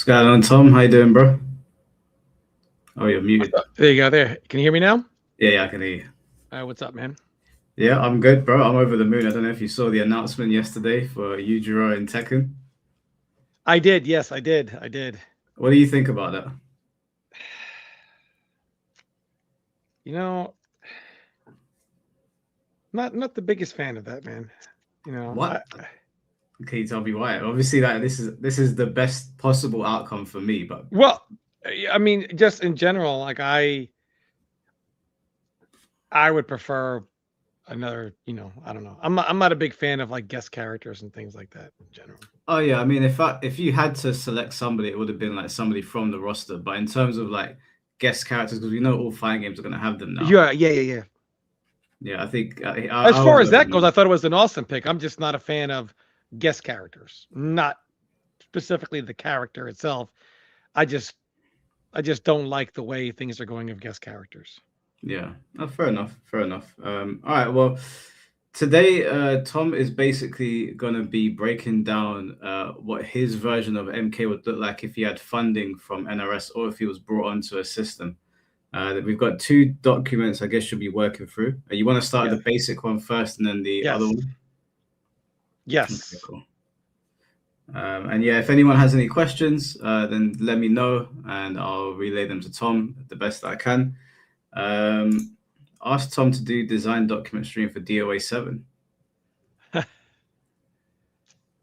going on, Tom? How you doing, bro? Oh, you're muted. There you go. There. Can you hear me now? Yeah, I can hear you. What's up, man? Yeah, I'm good, bro. I'm over the moon. I don't know if you saw the announcement yesterday for Yujiro and Tekken. I did. Yes, I did. I did. What do you think about that? You know, not the biggest fan of that, man. You know, What? Can you tell me why? Obviously, that this is the best possible outcome for me, but well, I mean, just in general, like I would prefer another. I don't know. I'm not a big fan of like guest characters and things like that in general. oh yeah, I mean, if you had to select somebody, it would have been like somebody from the roster. But in terms of like guest characters, because we know all fighting games are gonna have them now. Yeah. Yeah, I think As I far would as go that for goes, them. I thought it was an awesome pick. I'm just not a fan of guest characters, not specifically the character itself. I just I just don't like the way things are going of guest characters. Yeah, fair enough. Fair enough. All right. Well, today, Tom is basically going to be breaking down what his version of MK would look like if he had funding from NRS or if he was brought onto a system. That we've got two documents, I guess, you'll be working through. You want to start Yeah. the basic one first and then the other Yes. one? Okay, Yes. cool. And yeah, if anyone has any questions, then let me know and I'll relay them to Tom the best I can. Ask Tom to do design document stream for DOA 7.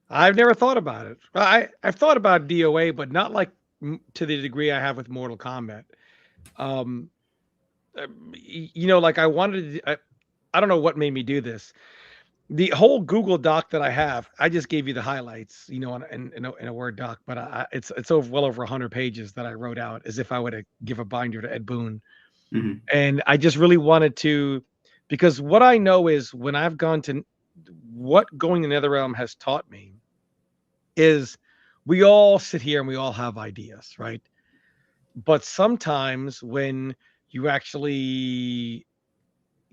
I've never thought about it. I've thought about DOA, but not like to the degree I have with Mortal Kombat. Um, like I wanted to. I don't know what made me do this. The whole Google Doc that I have, I just gave you the highlights, in a Word doc, but it's well over 100 pages that I wrote out as if I were to give a binder to Ed Boon. Mm-hmm. And I just really wanted to, because what I know is when I've gone to what going to Netherrealm has taught me is we all sit here and we all have ideas, right? But sometimes when you actually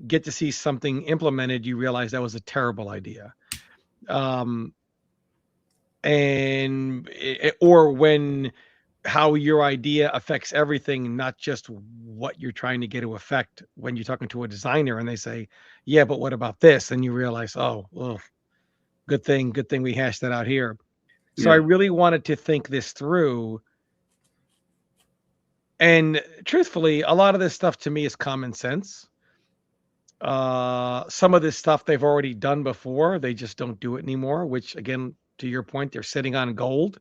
get to see something implemented, you realize that was a terrible idea. Or when how your idea affects everything, not just what you're trying to get to affect when you're talking to a designer and they say, yeah, but what about this? And you realize, oh, well, good thing we hashed that out here. So I Yeah. really wanted to think this through. And truthfully, a lot of this stuff to me is common sense. Some of this stuff they've already done before. They just don't do it anymore, which again, to your point, they're sitting on gold.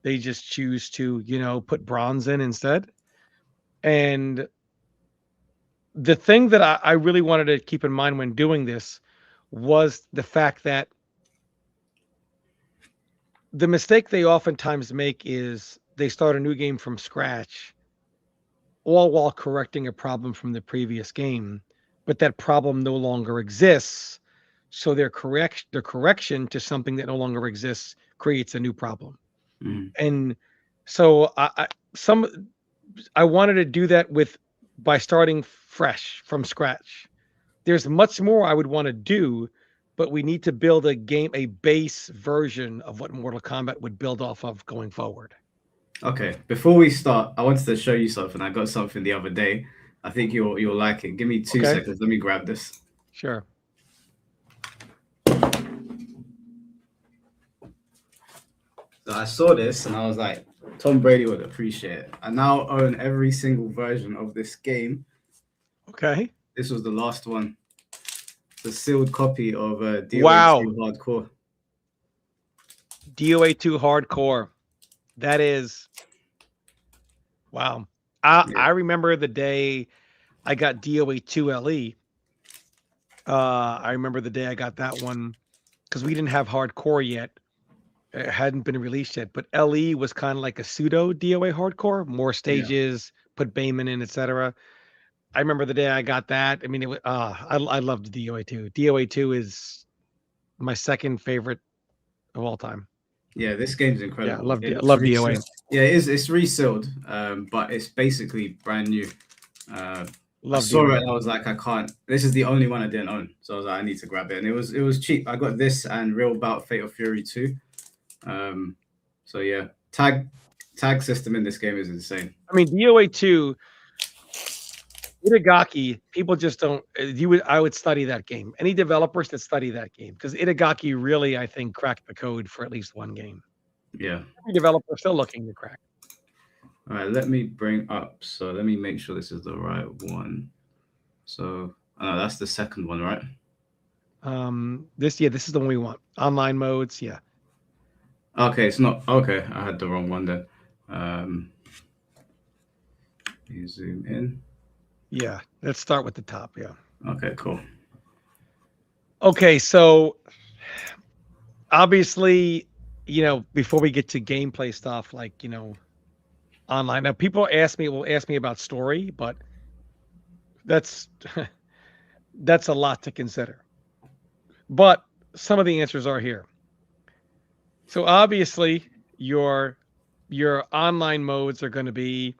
They just choose to, put bronze in instead. And the thing that I really wanted to keep in mind when doing this was the fact that the mistake they oftentimes make is they start a new game from scratch, all while correcting a problem from the previous game, but that problem no longer exists. So their correction to something that no longer exists creates a new problem. Mm-hmm. And so I wanted to do that by starting fresh from scratch. There's much more I would want to do, but we need to build a base version of what Mortal Kombat would build off of going forward. Okay, before we start, I wanted to show you something. I got something the other day. I think you'll like it. Give me 2 seconds. Let me grab this. Sure. So I saw this and I was like, Tom Brady would appreciate it. I now own every single version of this game. Okay. This was the last one. The sealed copy of DOA2 Wow. Hardcore. DOA2 Hardcore. That is, wow. I remember the day I got DOA2 LE. I remember the day I got that one because we didn't have Hardcore yet. It hadn't been released yet, but LE was kind of like a pseudo DOA Hardcore, more stages, put Bayman in, etc. I remember the day I got that. I mean, I loved DOA2. DOA2 is my second favorite of all time. Yeah, this game's incredible. Yeah, I love DOA. Yeah, it's resealed, but it's basically brand new. I saw it and I was like, I can't. This is the only one I didn't own, so I was like, I need to grab it, and it was cheap. I got this and Real Bout Fatal Fury 2. So yeah, tag Tag system in this game is insane. I mean, DOA 2, Itagaki, people just don't. I would study that game. Any developers that study that game, because Itagaki really, I think, cracked the code for at least one game. Yeah. Every developer still looking to crack. All right, let me bring up. So let me make sure this is the right one. So that's the second one, right? This is the one we want. Online modes, yeah. Okay, it's not. Okay, I had the wrong one then. You zoom in. Yeah, let's start with the top. Yeah. Okay, cool. Okay, so obviously, before we get to gameplay stuff, like, online. Now, people will ask me about story, but that's that's a lot to consider. But some of the answers are here. So obviously, your online modes are going to be,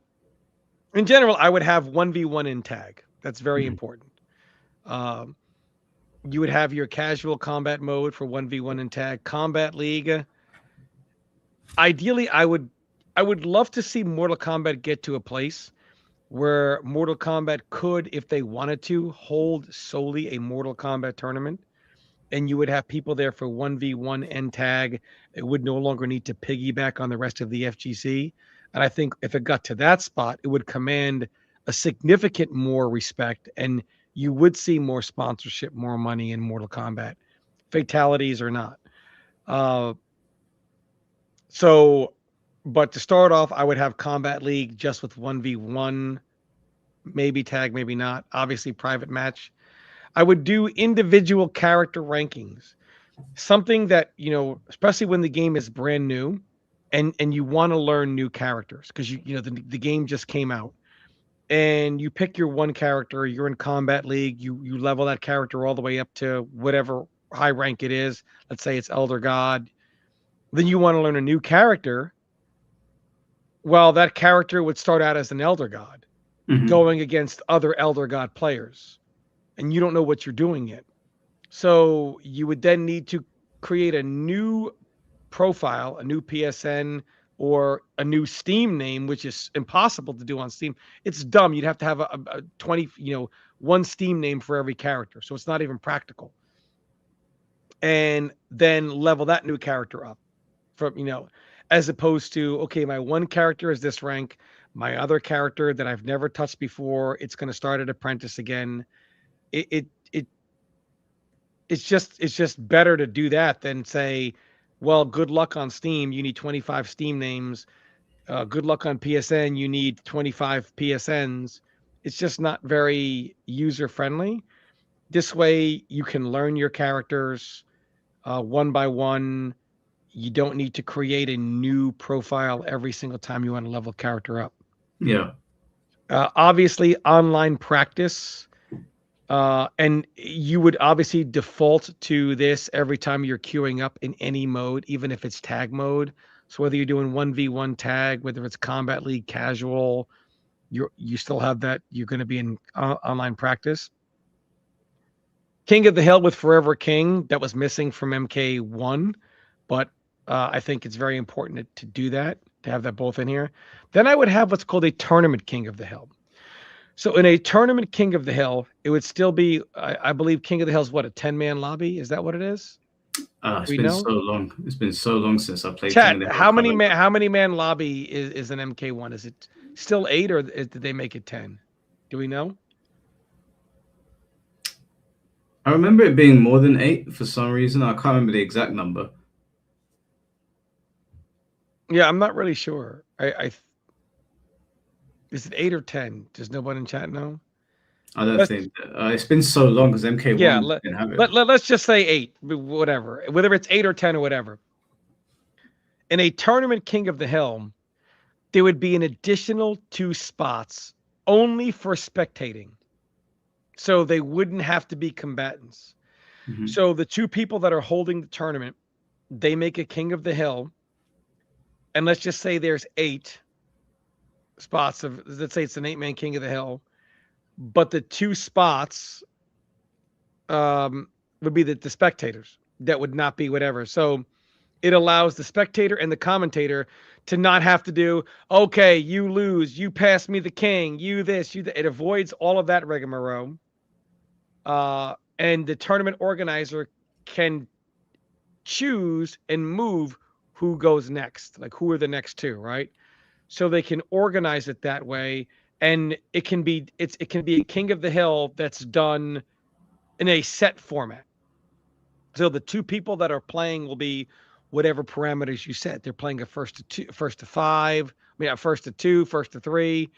in general, I would have 1v1 in tag. That's very important. You would have your casual combat mode for 1v1 in tag. Combat League. Ideally, I would love to see Mortal Kombat get to a place where Mortal Kombat could, if they wanted to, hold solely a Mortal Kombat tournament, and you would have people there for 1v1 and tag. It would no longer need to piggyback on the rest of the FGC. And I think if it got to that spot, it would command a significant more respect, and you would see more sponsorship, more money in Mortal Kombat, fatalities or not. But to start off, I would have Combat League just with 1v1, maybe tag, maybe not. Obviously, private match. I would do individual character rankings, something that, especially when the game is brand new and you want to learn new characters, because the game just came out, and you pick your one character, you're in Combat League, you level that character all the way up to whatever high rank it is. Let's say it's Elder God. Then you want to learn a new character. Well, that character would start out as an Elder God going against other Elder God players, and you don't know what you're doing yet. So you would then need to create a new profile, a new PSN, or a new Steam name, which is impossible to do on Steam. It's dumb. You'd have to have a 20, one Steam name for every character. So it's not even practical. And then level that new character up from, as opposed to, okay, my one character is this rank. My other character that I've never touched before, it's going to start at apprentice again. It's just better to do that than say, well, good luck on Steam. You need 25 Steam names. Good luck on PSN. You need 25 PSNs. It's just not very user friendly. This way, you can learn your characters one by one. You don't need to create a new profile every single time you want to level character up. Yeah. Obviously, online practice. And you would obviously default to this every time you're queuing up in any mode, even if it's tag mode. So whether you're doing 1v1 tag, whether it's Combat League casual, you still have that. You're going to be in online practice. King of the Hill with Forever King, that was missing from MK1, but I think it's very important to do that, to have that both in here. Then I would have what's called a Tournament King of the Hill. So in a Tournament King of the Hill, it would still be, I believe King of the Hill is what, a 10-man lobby? Is that what it is? It's been so long. It's been so long since I played Chat, King of the Hill. how many man lobby is an MK1? Is it still 8 or did they make it 10? Do we know? I remember it being more than 8 for some reason. I can't remember the exact number. Yeah, I'm not really sure. Is it 8 or 10? Does nobody in chat know? I don't think it's been so long because MK1 didn't have it. Let's just say 8, whatever, whether it's 8 or 10 or whatever. In a Tournament King of the Hill, there would be an additional 2 spots only for spectating. So they wouldn't have to be combatants. So the 2 people that are holding the tournament, they make a King of the Hill. And let's just say there's 8 spots of, let's say it's an 8-man King of the Hill, but the 2 spots would be the spectators. That would not be whatever. So it allows the spectator and the commentator to not have to do, okay, you lose, you pass me the king, you this, you that. It avoids all of that rigmarole. And the tournament organizer can choose and move who goes next, like who are the next two, right? So they can organize it that way, and it can be a King of the Hill that's done in a set format. So the two people that are playing will be whatever parameters you set. They're playing a first to two, first to five, I mean, a first to two, first to three.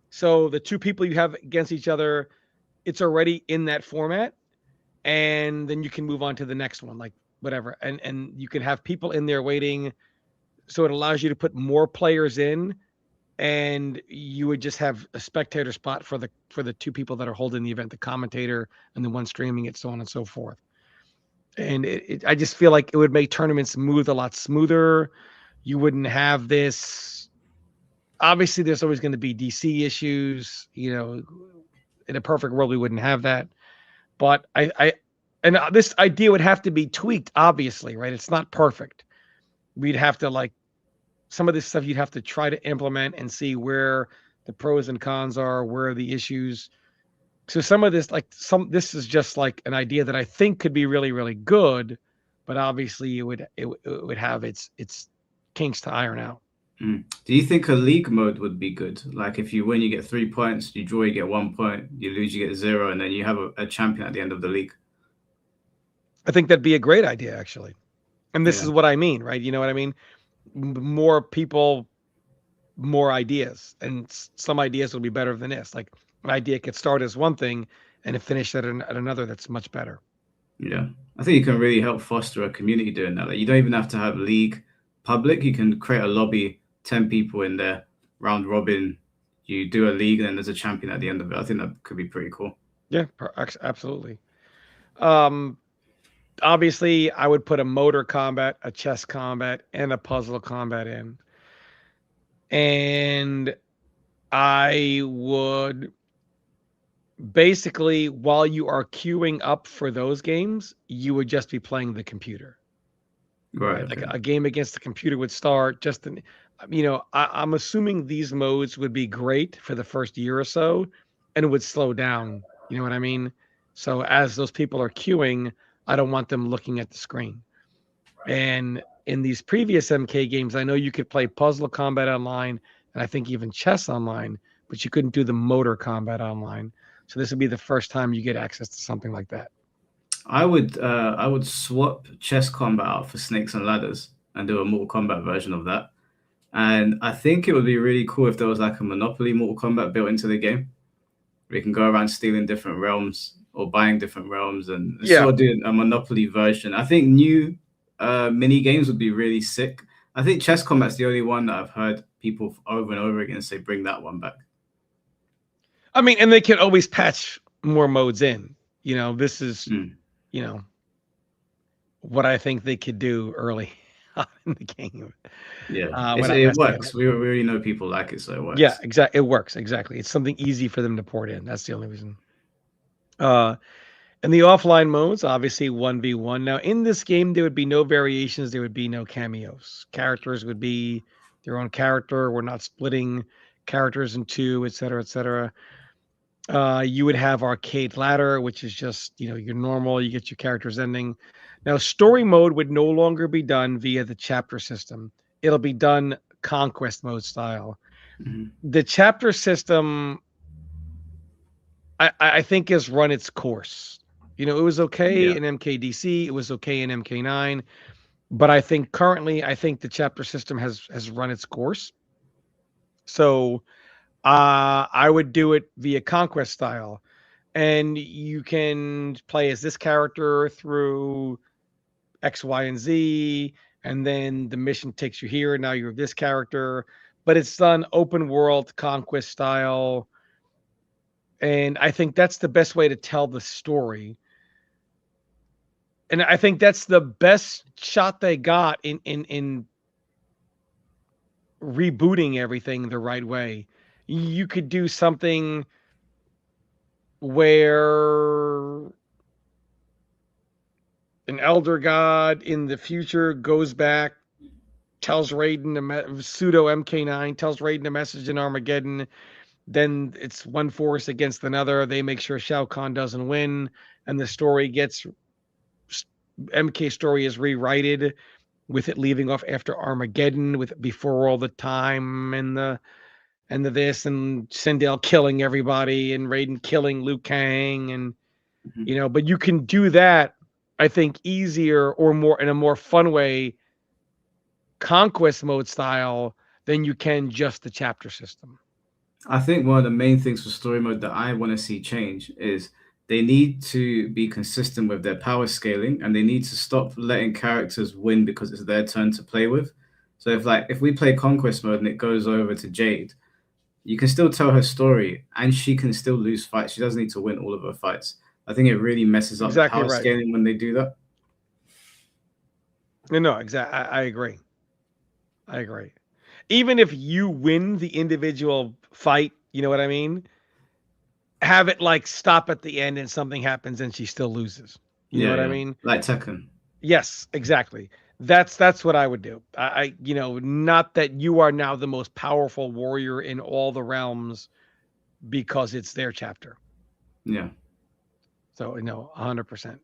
So the two people you have against each other, it's already in that format, and then you can move on to the next one, like whatever, and you can have people in there waiting. So it allows you to put more players in, and you would just have a spectator spot for the two people that are holding the event, the commentator and the one streaming it, so on and so forth. And I just feel like it would make tournaments move a lot smoother. You wouldn't have this. Obviously, there's always going to be DC issues. You know, in a perfect world, we wouldn't have that. But and this idea would have to be tweaked. Obviously, right? It's not perfect. We'd have to, like, some of this stuff you'd have to try to implement and see where the pros and cons are, where are the issues. So some of this, this is just like an idea that I think could be really, really good, but obviously it would have its kinks to iron out. Do you think a league mode would be good? Like if you win, you get 3 points, you draw, you get 1 point, you lose, you get 0, and then you have a champion at the end of the league. I think that'd be a great idea, actually. And this Yeah. is what I mean, right? You know what I mean? More people, more ideas, and some ideas will be better than this. Like an idea could start as one thing and it finish at another that's much better. Yeah, I think you can really help foster a community doing that. Like you don't even have to have league public. You can create a lobby, 10 people in there, round robin. You do a league, and then there's a champion at the end of it. I think that could be pretty cool. Yeah, absolutely. Obviously, I would put a motor combat, a chess combat, and a puzzle combat in. And I would basically, while you are queuing up for those games, you would just be playing the computer. Right. Like Okay. a game against the computer would start just in, I'm assuming these modes would be great for the first year or so and it would slow down. You know what I mean? So as those people are queuing, I don't want them looking at the screen. And in these previous MK games, I know you could play puzzle combat online and I think even chess online, but you couldn't do the motor combat online. So this would be the first time you get access to something like that. I would swap chess combat out for snakes and ladders and do a Mortal Kombat version of that. And I think it would be really cool if there was like a Monopoly Mortal Kombat built into the game. We can go around stealing different realms or buying different realms and sort of doing a Monopoly version. I think new mini games would be really sick. I think chess combat's the only one that I've heard people over and over again say bring that one back. I mean, and they can always patch more modes in. This is, what I think they could do early on in the game. Yeah, it works. We already know people like it, so it works. Yeah, exactly. It works. Exactly. It's something easy for them to port in. That's the only reason. And the offline modes, obviously 1v1. Now, in this game, there would be no variations. There would be no cameos. Characters would be their own character. We're not splitting characters in two, et cetera, et cetera. You would have arcade ladder, which is just, your normal, you get your characters ending. Now, story mode would no longer be done via the chapter system. It'll be done conquest mode style. Mm-hmm. The chapter system, I think, has run its course. It was okay in MKDC. It was okay in MK9. But I think currently, the chapter system has run its course. So I would do it via conquest style. And you can play as this character through X, Y, and Z. And then the mission takes you here. Now you're this character. But it's done open world conquest style. And I think that's the best way to tell the story. And I think that's the best shot they got in rebooting everything the right way. You could do something where an elder god in the future goes back, tells Raiden pseudo MK9 tells Raiden a message in Armageddon. Then it's one force against another. They make sure Shao Kahn doesn't win, and the story gets MK story is rewrited with it leaving off after Armageddon, with before all the time and the this and Sindel killing everybody and Raiden killing Liu Kang and but you can do that, I think, easier or more in a more fun way, conquest mode style, than you can just the chapter system. I think one of the main things for story mode that I want to see change is they need to be consistent with their power scaling, and they need to stop letting characters win because it's their turn to play with. So if we play conquest mode and it goes over to Jade, you can still tell her story and she can still lose fights. She doesn't need to win all of her fights. I think it really messes up the Exactly power right. scaling when they do that. No, exactly. I agree. I agree. Even if you win the individual fight, you know what I mean? Have it like stop at the end and something happens and she still loses. You know Yeah, what I yeah. mean? Like Tekken. Yes, exactly. That's what I would do. Not that you are now the most powerful warrior in all the realms because it's their chapter. Yeah. So no, 100%.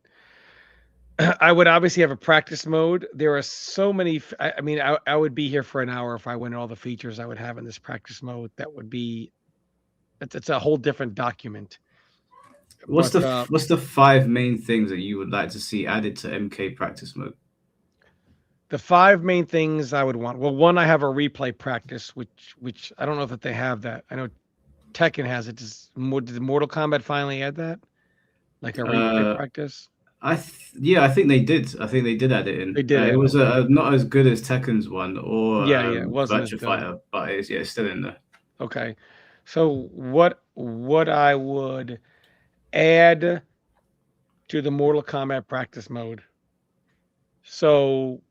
I would obviously have a practice mode. There are so many. I mean, I would be here for an hour if I went all the features I would have in this practice mode. That would be. It's a whole different document. What's But the 5 main things that you would like to see added to MK practice mode? the 5 main things I would want. Well, one, I have a replay practice, which I don't know if they have that. I know Tekken has it. Did Mortal Kombat finally add that? Like a replay Uh, practice? yeah, I think they did. I think they did add it They in. did It add. was Okay. not as good as Tekken's one or Yeah, yeah, it wasn't as Virtua good. Fighter, but it's still in there. Okay. So what I would add to the Mortal Kombat practice mode. So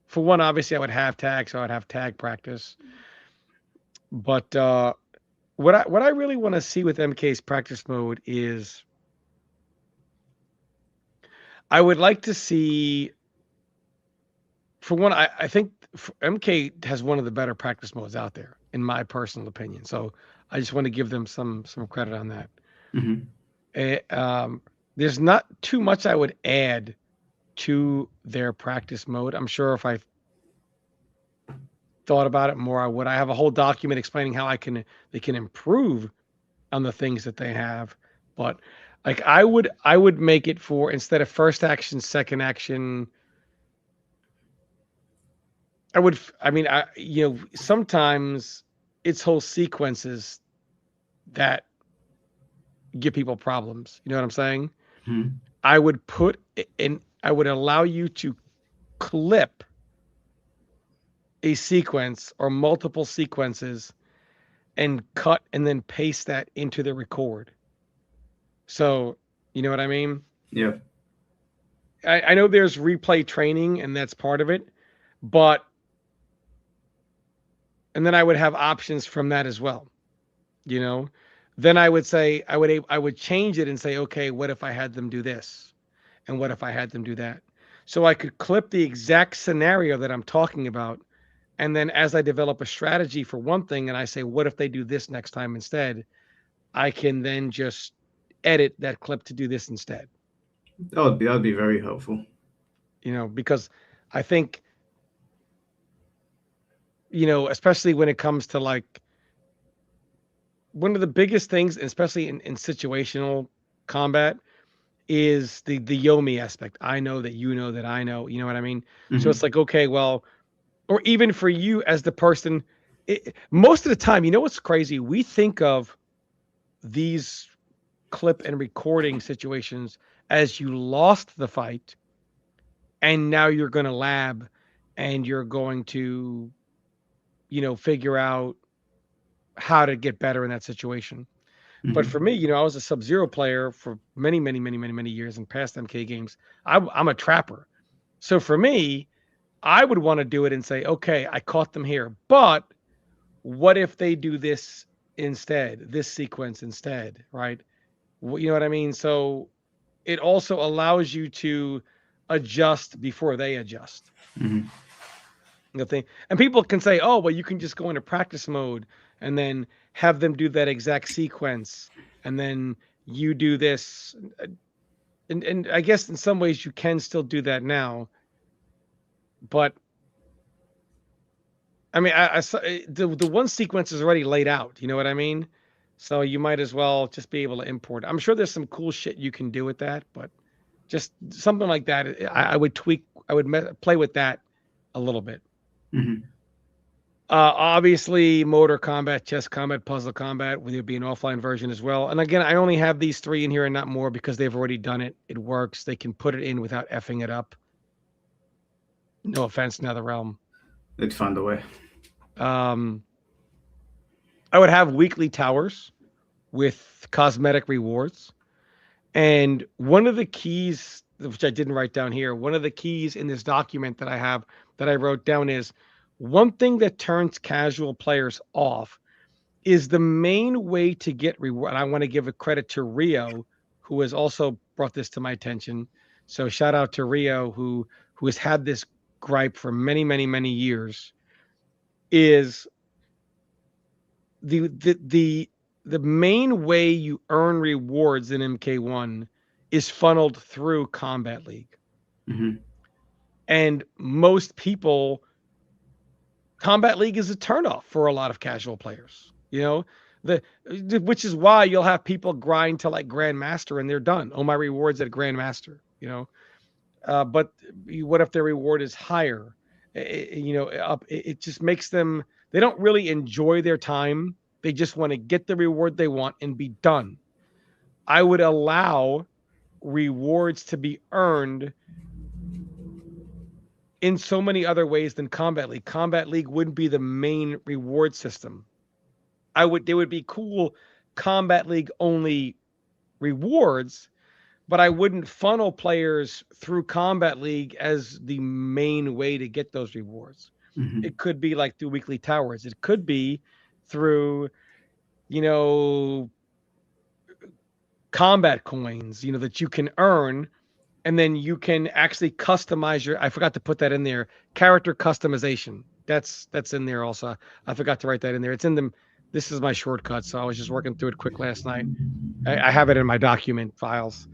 for one, obviously I would have tag, so I'd have tag practice. But what I really want to see with MK's practice mode is I would like to see, for one, I think MK has one of the better practice modes out there, in my personal opinion. So I just want to give them some credit on that. There's not too much I would add to their practice mode. I'm sure if I thought about it more, I would. I have a whole document explaining how they can improve on the things that they have. But like I would make it for, instead of first action, second action. Sometimes it's whole sequences that give people problems. You know what I'm saying? I would put in, I would allow you to clip a sequence or multiple sequences and cut and then paste that into the record. So, you know what I mean? Yeah. I know there's replay training and that's part of it, but and then I would have options from that as well. You know, then I would say I would change it and say, okay, what if I had them do this, and what if I had them do that? So I could clip the exact scenario that I'm talking about, and then as I develop a strategy for one thing, and I say, what if they do this next time instead? I can then just edit that clip to do this instead. That'd be very helpful. Because I think, especially when it comes to like one of the biggest things, especially in situational combat, is the Yomi aspect. I know that you know that I know, you know what I mean? So it's like, okay, well, or even for you as the person, most of the time, you know what's crazy? We think of these clip and recording situations as you lost the fight and now you're going to lab and you're going to, figure out how to get better in that situation. But for me, I was a Sub-Zero player for many, many, many, many, many years in past MK games. I'm a trapper. So for me, I would want to do it and say, okay, I caught them here, but what if they do this instead, this sequence instead, right? You know what I mean? So it also allows you to adjust before they adjust. Mm-hmm. The thing, and people can say, "Oh, well, you can just go into practice mode and then have them do that exact sequence, and then you do this." And I guess in some ways you can still do that now, but I mean, the one sequence is already laid out. You know what I mean? So you might as well just be able to import it. I'm sure there's some cool shit you can do with that, but just something like that, I would tweak. I would play with that a little bit. Mm-hmm. Obviously, Motor Combat, Chess Combat, Puzzle Combat, will be an offline version as well. And again, I only have these 3 in here and not more because they've already done it. It works. They can put it in without effing it up. No offense, NetherRealm. They'd find a way. I would have weekly towers with cosmetic rewards. And one of the keys, which I didn't write down here, one of the keys in this document that I have that I wrote down is one thing that turns casual players off is the main way to get reward. And I want to give a credit to Rio, who has also brought this to my attention. So shout out to Rio, who has had this gripe for many, many, many years. Is the main way you earn rewards in MK1 is funneled through Combat League. Mm-hmm. And most people, Combat League is a turnoff for a lot of casual players. You know, which is why you'll have people grind to like Grandmaster and they're done. Oh, my rewards at Grandmaster. You know, but what if their reward is higher? It just makes them. They don't really enjoy their time. They just want to get the reward they want and be done. I would allow rewards to be earned in so many other ways than Combat League. Combat League wouldn't be the main reward system. There would be cool Combat League only rewards, but I wouldn't funnel players through Combat League as the main way to get those rewards. Mm-hmm. It could be like through weekly towers. It could be through, combat coins, that you can earn, and then you can actually customize I forgot to put that in there, character customization. That's in there also. I forgot to write that in there. It's in them. This is my shortcut, so I was just working through it quick last night. I have it in my document files.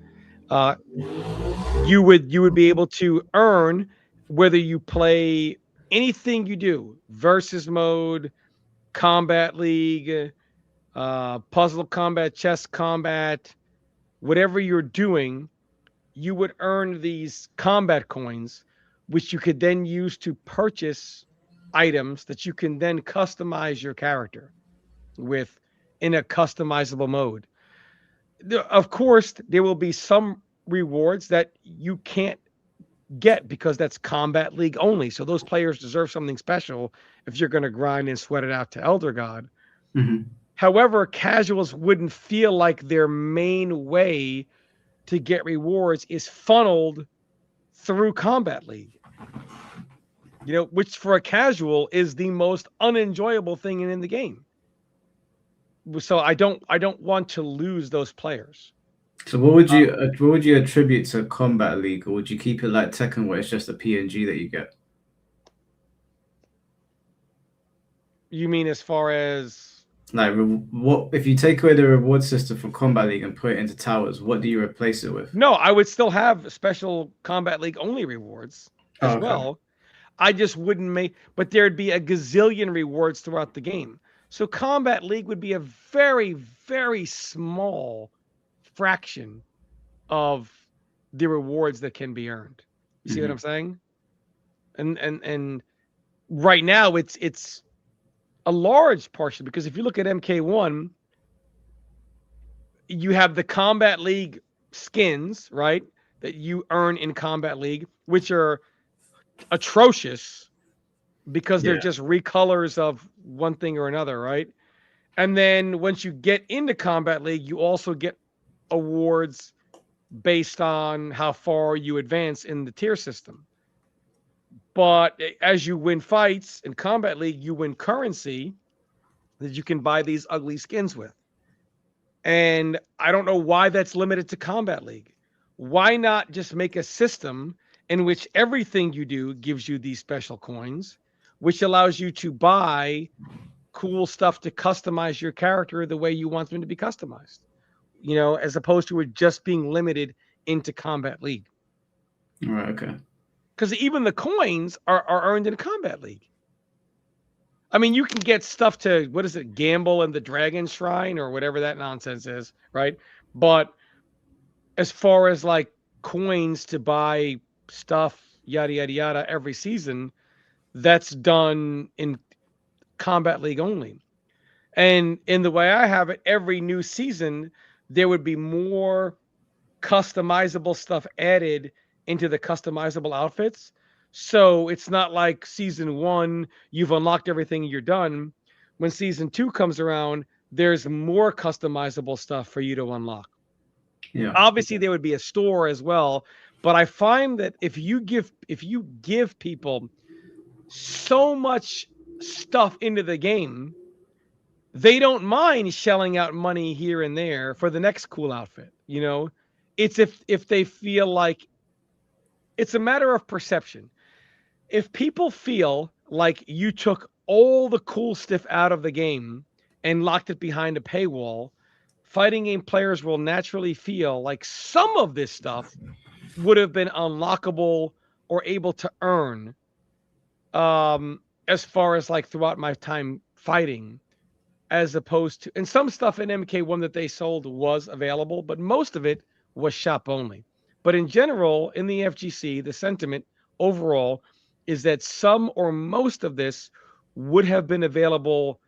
You would be able to earn whether you play anything you do, versus mode, Combat League, puzzle combat, chess combat, whatever you're doing, you would earn these combat coins, which you could then use to purchase items that you can then customize your character with in a customizable mode. Of course, there will be some rewards that you can't get because that's Combat League only. So those players deserve something special if you're going to grind and sweat it out to Elder God. Mm-hmm. However, casuals wouldn't feel like their main way to get rewards is funneled through Combat League. Which for a casual is the most unenjoyable thing in the game. So I don't want to lose those players. So what would you attribute to Combat League, or would you keep it like Tekken where it's just a PNG that you get? You mean as far as like what if you take away the reward system from Combat League and put it into towers? What do you replace it with? No, I would still have special Combat League only rewards as well. I just wouldn't but there'd be a gazillion rewards throughout the game. So Combat League would be a very, very small fraction of the rewards that can be earned. You see what I'm saying? And right now it's a large portion, because if you look at MK1, you have the Combat League skins, right, that you earn in Combat League, which are atrocious because they're just recolors of one thing or another, right? And then once you get into Combat League, you also get awards based on how far you advance in the tier system. But as you win fights in Combat League, you win currency that you can buy these ugly skins with. And I don't know why that's limited to Combat League. Why not just make a system in which everything you do gives you these special coins, which allows you to buy cool stuff to customize your character the way you want them to be customized, as opposed to it just being limited into Combat League. Right. Okay. Because even the coins are earned in Combat League. I mean, you can get stuff to, what is it, gamble in the Dragon Shrine or whatever that nonsense is, right? But as far as like coins to buy stuff, yada, yada, yada, every season, that's done in Combat League only. And in the way I have it, every new season, there would be more customizable stuff added into the customizable outfits. So it's not like season 1, you've unlocked everything, you're done. When season 2 comes around, there's more customizable stuff for you to unlock. Yeah. Obviously, there would be a store as well, but I find that if you give people so much stuff into the game, they don't mind shelling out money here and there for the next cool outfit. It's if they feel like it's a matter of perception. If people feel like you took all the cool stuff out of the game and locked it behind a paywall, fighting game players will naturally feel like some of this stuff would have been unlockable or able to earn, as far as like throughout my time fighting, as opposed to, and some stuff in MK1 that they sold was available, but most of it was shop only. But in general, in the FGC, the sentiment overall is that some or most of this would have been available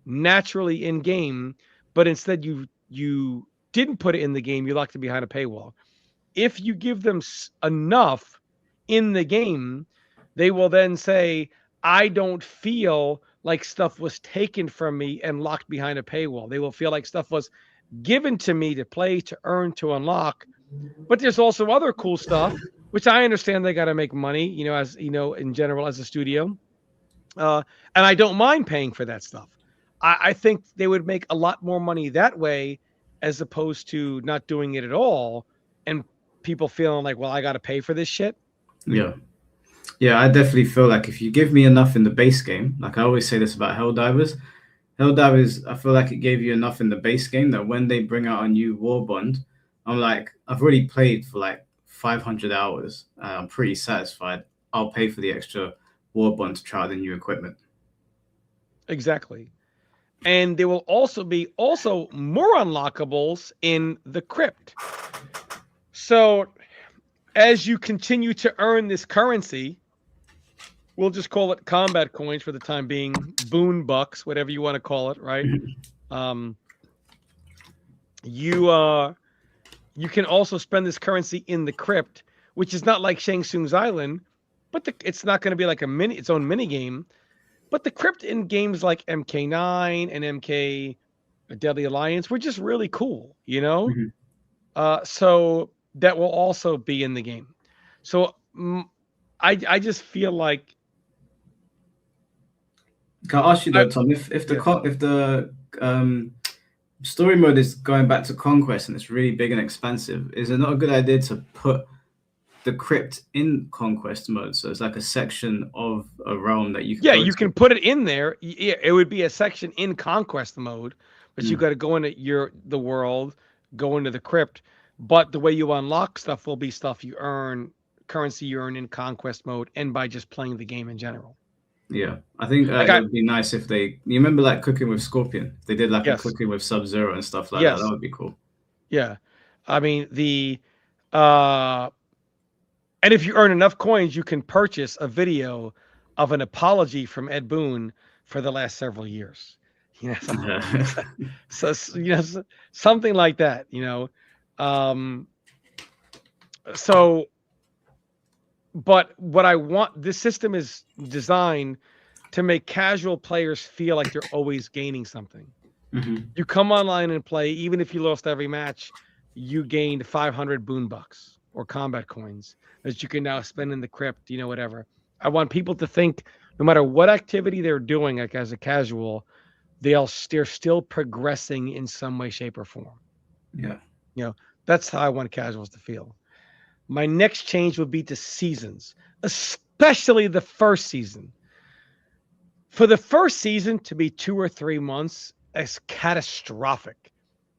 naturally in game, but instead you didn't put it in the game, you locked it behind a paywall. If you give them enough in the game, they will then say, I don't feel like stuff was taken from me and locked behind a paywall. They will feel like stuff was given to me to play, to earn, to unlock. But there's also other cool stuff, which I understand they got to make money, as in general as a studio. And I don't mind paying for that stuff. I think they would make a lot more money that way, as opposed to not doing it at all, and people feeling like, well, I got to pay for this shit. Yeah. Yeah, I definitely feel like if you give me enough in the base game, like I always say this about Helldivers, I feel like it gave you enough in the base game that when they bring out a new War Bond, I'm like, I've already played for like 500 hours. I'm pretty satisfied. I'll pay for the extra War Bond to try out the new equipment. Exactly. And there will also be more unlockables in the crypt. So as you continue to earn this currency, we'll just call it combat coins for the time being, boon bucks, whatever you want to call it, right? You can also spend this currency in the crypt, which is not like Shang Tsung's Island, but it's not going to be like its own mini game. But the crypt in games like MK9 and MK Deadly Alliance were just really cool, So that will also be in the game. So I just feel like. Can I ask you though, Tom, if the story mode is going back to Conquest and it's really big and expansive, is it not a good idea to put the crypt in Conquest mode, so it's like a section of a realm that you can you can put it in there. Yeah, it would be a section in Conquest mode, but you got to go into the world, go into the crypt. But the way you unlock stuff will be stuff you earn, currency you earn in Conquest mode, and by just playing the game in general. Yeah, I think it would be nice if you remember like Cooking with Scorpion? They did like a Cooking with Sub-Zero and stuff like that. That would be cool. Yeah, I mean and if you earn enough coins, you can purchase a video of an apology from Ed Boon for the last several years. So something like that. So, but what I want, this system is designed to make casual players feel like they're always gaining something. You come online and play, even if you lost every match, you gained 500 boon bucks or combat coins that you can now spend in the crypt, whatever. I want people to think no matter what activity they're doing, like as a casual, they're still progressing in some way, shape, or form. Yeah. That's how I want casuals to feel. My next change would be to seasons, especially the first season. For the first season to be 2 or 3 months is catastrophic.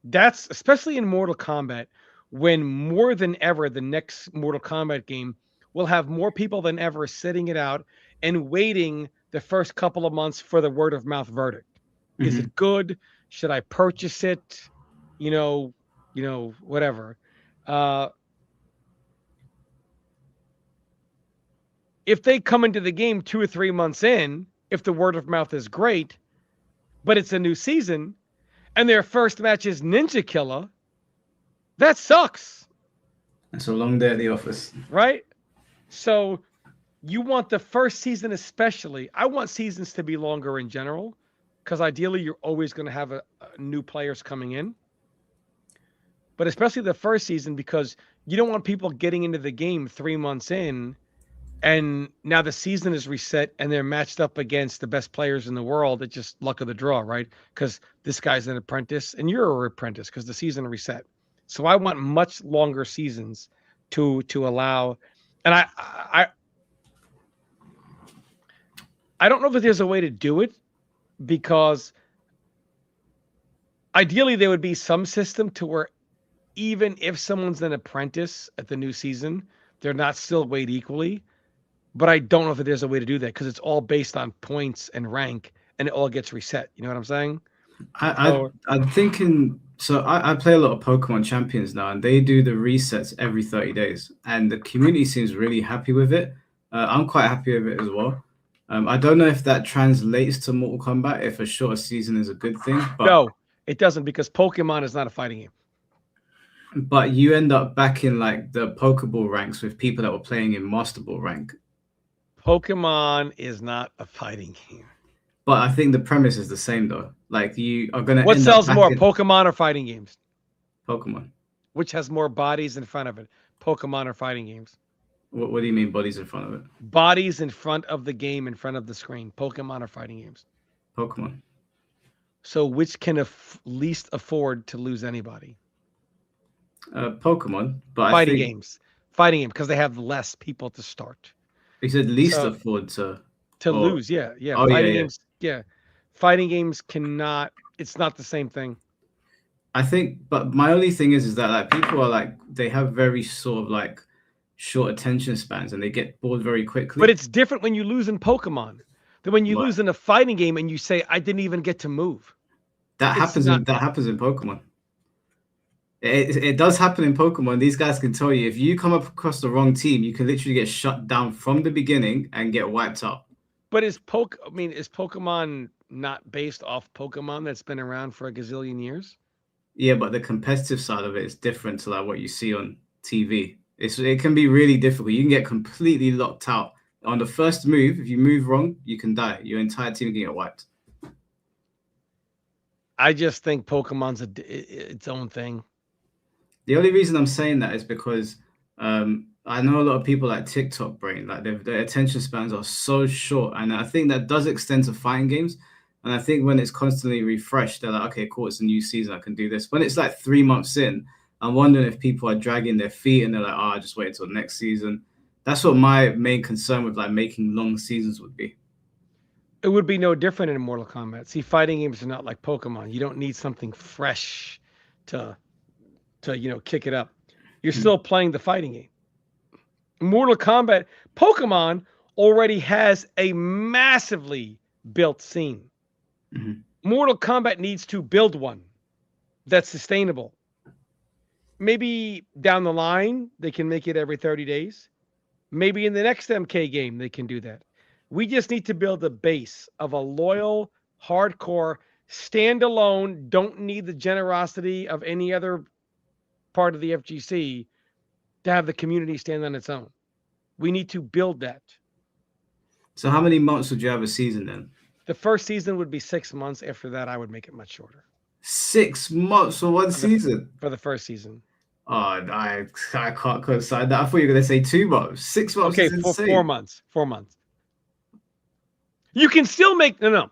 That's especially in Mortal Kombat, when more than ever the next Mortal Kombat game will have more people than ever sitting it out and waiting the first couple of months for the word of mouth verdict. Is Hmm. it good? Should I purchase it? Whatever. Uh, if they come into the game 2 or 3 months in, if the word of mouth is great, but it's a new season and their first match is Ninja Killer, that sucks, It's a long day at the office. right? So you want the first season, especially. I want seasons to be longer in general, because ideally you're always going to have a new players coming in. But especially the first season, because you don't want people getting into the game 3 months in, and now the season is reset and they're matched up against the best players in the world. It's just luck of the draw, right? Because this guy's an apprentice and you're an apprentice because the season reset. So I want much longer seasons to allow. And I don't know if there's a way to do it, because ideally there would be some system to where even if someone's an apprentice at the new season, they're not still weighed equally. But I don't know if there's a way to do that, because it's all based on points and rank and it all gets reset. You know what I'm saying? So I'm thinking. So I play a lot of Pokemon Champions now, and they do the resets every 30 days, and the community seems really happy with it. I'm quite happy with it as well. I don't know if that translates to Mortal Kombat, if a shorter season is a good thing, no, it doesn't, because Pokemon is not a fighting game. but you end up back in like the Pokeball ranks with people that were playing in Master Ball rank. Pokemon is not a fighting game. But I think the premise is the same though. Like you are gonna What end up sells back more, in Pokemon or fighting games? Pokemon. Which has more bodies in front of it, Pokemon or fighting games? What do you mean bodies in front of it? Bodies in front of the game, in front of the screen, Pokemon or fighting games? Pokemon. So which can least afford to lose anybody? Pokemon. But I Fighting think games. Fighting game, because they have less people to start. you said least So afford to to or lose, yeah. oh yeah, Fighting yeah. games, yeah. Fighting games cannot, it's not the same thing. I think, but my only thing is that like people are like they have very sort of like short attention spans and they get bored very But quickly. it's different when you lose in Pokemon than when you Right. lose in a fighting game and you say, I didn't even get to move. It's not. That happens in Pokemon. It does happen in Pokemon. These guys can tell you if you come up across the wrong team, you can literally get shut down from the beginning and get wiped out. But is Pokemon not based off Pokemon that's been around for a gazillion years? Yeah, but the competitive side of it is different to like what you see on TV. It can be really difficult. You can get completely locked out on the first move. If you move wrong, you can die. Your entire team can get wiped. I just think Pokemon's its own thing. The only reason I'm saying that is because I know a lot of people like TikTok brain, like their attention spans are so short, and I think that does extend to fighting games. And I think when it's constantly refreshed, they're like, okay, cool, it's a new season, I can do this. When it's like 3 months in, I'm wondering if people are dragging their feet and they're like, oh, I'll just wait until next season. That's what my main concern with like making long seasons would be. It would be no different in Mortal Kombat. See, fighting games are not like Pokemon. You don't need something fresh to kick it up. You're Mm-hmm. still playing the fighting game. Mortal Kombat, Pokemon already has a massively built scene. Mm-hmm. Mortal Kombat needs to build one that's sustainable. Maybe down the line they can make it every 30 days. Maybe in the next MK game they can do that. We just need to build a base of a loyal, hardcore, standalone, don't need the generosity of any other part of the FGC to have the community stand on its own. We need to build that. So how many months would you have a season then? The first season would be 6 months. After that, I would make it much shorter. 6 months for one season? For the first season. Oh, I can't coincide that. I thought you were going to say 2 months. 6 months okay, is insane. 4 months. 4 months. You can still make no.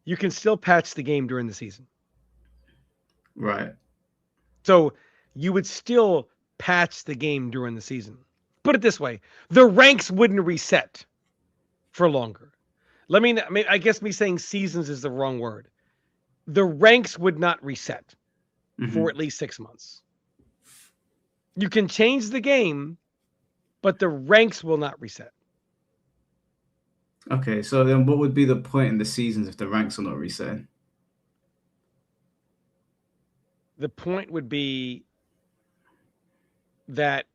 You can still patch the game during the season. Right. So you would still patch the game during the season. Put it this way, the ranks wouldn't reset for longer. I guess me saying seasons is the wrong word. The ranks would not reset for at least 6 months. You can change the game, but the ranks will not reset. Okay, so then what would be the point in the seasons if the ranks are not resetting? The point would be that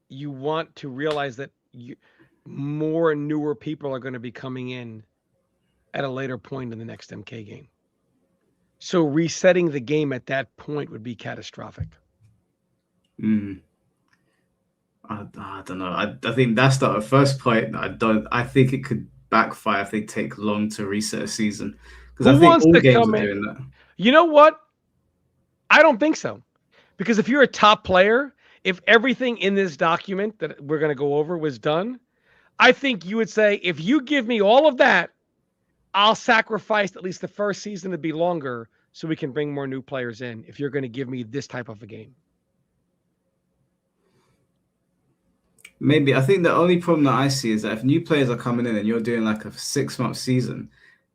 you want to realize that more newer people are going to be coming in at a later point in the next MK game. So resetting the game at that point would be catastrophic. I don't know. I think that's the first point. I think it could backfire if they take long to reset a season. Because I think all games are doing that. You know what? I don't think so. Because if you're a top player, if everything in this document that we're going to go over was done, I think you would say, if you give me all of that, I'll sacrifice at least the first season to be longer so we can bring more new players in if you're going to give me this type of a game. Maybe. I think the only problem that I see is that if new players are coming in and you're doing like a 6-month season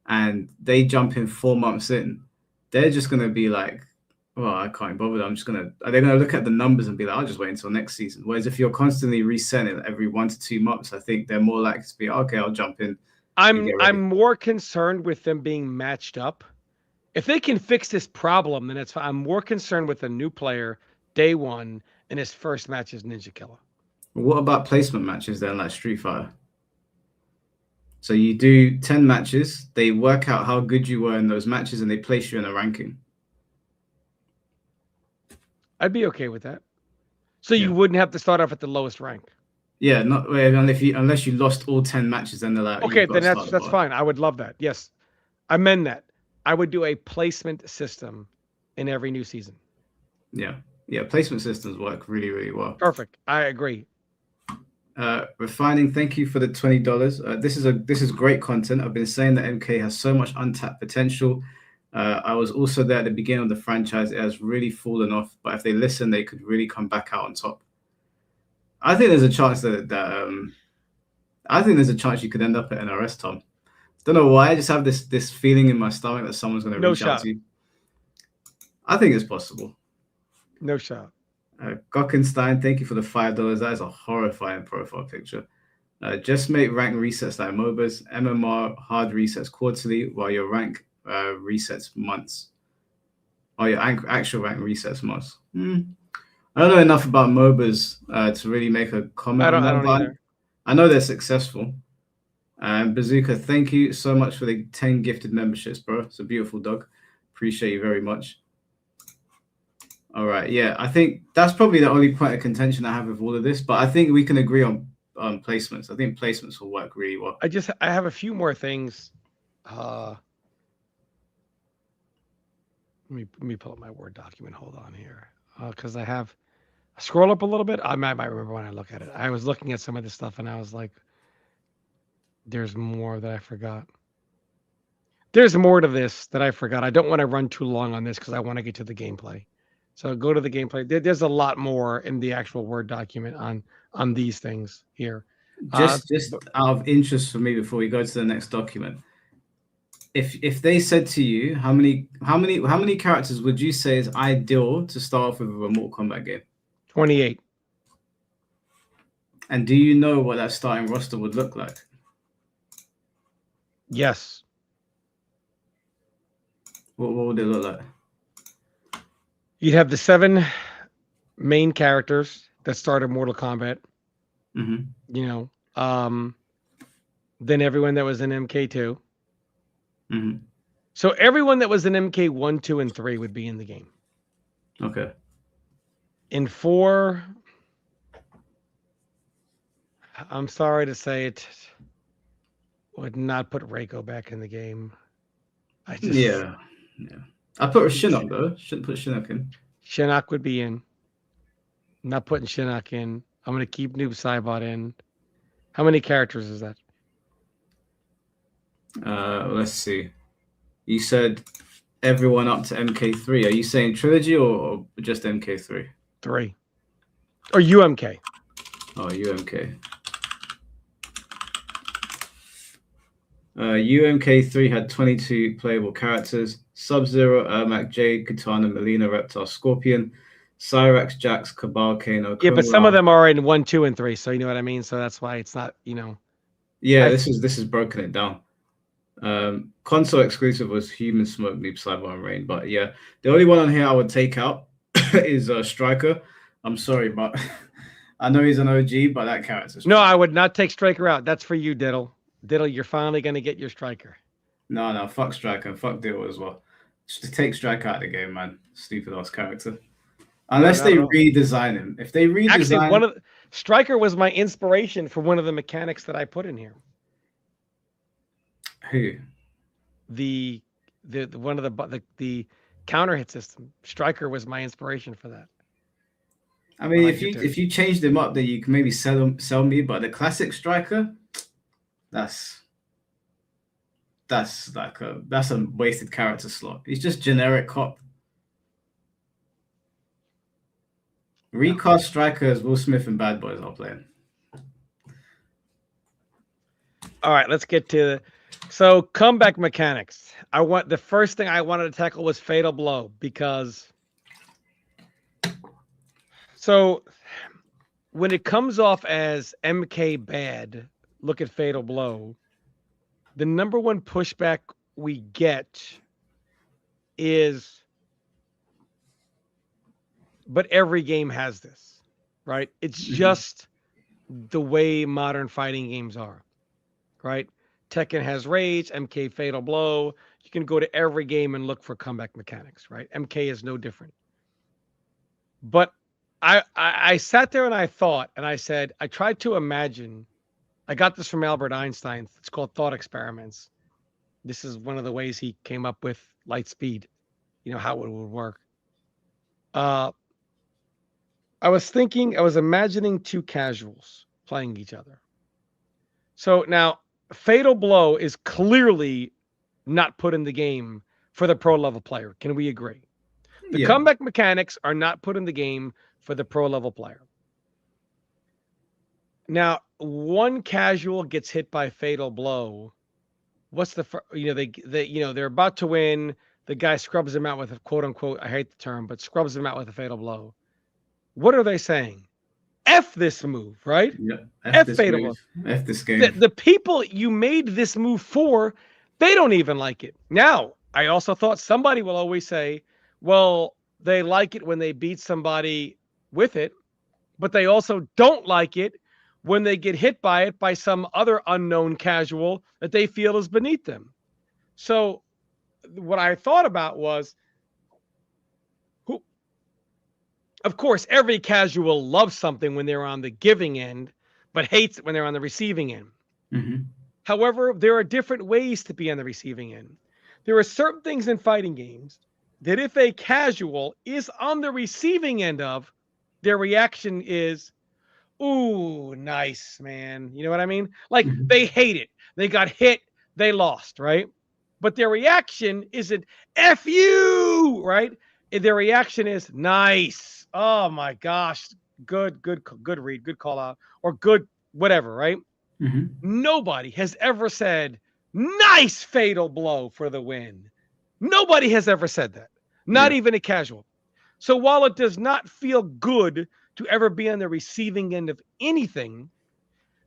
and they jump in 4 months in, they're just going to be like, well, I can't bother. Are they going to look at the numbers and be like, I'll just wait until next season? Whereas if you're constantly resetting every 1 to 2 months, I think they're more likely to be, okay, I'll jump in. I'm more concerned with them being matched up. If they can fix this problem, then it's fine. I'm more concerned with a new player day one and his first match is Ninja Killer. What about placement matches then, like Street Fighter? So you do 10 matches, they work out how good you were in those matches, and they place you in a ranking. I'd be okay with that. So you wouldn't have to start off at the lowest rank. Yeah, unless you lost all 10 matches, then they're like, okay, then that's fine. I would love that. Yes, amend that. I would do a placement system in every new season. Yeah, placement systems work really, really well. Perfect. I agree. Refining, thank you for the $20. This is great content. I've been saying that MK has so much untapped potential. I was also there at the beginning of the franchise. It has really fallen off, but if they listen, they could really come back out on top. I think there's a chance I think there's a chance you could end up at NRS, Tom. Don't know why. I just have this feeling in my stomach that someone's going to reach out to you. I think it's possible. No shot. Gockenstein, thank you for the $5. That is a horrifying profile picture. Just make rank resets like MOBAs. MMR hard resets quarterly, while your rank resets months. Or your actual rank resets months. I don't know enough about MOBAs to really make a comment on that, but I know they're successful. And Bazooka, thank you so much for the 10 gifted memberships, bro. It's a beautiful dog. Appreciate you very much. All right, yeah, I think that's probably the only point of contention I have with all of this, but I think we can agree on placements. I think placements will work really well. I have a few more things. Let me pull up my Word document. Hold on here, because I scroll up a little bit. I might remember when I look at it. I was looking at some of this stuff and I was like, "There's more that I forgot." There's more to this that I forgot. I don't want to run too long on this because I want to get to the gameplay. So go to the gameplay. There's a lot more in the actual Word document on these things here. Just out of interest for me before we go to the next document, if they said to you, how many characters would you say is ideal to start off with a Mortal Kombat game? 28. And do you know what that starting roster would look like? Yes. What would it look like? You'd have the 7 main characters that started Mortal Kombat. You know, then everyone that was in MK2. So everyone that was in MK1, 2, and 3 would be in the game. Okay. In 4, I'm sorry to say it, would not put Reiko back in the game. Yeah. I put Shinnok though. Shouldn't put Shinnok in. Shinnok would be in. Not putting Shinnok in. I'm going to keep Noob Saibot in. How many characters is that? Let's see. You said everyone up to MK3. Are you saying trilogy or just MK3? 3. Or UMK. Oh, UMK. UMK3 had 22 playable characters. Sub-Zero, Ermac, Jade, Katana, Melina, Reptile, Scorpion, Cyrax, Jax, Cabal, Kano, Yeah, but some of them are in 1, 2, and 3. So you know what I mean? So that's why it's not, Yeah, this is broken it down. Console exclusive was Human, Smoke, Noob, Cyber, and Rain. But yeah, the only one on here I would take out is Striker. I'm sorry, but I know he's an OG, but that character's... No, I would not take Striker out. That's for you, Diddle. Diddle, you're finally going to get your Striker. No, fuck Striker and fuck Diddle as well. Just take Striker out of the game, man. Stupid ass character. Unless they redesign him. If they redesign... Actually, Striker was my inspiration for one of the mechanics that I put in here. Who? The one of the counter hit system. Striker was my inspiration for that. I mean, if you changed him up, then you can maybe sell me. But the classic Striker, that's a wasted character slot. He's just generic cop. Recast Striker as Will Smith and Bad Boys are playing. All right, let's get to so comeback mechanics. The first thing I wanted to tackle was Fatal Blow, because so when it comes off as MK bad, look at Fatal Blow. The number one pushback we get is, but every game has this, right? It's just the way modern fighting games are, right? Tekken has Rage, MK Fatal Blow. You can go to every game and look for comeback mechanics, right? MK is no different. But I sat there and I thought, and I said, I tried to imagine. I got this from Albert Einstein. It's called thought experiments. This is one of the ways he came up with light speed, how it would work. I was imagining two casuals playing each other. So now Fatal Blow is clearly not put in the game for the pro level player. Can we agree? The comeback mechanics are not put in the game for the pro level player. Now, one casual gets hit by Fatal Blow. What's they're about to win. The guy scrubs him out with a quote unquote, I hate the term, but scrubs him out with a Fatal Blow. What are they saying? F this move, right? Yeah. F Fatal Blow. F this game. The people you made this move for, they don't even like it. Now, I also thought somebody will always say, well, they like it when they beat somebody with it, but they also don't like it when they get hit by it by some other unknown casual that they feel is beneath them. So what I thought about was, of course, every casual loves something when they're on the giving end, but hates it when they're on the receiving end. Mm-hmm. However, there are different ways to be on the receiving end. There are certain things in fighting games that if a casual is on the receiving end of, their reaction is, ooh, nice, man. You know what I mean? Like, they hate it. They got hit. They lost, right? But their reaction isn't F you, right? Their reaction is nice. Oh my gosh. Good read, good call out, or good whatever, right? Mm-hmm. Nobody has ever said nice Fatal Blow for the win. Nobody has ever said that. Not even a casual. So while it does not feel good to ever be on the receiving end of anything,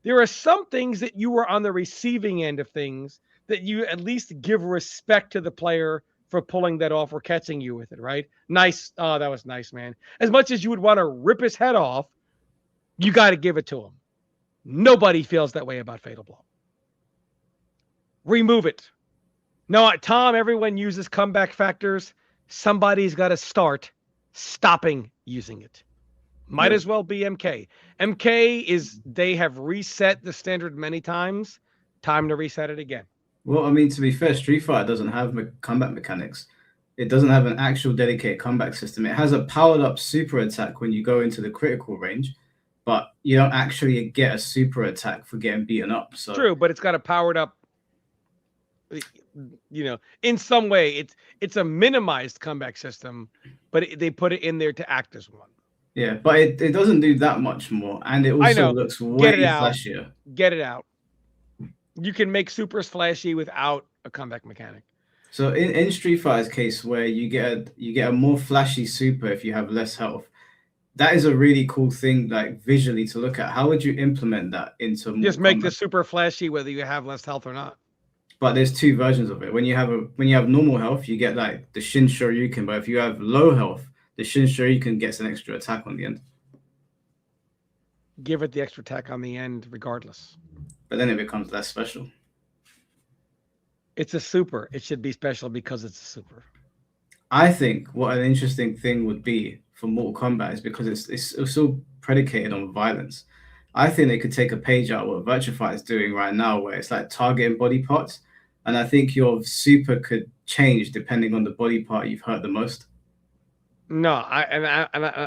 there are some things that you were on the receiving end of things that you at least give respect to the player for pulling that off or catching you with it, right? Nice. Oh, that was nice, man. As much as you would want to rip his head off, you got to give it to him. Nobody feels that way about Fatal Blow. Remove it. No, Tom, everyone uses comeback factors. Somebody's got to start stopping using it. Might as well be MK. They have reset the standard many times. Time to reset it again. Well, I mean, to be fair, Street Fighter doesn't have comeback mechanics. It doesn't have an actual dedicated comeback system. It has a powered up super attack when you go into the critical range, but you don't actually get a super attack for getting beaten up. So true, but it's got a powered up, in some way. It's a minimized comeback system, but they put it in there to act as one. Yeah, but it doesn't do that much more, and it I also know. looks Get way it out. flashier. Get it out. You can make supers flashy without a comeback mechanic. So in Street Fighter's case, where you get a more flashy super if you have less health, that is a really cool thing, like visually to look at. How would you implement that into Just Mortal make the Kombat? super flashy whether you have less health or not. But there's two versions of it. When you have normal health, you get like the Shin Shoryuken. But if you have low health, the Shin Shoryuken gets an extra attack on the end. Give it the extra attack on the end, regardless. But then it becomes less special. It's a super. It should be special because it's a super. I think what an interesting thing would be for Mortal Kombat is because it's so predicated on violence. I think they could take a page out of what Virtua Fighter is doing right now, where it's like targeting body parts, and I think your super could change depending on the body part you've hurt the most. No, I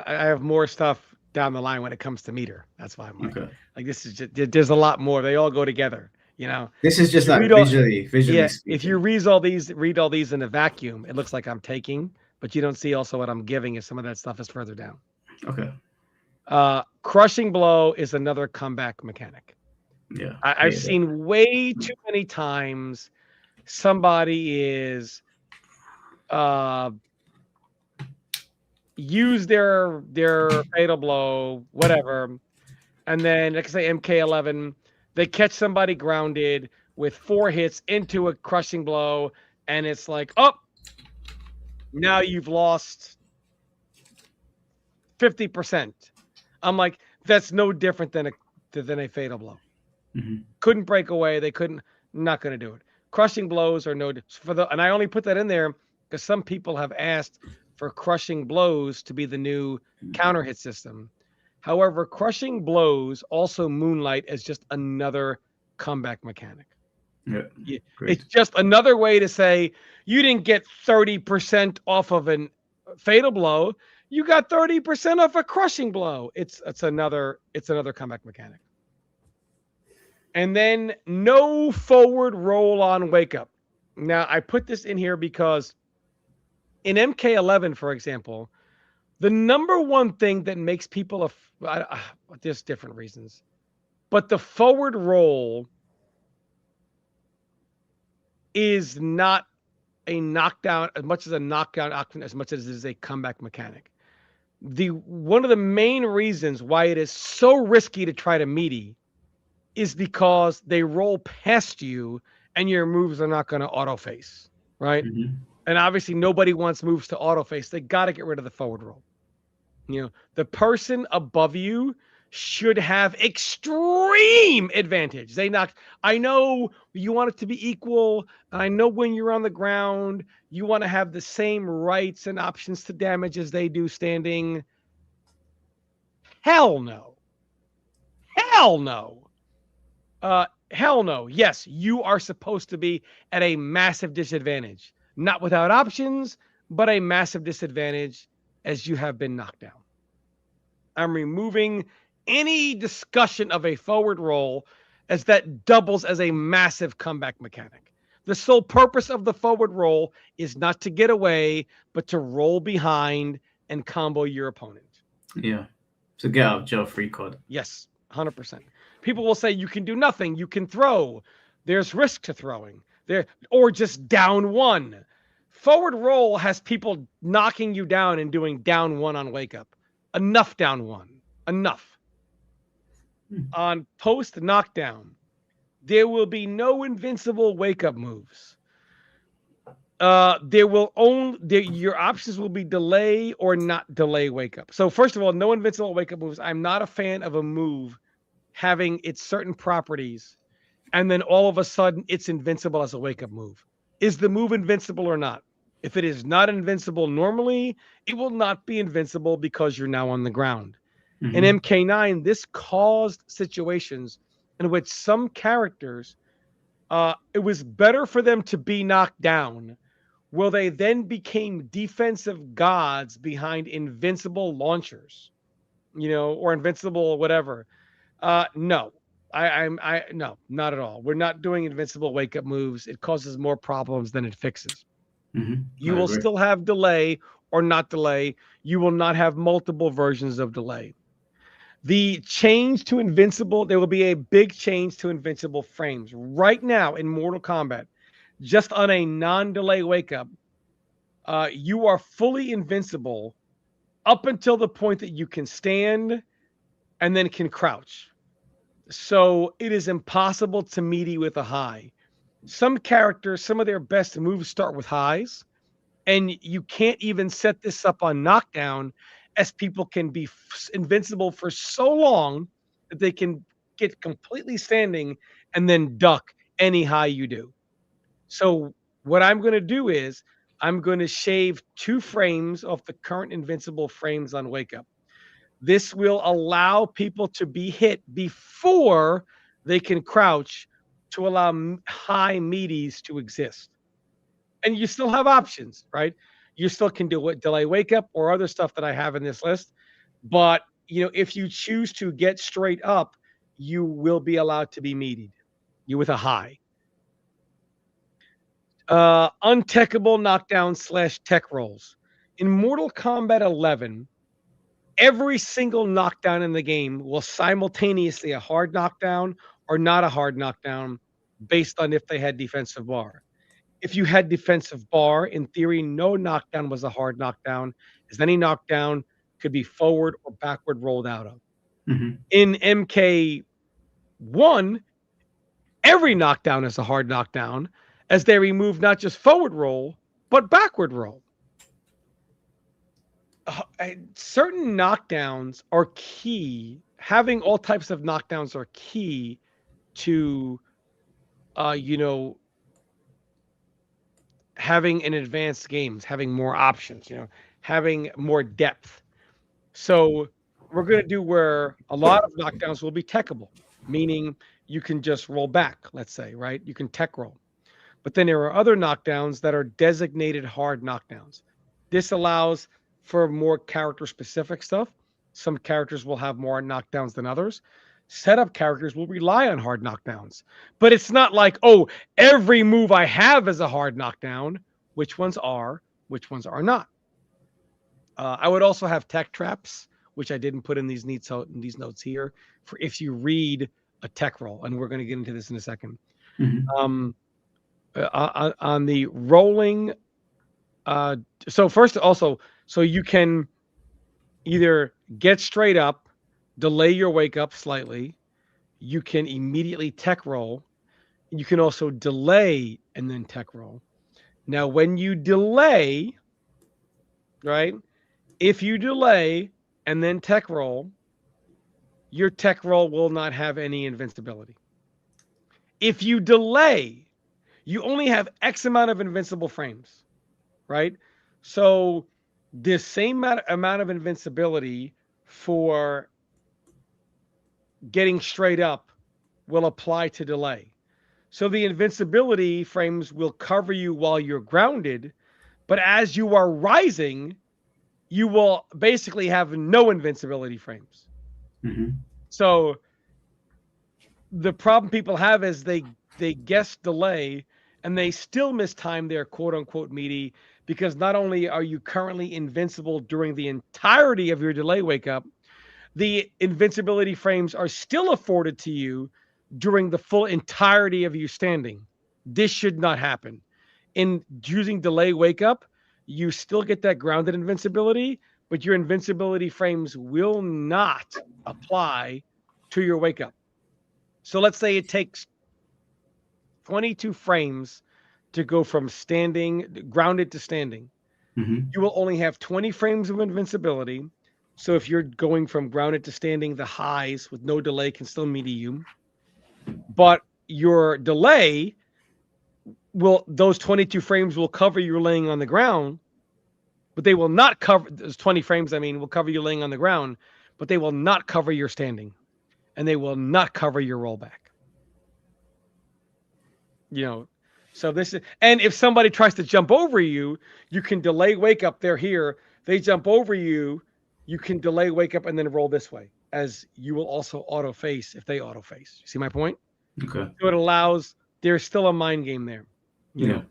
have more stuff down the line when it comes to meter. That's why I'm like this is just, there's a lot more. They all go together. You know, this is just like visually speaking. If you read all these in a vacuum, it looks like I'm taking, but you don't see also what I'm giving is some of that stuff is further down. Okay. Crushing blow is another comeback mechanic. Yeah. I've seen way too many times somebody is use their fatal blow, whatever, and then like I say MK11, they catch somebody grounded with 4 hits into a crushing blow, and it's like, oh, now you've lost 50%. I'm like, that's no different than a fatal blow. Mm-hmm. Couldn't break away. They couldn't. Not going to do it. Crushing blows are no and I only put that in there because some people have asked for crushing blows to be the new counter hit system. However, crushing blows also moonlight as just another comeback mechanic. Yeah, it's just another way to say you didn't get 30% off of a fatal blow. You got 30% off a crushing blow. It's another comeback mechanic. And then no forward roll on wake up. Now I put this in here because in MK11, for example, the number one thing that makes people there's different reasons, but the forward roll is not a knockdown as much as a knockdown option, as much as it is a comeback mechanic. One of the main reasons why it is so risky to try to meaty is because they roll past you and your moves are not going to auto face, right? Mm-hmm. And obviously nobody wants moves to auto face. They got to get rid of the forward roll. You know, the person above you should have extreme advantage. I know you want it to be equal. I know when you're on the ground, you want to have the same rights and options to damage as they do standing. Hell no. Hell no. Hell no. Yes, you are supposed to be at a massive disadvantage. Not without options, but a massive disadvantage as you have been knocked down. I'm removing any discussion of a forward roll as that doubles as a massive comeback mechanic. The sole purpose of the forward roll is not to get away, but to roll behind and combo your opponent. Yeah. So get out of jail free card. Yes, 100%. People will say you can do nothing. You can throw. There's risk to throwing. Or just down one. Forward roll has people knocking you down and doing down one on wake up. Enough down one. Enough. On post knockdown, there will be no invincible wake up moves. Your options will be delay or not delay wake up. So first of all, no invincible wake up moves. I'm not a fan of a move having its certain properties and then all of a sudden it's invincible as a wake up move. Is the move invincible or not? If it is not invincible normally, it will not be invincible because you're now on the ground. Mm-hmm. In MK9, this caused situations in which some characters, it was better for them to be knocked down, where they then became defensive gods behind invincible launchers, or invincible whatever. No, no, not at all. We're not doing invincible wake up moves. It causes more problems than it fixes. Mm-hmm. You will still have delay or not delay. You will not have multiple versions of delay. The change to invincible, there will be a big change to invincible frames. Right now in Mortal Kombat, just on a non-delay wake up, you are fully invincible up until the point that you can stand and then can crouch. So it is impossible to meaty with a high. Some characters, some of their best moves start with highs, and you can't even set this up on knockdown, as people can be invincible for so long that they can get completely standing and then duck any high you do. So what I'm going to do is I'm going to shave 2 frames off the current invincible frames on wake up. This will allow people to be hit before they can crouch, to allow high meaties to exist. And you still have options, right? You still can do what delay wake up or other stuff that I have in this list. But if you choose to get straight up, you will be allowed to be meatied. You with a high. Untechable knockdown / tech rolls. In Mortal Kombat 11, every single knockdown in the game will simultaneously a hard knockdown or not a hard knockdown based on if they had defensive bar. If you had defensive bar, in theory, no knockdown was a hard knockdown, as any knockdown could be forward or backward rolled out of. Mm-hmm. In MK1, every knockdown is a hard knockdown, as they remove not just forward roll, but backward roll. Certain knockdowns are key. Having all types of knockdowns are key to, having an advanced games, having more options, having more depth. So we're going to do where a lot of knockdowns will be techable, meaning you can just roll back, let's say, right? You can tech roll. But then there are other knockdowns that are designated hard knockdowns. This allows for more character specific stuff. Some characters will have more knockdowns than others. Setup characters will rely on hard knockdowns. But it's not like, oh, every move I have is a hard knockdown. Which ones are not. I would also have tech traps, which I didn't put in these notes here, for if you read a tech roll. And we're going to get into this in a second. Mm-hmm. On the rolling, so first also, so you can either get straight up, delay your wake up slightly, you can immediately tech roll, you can also delay and then tech roll. Now when you delay, right, if you delay and then tech roll, your tech roll will not have any invincibility. If you delay, you only have X amount of invincible frames, right? So the same amount of invincibility for getting straight up will apply to delay. So the invincibility frames will cover you while you're grounded, but as you are rising, you will basically have no invincibility frames. Mm-hmm. So the problem people have is they guess delay and they still mistime their quote unquote meaty, because not only are you currently invincible during the entirety of your delay wake up, the invincibility frames are still afforded to you during the full entirety of you standing. This should not happen. In using delay wake up, you still get that grounded invincibility, but your invincibility frames will not apply to your wake up. So let's say it takes 22 frames to go from grounded to standing. Mm-hmm. You will only have 20 frames of invincibility. So if you're going from grounded to standing, the highs with no delay can still meet you. But your delay those 22 frames will cover you laying on the ground, but they will not cover those 20 frames. Will cover you laying on the ground, but they will not cover your standing, and they will not cover your rollback. So this is, and if somebody tries to jump over you, you can delay wake up. They're here. They jump over you. You can delay wake up and then roll this way, as you will also auto face if they auto face. You see my point? Okay. So it allows. There's still a mind game there. You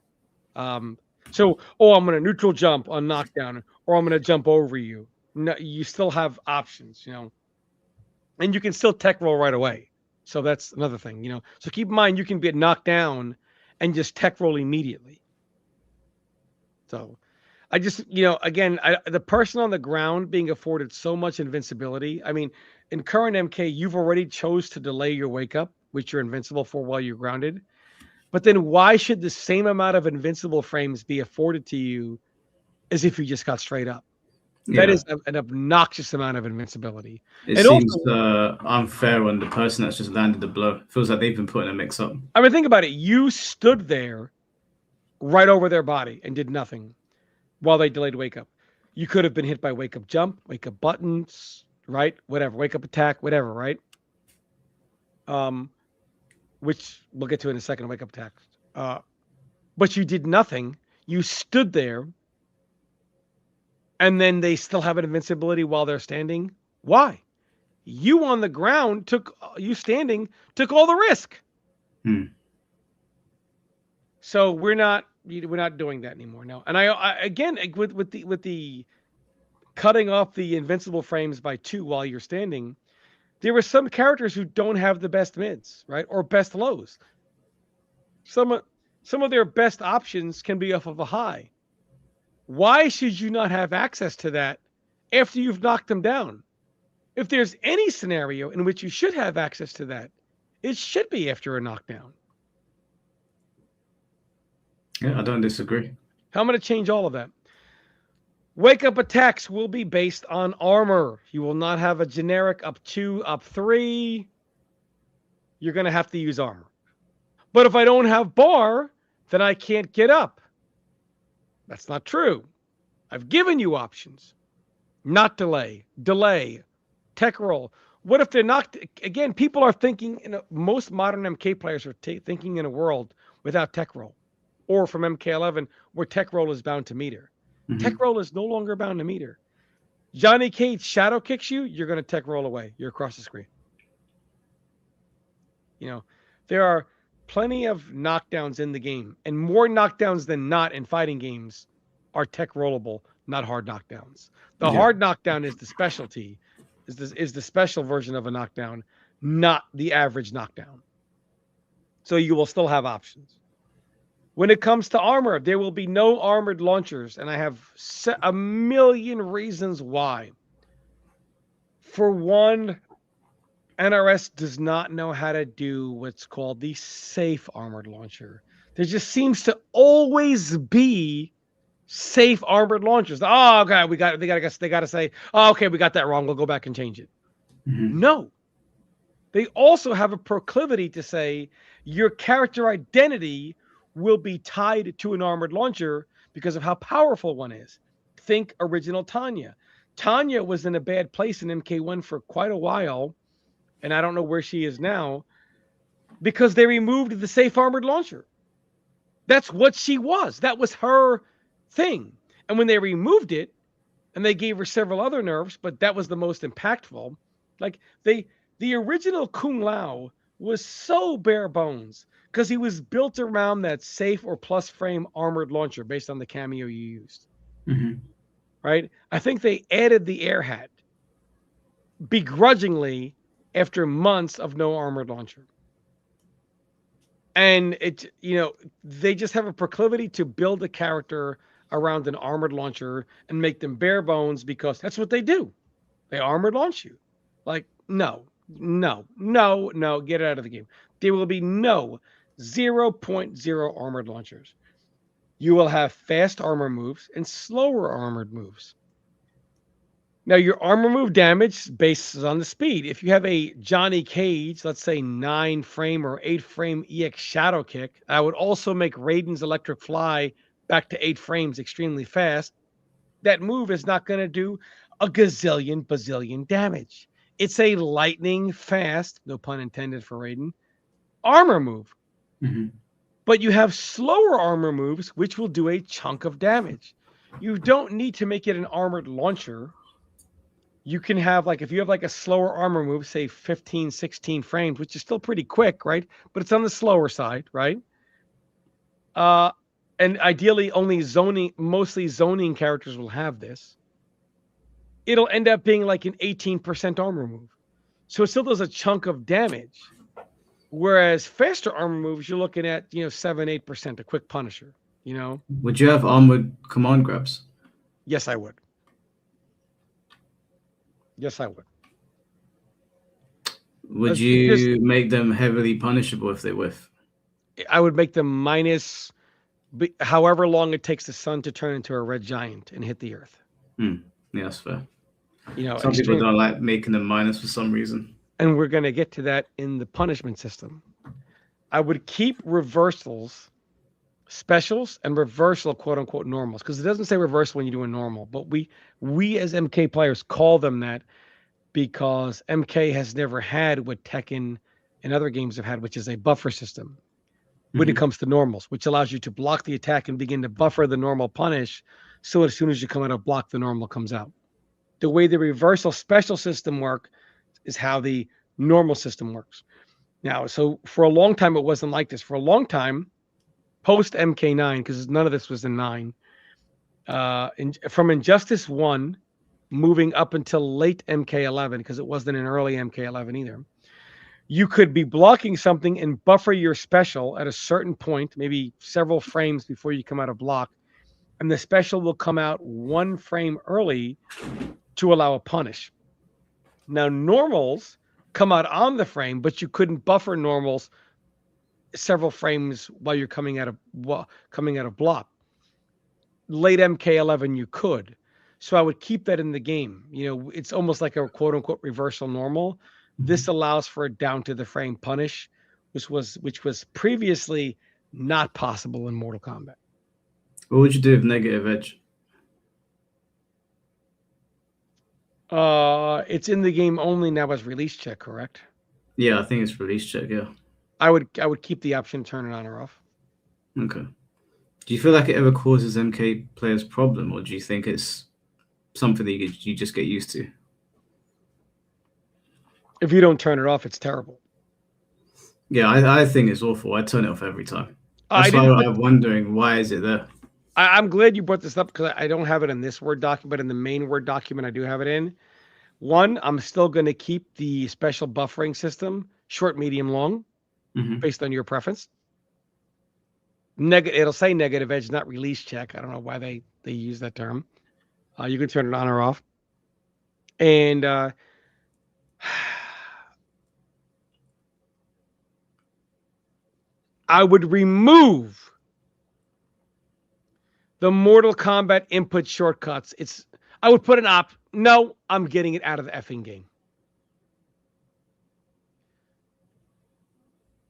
know. So, oh, I'm going to neutral jump on knockdown, or I'm going to jump over you. No, you still have options, and you can still tech roll right away. So that's another thing, So keep in mind, you can get knocked down and just tech roll immediately. So I just, again, the person on the ground being afforded so much invincibility. I mean, in current MK, you've already chose to delay your wake up, which you're invincible for while you're grounded. But then why should the same amount of invincible frames be afforded to you as if you just got straight up? That Yeah. is an obnoxious amount of invincibility. It And seems also, unfair on the person that's just landed the blow. Feels like they've been putting a mix up. I mean, think about it. You stood there right over their body and did nothing while they delayed wake up. You could have been hit by wake up jump, wake up buttons, right? Whatever, wake up attack, whatever, right? Which we'll get to in a second, wake up attack. But you did nothing. You stood there, and then they still have an invincibility while they're standing. Why? You on the ground took all the risk. So we're not doing that anymore. No. And I again with the cutting off the invincible frames by 2 while you're standing, there are some characters who don't have the best mids, right? Or best lows. Some of their best options can be off of a high. Why should you not have access to that after you've knocked them down? If there's any scenario in which you should have access to that, it should be after a knockdown. Yeah, I don't disagree. I'm going to change all of that. Wake up attacks will be based on armor. You will not have a generic up 2, up 3. You're going to have to use armor. But if I don't have bar, then I can't get up. That's not true. I've given you options. Not delay. Delay. Tech roll. What if they're not? Again, people are thinking, most modern MK players are thinking in a world without tech roll. Or from MK11, where tech roll is bound to meter. Tech roll is no longer bound to meter. Johnny Cage shadow kicks you, you're going to tech roll away. You're across the screen. There are plenty of knockdowns in the game, and more knockdowns than not in fighting games are tech rollable, not hard knockdowns. The hard knockdown is the specialty, is the special version of a knockdown, not the average knockdown. So you will still have options. When it comes to armor, there will be no armored launchers, and I have a million reasons why. For one, NRS does not know how to do what's called the safe armored launcher. There just seems to always be safe armored launchers. Oh, okay, they got to say, oh, okay, we got that wrong. We'll go back and change it. No. They also have a proclivity to say your character identity will be tied to an armored launcher because of how powerful one is. Think original Tanya. Tanya was in a bad place in MK1 for quite a while, and I don't know where she is now, because they removed the safe armored launcher. That's what she was. That was her thing. And when they removed it, and they gave her several other nerfs, but that was the most impactful. Like the original Kung Lao was so bare bones because he was built around that safe or plus frame armored launcher based on the cameo you used. Right? I think they added the air hat begrudgingly after months of no armored launcher. And they just have a proclivity to build a character around an armored launcher and make them bare bones because that's what they do. They armored launch you. Like, no, get it out of the game. There will be no 0.0 armored launchers. You will have fast armor moves and slower armored moves. Now, your armor move damage bases on the speed. If you have a Johnny Cage, let's say 9 frame or 8 frame EX shadow kick, I would also make Raiden's electric fly back to 8 frames extremely fast. That move is not going to do a gazillion bazillion damage. It's a lightning fast, no pun intended for Raiden, armor move. But you have slower armor moves, which will do a chunk of damage. You don't need to make it an armored launcher. You can have, if you have a slower armor move, say 15, 16 frames, which is still pretty quick, right? But it's on the slower side, right? and ideally mostly zoning characters will have this. It'll end up being like an 18% armor move. So it still does a chunk of damage. Whereas faster armor moves, you're looking at, 7-8%, a quick punisher, Would you have armored command grabs? Yes, I would. Would you make them heavily punishable if they whiff? I would make them minus however long it takes the sun to turn into a red giant and hit the earth. Yeah, that's fair. Some people don't like making them minus for some reason. And we're going to get to that in the punishment system. I would keep reversals, specials, and reversal, quote unquote, normals, because it doesn't say reversal when you're doing normal, but we as MK players call them that because MK has never had what Tekken and other games have had, which is a buffer system when it comes to normals, which allows you to block the attack and begin to buffer the normal punish. So as soon as you come out of block, the normal comes out. The way the reversal special system work is how the normal system works. Now, so for a long time, it wasn't like this. For a long time, post MK9, because none of this was in 9, from Injustice 1, moving up until late MK11, because it wasn't an early MK11 either, you could be blocking something and buffer your special at a certain point, maybe several frames before you come out of block, and the special will come out 1 frame early to allow a punish. Now, normals come out on the frame, but you couldn't buffer normals several frames while you're coming out of block. Late MK11, you could. So I would keep that in the game. It's almost like a quote unquote reversal normal. This allows for a down to the frame punish, which was previously not possible in Mortal Kombat. What would you do with negative edge? It's in the game only now as release check, correct? Yeah, I think it's release check, yeah. I would keep the option to turn it on or off. Okay. Do you feel like it ever causes MK players problem, or do you think it's something that you just get used to? If you don't turn it off, it's terrible. Yeah, I think it's awful. I turn it off every time. That's why I'm wondering, why is it there? I'm glad you brought this up because I don't have it in this Word document, but in the main Word document, I do have it in. One, I'm still going to keep the special buffering system, short, medium, long, based on your preference. It'll say negative edge, not release check. I don't know why they use that term. You can turn it on or off. And I would remove the Mortal Kombat input shortcuts. I would put an no, I'm getting it out of the effing game.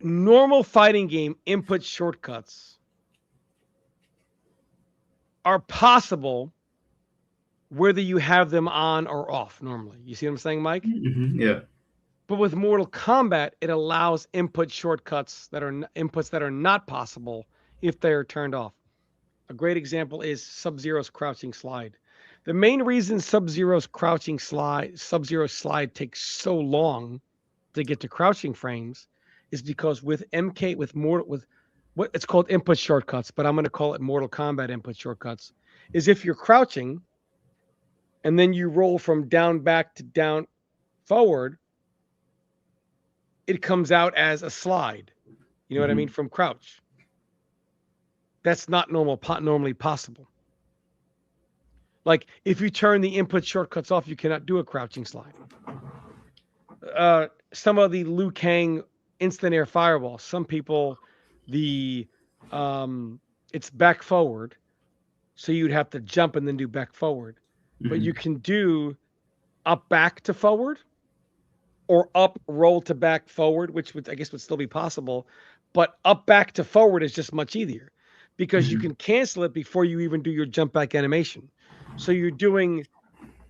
Normal fighting game input shortcuts are possible whether you have them on or off normally. You see what I'm saying, Mike? Yeah. But with Mortal Kombat, it allows input shortcuts that are inputs that are not possible if they are turned off. A great example is Sub-Zero's crouching slide. The main reason Sub-Zero's Sub-Zero slide takes so long to get to crouching frames is because with what it's called input shortcuts, but I'm going to call it Mortal Kombat input shortcuts, is if you're crouching and then you roll from down back to down forward, it comes out as a slide. You know what I mean? From crouch. That's not normally possible. Like if you turn the input shortcuts off, you cannot do a crouching slide. Some of the Liu Kang instant air fireball, some people, it's back forward. So you'd have to jump and then do back forward. But you can do up back to forward or up roll to back forward, which I guess would still be possible. But up back to forward is just much easier because you can cancel it before you even do your jump back animation. So you're doing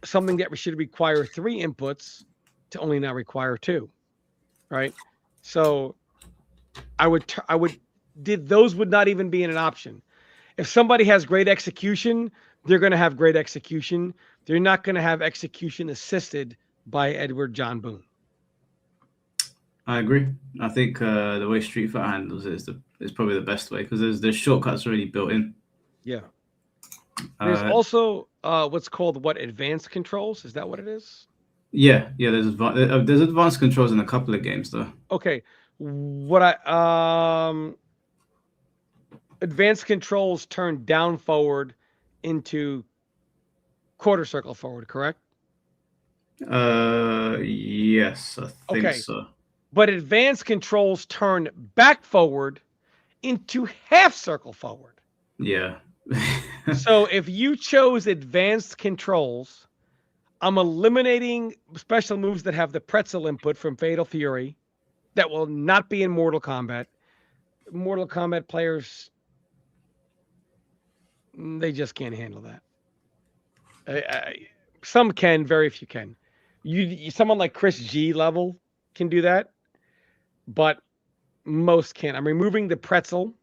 something that should require 3 inputs to only now require 2, right? So those would not even be an option. If somebody has great execution, they're going to have great execution. They're not going to have execution assisted by Edward John Boone. I agree. I think the way Street Fighter handles it is probably the best way because there's shortcuts already built in. Yeah. There's Uh, also what's called advanced controls. Is that what it is? yeah. There's advanced controls in a couple of games though. Okay. What advanced controls turn down forward into quarter circle forward, correct? Yes, I think Okay. so. But advanced controls turn back forward into half circle forward. Yeah. So if you chose advanced controls, I'm eliminating special moves that have the pretzel input from Fatal Fury that will not be in Mortal Kombat. Mortal Kombat players, they just can't handle that. Some can, very few can. Someone like Chris G level can do that, but most can't. I'm removing the pretzel,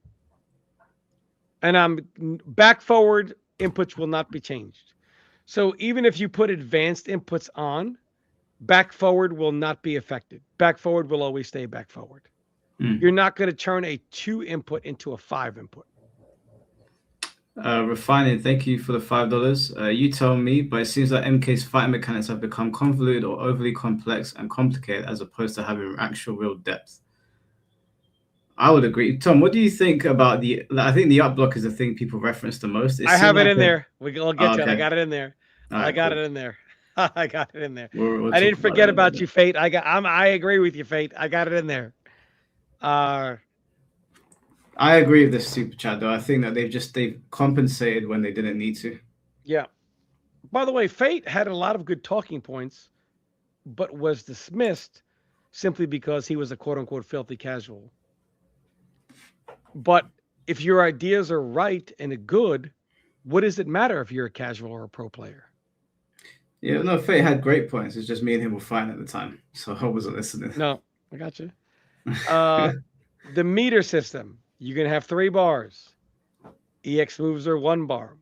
and I'm back forward inputs will not be changed. So even if you put advanced inputs on, back forward will not be affected. Back forward will always stay back forward. You're not going to turn a 2 input into a 5 input. Refining, thank you for the $5. You tell me, but it seems like MK's fighting mechanics have become convoluted or overly complex and complicated as opposed to having actual real depth. I would agree. Tom, what do you think about I think the up block is the thing people reference the most. I have it in there. We'll get to it. I got it in there. I got it in there. I got it in there. We'll I didn't forget about you, that. Fate. I agree with you, Fate. I got it in there. I agree with this super chat though. I think that they've compensated when they didn't need to. Yeah. By the way, Fate had a lot of good talking points, but was dismissed simply because he was a quote unquote filthy casual. But if your ideas are right and good, what does it matter if you're a casual or a pro player? Yeah, no, Fate had great points. It's just me and him were fighting at the time, so I wasn't listening. No, I got you. The meter system. You're going to have 3 bars. EX moves are 1 bar.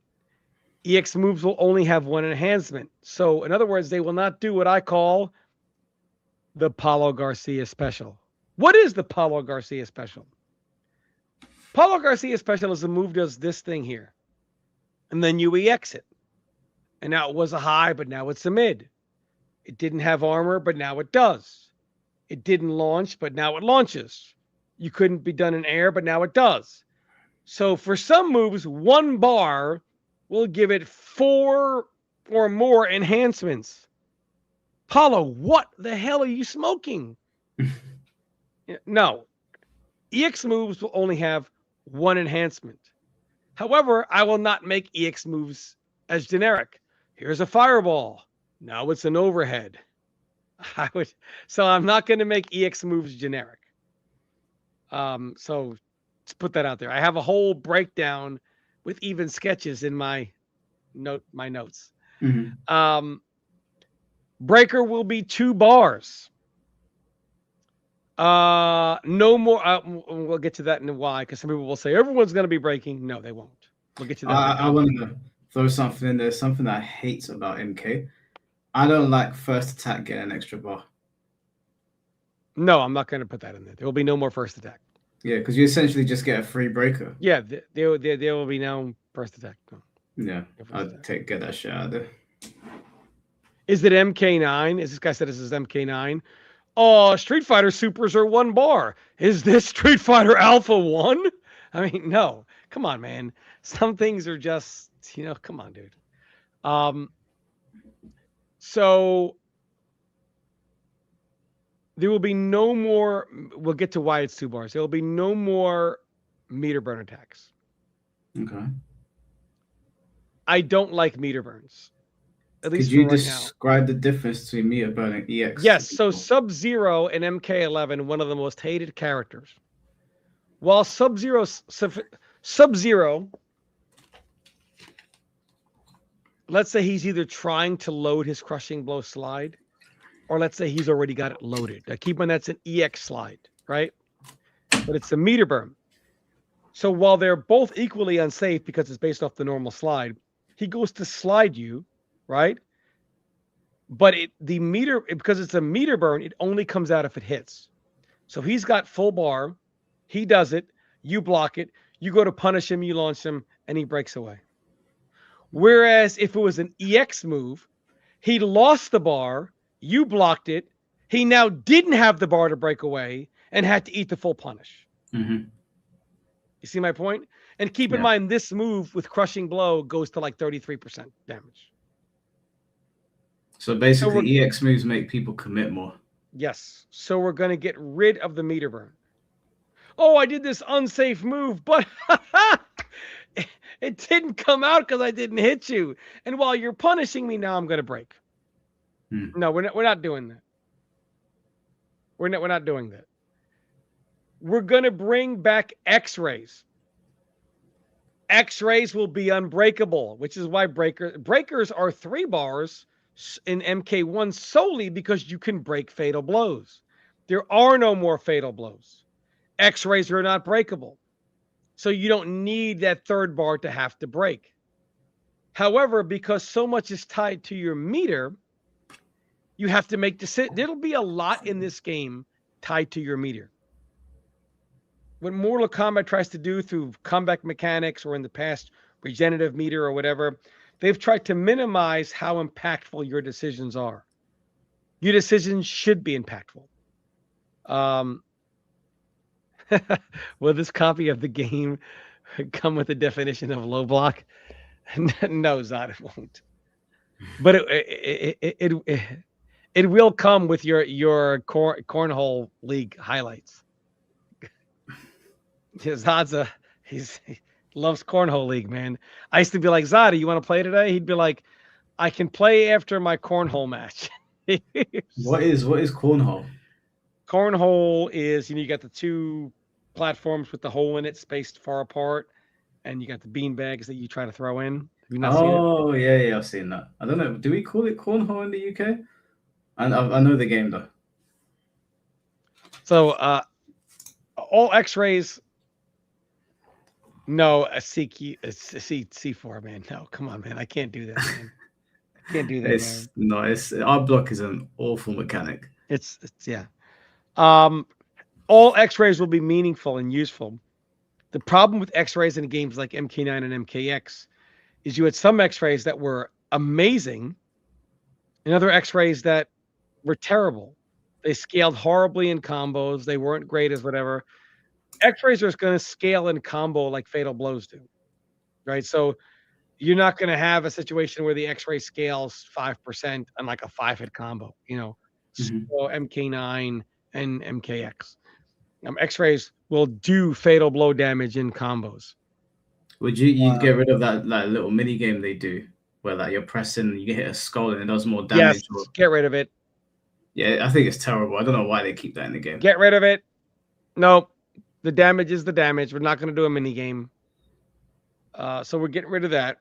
EX moves will only have 1 enhancement. So, in other words, they will not do what I call the Paulo Garcia special. What is the Paulo Garcia special? Paulo Garcia special is a move does this thing here. And then you EX it. And now it was a high, but now it's a mid. It didn't have armor, but now it does. It didn't launch, but now it launches. You couldn't be done in air, but now it does. So for some moves, 1 bar will give it 4 or more enhancements. Paulo, what the hell are you smoking? No. EX moves will only have 1 enhancement. However, I will not make EX moves as generic. Here's a fireball. Now it's an overhead. So I'm not going to make EX moves generic. So let's put that out there. I have a whole breakdown with even sketches in my notes. Mm-hmm. Breaker will be 2 bars. No more. We'll get to that in a while because some people will say everyone's going to be breaking. No, they won't. We'll get to that. I want to throw something in there. Something that I hate about MK. I don't like first attack getting an extra bar. No, I'm not going to put that in there. There will be no more first attack. Yeah, because you essentially just get a free breaker. Yeah, there will be no first attack. No. Yeah, I'll get that shit out of there. Is it MK9? Is this guy said this is MK9? Oh, Street Fighter Supers are 1 bar. Is this Street Fighter Alpha 1? I mean, no. Come on, man. Some things are just, come on, dude. So there will be no more. We'll get to why it's 2 bars. There will be no more meter burn attacks. Okay. I don't like meter burns. At least could you right describe now. The difference between meter burn and EX? Yes. So Sub-Zero and MK11, one of the most hated characters. While Sub-Zero, let's say he's either trying to load his crushing blow slide, or let's say he's already got it loaded. Now keep in mind that's an EX slide, right? But it's a meter burn. So while they're both equally unsafe because it's based off the normal slide, he goes to slide you, right? But because it's a meter burn, it only comes out if it hits. So he's got full bar. He does it. You block it. You go to punish him. You launch him, and he breaks away. Whereas if it was an EX move, he lost the bar. You blocked it. He now didn't have the bar to break away and had to eat the full punish. Mm-hmm. You see my point? And keep in Yeah. mind, this move with crushing blow goes to like 33% damage. So basically, EX moves make people commit more. Yes. So we're going to get rid of the meter burn. Oh, I did this unsafe move, but it didn't come out because I didn't hit you. And while you're punishing me, now I'm going to break. No, we're not doing that. We're not doing that. We're going to bring back X-rays. X-rays will be unbreakable, which is why breakers are 3 bars in MK1 solely because you can break fatal blows. There are no more fatal blows. X-rays are not breakable. So you don't need that 3rd bar to have to break. However, because so much is tied to your meter, you have to make decisions. There'll be a lot in this game tied to your meter. What Mortal Kombat tries to do through comeback mechanics or in the past regenerative meter or whatever, they've tried to minimize how impactful your decisions are. Your decisions should be impactful. Will this copy of the game come with a definition of low block? No, Zod, it won't. But it will come with your cornhole league highlights. Zod's he loves cornhole league, man. I used to be like, Zod, you want to play today? He'd be like, I can play after my cornhole match. What is cornhole? Cornhole is, you got the 2 platforms with the hole in it spaced far apart, and you got the bean bags that you try to throw in. Have you not seen it? Oh, yeah, I've seen that. I don't know. Do we call it cornhole in the UK? I know the game though. So all X-rays. No, a C4, man. No, come on, man. I can't do that, man. I can't do that, man. Our block is an awful mechanic. It's yeah. All X-rays will be meaningful and useful. The problem with X-rays in games like MK9 and MKX is you had some X-rays that were amazing and other X-rays that were terrible. They scaled horribly in combos. They weren't great as whatever. X-rays are going to scale in combo like fatal blows do, right? So you're not going to have a situation where the X-ray scales 5% on like a 5-hit combo, So MK9 and MKX. X-rays will do fatal blow damage in combos. Would you'd get rid of that little mini game they do where you're pressing, you hit a skull and it does more damage? Yes, get rid of it. Yeah, I think it's terrible. I don't know why they keep that in the game. Get rid of it. Nope. The damage is the damage. We're not going to do a mini game. So we're getting rid of that.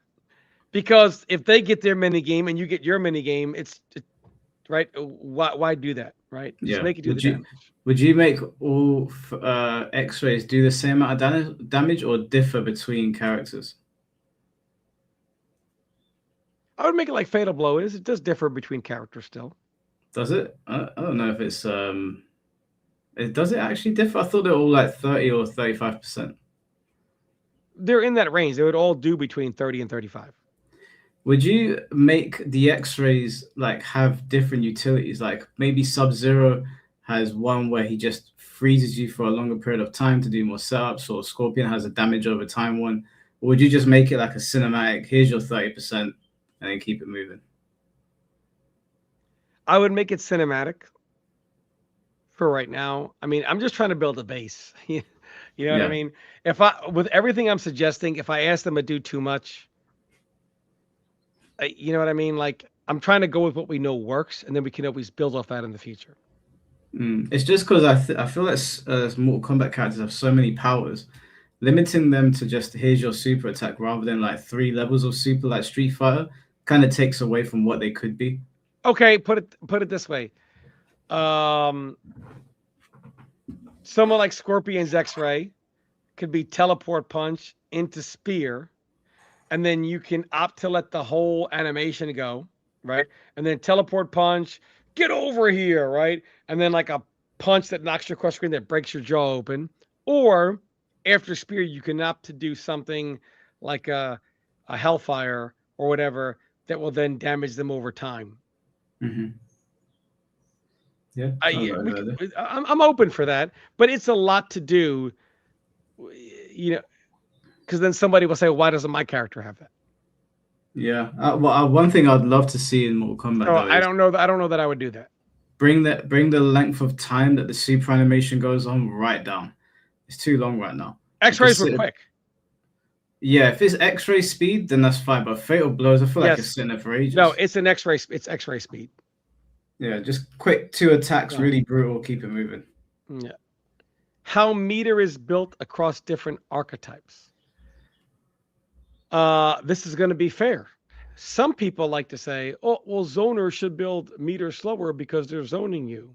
Because if they get their mini game and you get your mini game, it's right. Why do that, right? Just make it do the damage. Would you make all X-rays do the same amount of damage or differ between characters? I would make it like Fatal Blow is. It does differ between characters still. Does it? I don't know if it's does it actually differ? I thought they were all like 30 or 35%. They're in that range. They would all do between 30 and 35. Would you make the X-rays have different utilities? Like maybe Sub-Zero has one where he just freezes you for a longer period of time to do more setups, or Scorpion has a damage over time one. Or would you just make it like a cinematic, here's your 30%, and then keep it moving? I would make it cinematic for right now. I mean, I'm just trying to build a base. You know what I mean? With everything I'm suggesting, if I ask them to do too much, you know what I mean? Like, I'm trying to go with what we know works, and then we can always build off that in the future. It's just because I feel that Mortal Kombat characters have so many powers, limiting them to just here's your super attack rather than 3 levels of super like Street Fighter kind of takes away from what they could be. Okay, put it this way. Someone like Scorpion's X-Ray could be teleport punch into spear, and then you can opt to let the whole animation go, right? And then teleport punch, get over here, right? And then like a punch that knocks you across screen that breaks your jaw open, or after spear you can opt to do something like a hellfire or whatever that will then damage them over time. Yeah, I'm open for that, but it's a lot to do, because then somebody will say, why doesn't my character have that? Yeah. One thing I'd love to see in Mortal Kombat So though I is don't know that I would do that. bring the length of time that the super animation goes on right down. It's too long right now. X-rays were quick. Yeah, if it's X-ray speed, then that's fine. But fatal blows, I feel like it's sitting there for ages. No, it's an X-ray. It's X-ray speed. Yeah, just quick 2 attacks, really brutal, keep it moving. Yeah. How meter is built across different archetypes. This is going to be fair. Some people like to say, oh, well, zoners should build meter slower because they're zoning you.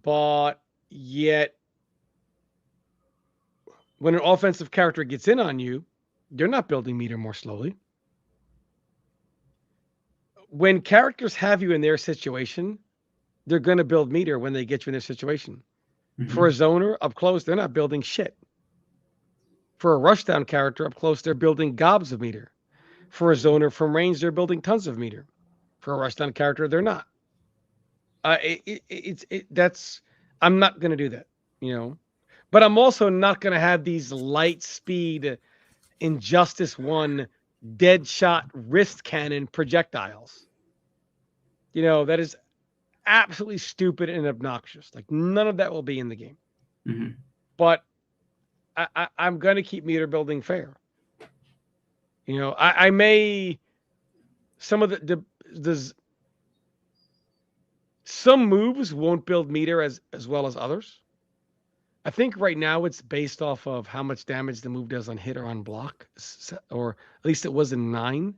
But yet, when an offensive character gets in on you, you're not building meter more slowly. When characters have you in their situation, they're going to build meter when they get you in their situation. For a zoner up close, they're not building shit. For a rushdown character up close, they're building gobs of meter. For a zoner from range, they're building tons of meter. For a rushdown character, they're not. I'm not going to do that, But I'm also not going to have these light speed Injustice 1 dead shot wrist cannon projectiles. That is absolutely stupid and obnoxious. Like, none of that will be in the game. But I'm going to keep meter building fair. I may, some of some moves won't build meter as well as others. I think right now it's based off of how much damage the move does on hit or on block, or at least it was in 9,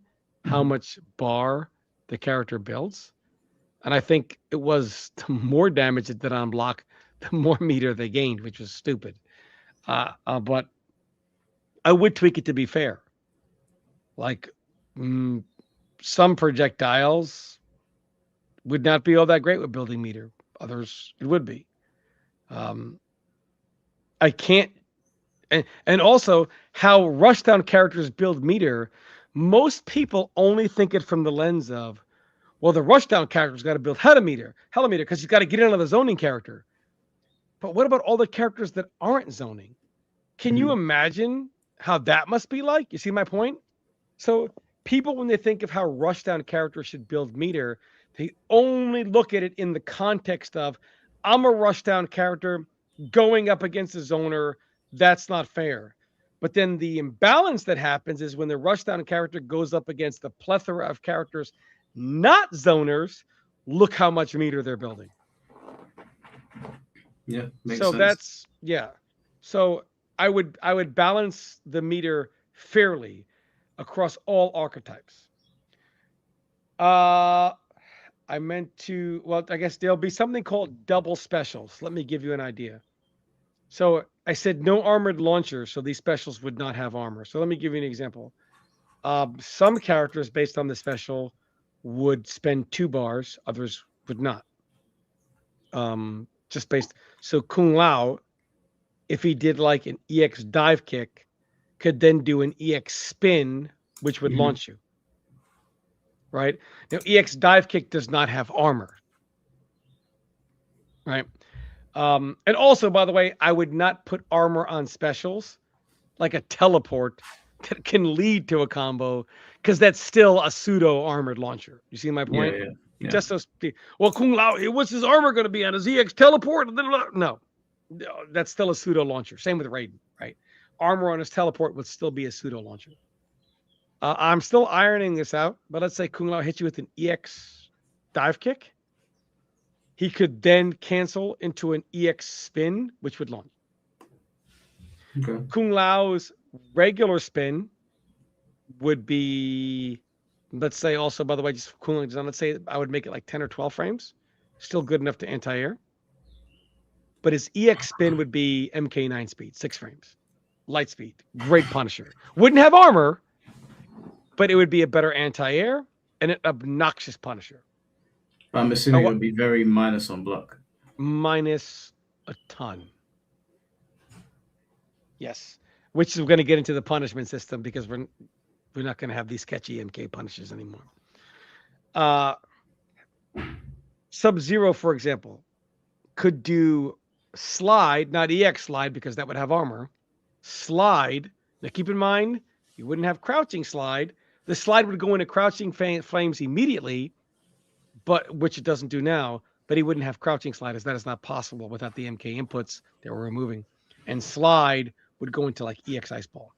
how much bar the character builds. And I think it was the more damage it did on block, the more meter they gained, which was stupid. But I would tweak it to be fair. Like, some projectiles would not be all that great with building meter. Others, it would be. I can't, and also how rushdown characters build meter. Most people only think it from the lens of, well, the rushdown character's got to build helimeter, because he's got to get in on the zoning character. But what about all the characters that aren't zoning? Can you imagine how that must be like? You see my point? So people, when they think of how rushdown characters should build meter, they only look at it in the context of, I'm a rushdown character going up against a zoner. That's not fair. But then the imbalance that happens is when the rushdown character goes up against the plethora of characters not zoners, look how much meter they're building. Yeah, makes so sense. That's So I would balance the meter fairly across all archetypes. I guess there'll be something called double specials. Let me give you an idea. So I said no armored launcher, so these specials would not have armor. So let me give you an example. Some characters based on the special would spend 2 bars, others would not. Just based. So Kung Lao, if he did like an EX dive kick, could then do an EX spin, which would launch you. Right? Now, EX dive kick does not have armor. Right? And also, by the way, I would not put armor on specials like a teleport that can lead to a combo, because that's still a pseudo armored launcher. You see my point? Yeah. Just so, well, Kung Lao, what's his armor going to be on? His EX teleport? No, that's still a pseudo launcher. Same with Raiden, right? Armor on his teleport would still be a pseudo launcher. I'm still ironing this out, but let's say Kung Lao hits you with an EX dive kick. He could then cancel into an EX spin, which would launch. Okay. Kung Lao's regular spin would be, let's say also, by the way, just Kung Lao design, let's say I would make it like 10 or 12 frames. Still good enough to anti-air. But his EX spin would be MK9 speed, 6 frames. Light speed. Great Punisher. Wouldn't have armor, but it would be a better anti-air and an obnoxious Punisher. But I'm assuming it would be very minus on block. minus a ton. Yes, which is going to get into the punishment system because we're not going to have these sketchy MK punishes anymore. Sub-Zero, for example, could do slide, not EX slide because that would have armor. Slide. Now keep in mind, you wouldn't have crouching slide. The slide would go into crouching flames immediately, but which it doesn't do now. But he wouldn't have crouching slide, as that is not possible without the MK inputs that we're removing. And slide would go into like EX Ice Ball,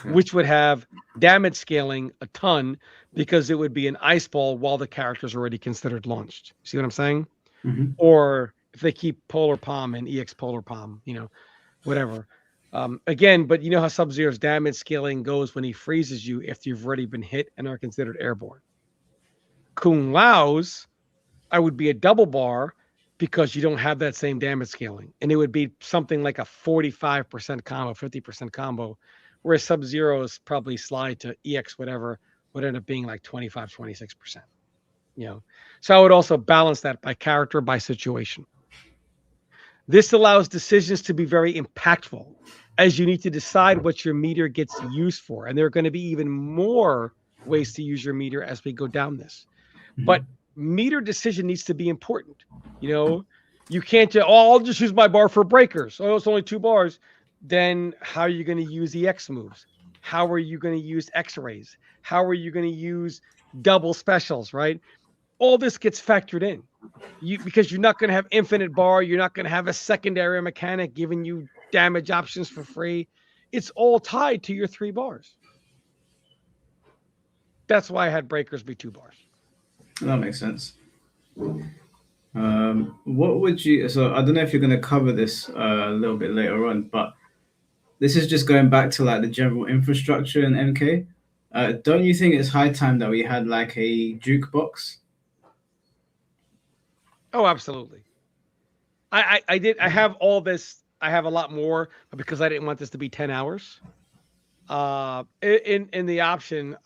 which would have damage scaling a ton because it would be an ice ball while the character's already considered launched. See what I'm saying? Mm-hmm. Or if they keep Polar Palm and EX Polar Palm, whatever. Again, but you know how Sub-Zero's damage scaling goes when he freezes you if you've already been hit and are considered airborne. Kung Lao's, I would be a double bar because you don't have that same damage scaling. And it would be something like a 45% combo, 50% combo, whereas Sub-Zero's probably slide to EX whatever would end up being like 25, 26%. So I would also balance that by character, by situation. This allows decisions to be very impactful as you need to decide what your meter gets used for. And there are going to be even more ways to use your meter as we go down this. But meter decision needs to be important. You can't just, I'll just use my bar for breakers. Oh, it's only 2 bars. Then how are you going to use EX moves? How are you going to use X-rays? How are you going to use double specials, right? All this gets factored in. Because you're not going to have infinite bar. You're not going to have a secondary mechanic giving you damage options for free. It's all tied to your 3 bars. That's why I had breakers be 2 bars. That makes sense. What would you? So I don't know if you're going to cover this a little bit later on, but this is just going back to like the general infrastructure in MK. Don't you think it's high time that we had like a jukebox? Oh, absolutely. I did. I have all this. I have a lot more because I didn't want this to be 10 hours. In the option,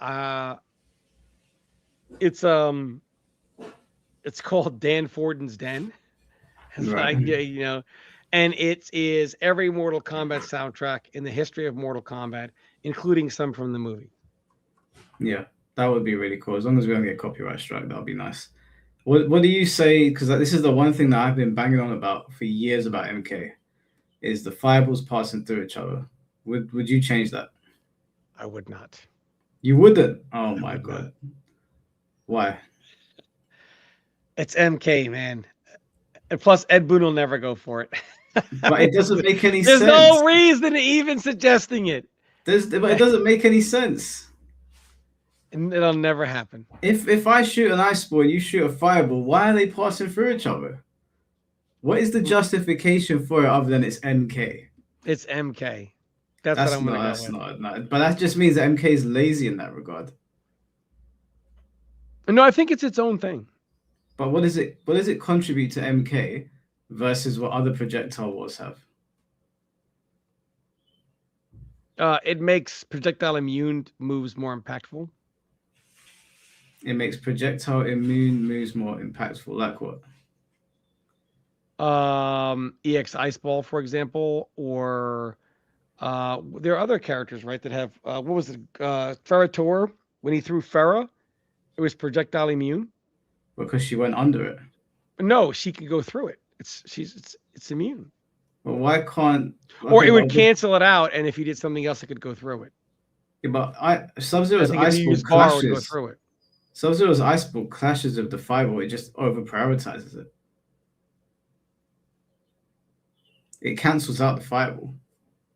it's called Dan Forden's Den. It's Right. like, and it is every Mortal Kombat soundtrack in the history of Mortal Kombat, including some from the movie. Yeah, that would be really cool. As long as we don't get copyright strike, that would be nice. What do you say? Because this is the one thing that I've been banging on about for years about MK, is the fireballs passing through each other. Would you change that? I would not. You wouldn't? Oh my God. Why? It's MK, man. And plus, Ed Boon will never go for it. But it doesn't make any There's sense. no reason to even suggesting it. But it doesn't make any sense. And it'll never happen. If I shoot an ice ball and you shoot a fireball, why are they passing through each other? What is the justification for it other than it's MK? It's MK. That's what I'm going to go with. But that just means that MK is lazy in that regard. No, I think it's its own thing. But what does it contribute to MK versus what other projectile wars have? It makes projectile immune moves more impactful. It makes projectile immune moves more impactful. Like what? EX Ice Ball, for example, or there are other characters, right, that have what was it? Ferrator, when he threw Farah, it was projectile immune. Because she went under it. No, she can go through it. It's immune. Well, why can't? Or it would cancel it out, and if you did something else, it could go through it. Yeah, but Sub-Zero's ice ball clashes. Would go through it. Sub-Zero's ice ball clashes with the fireball. It just over prioritizes it. It cancels out the fireball.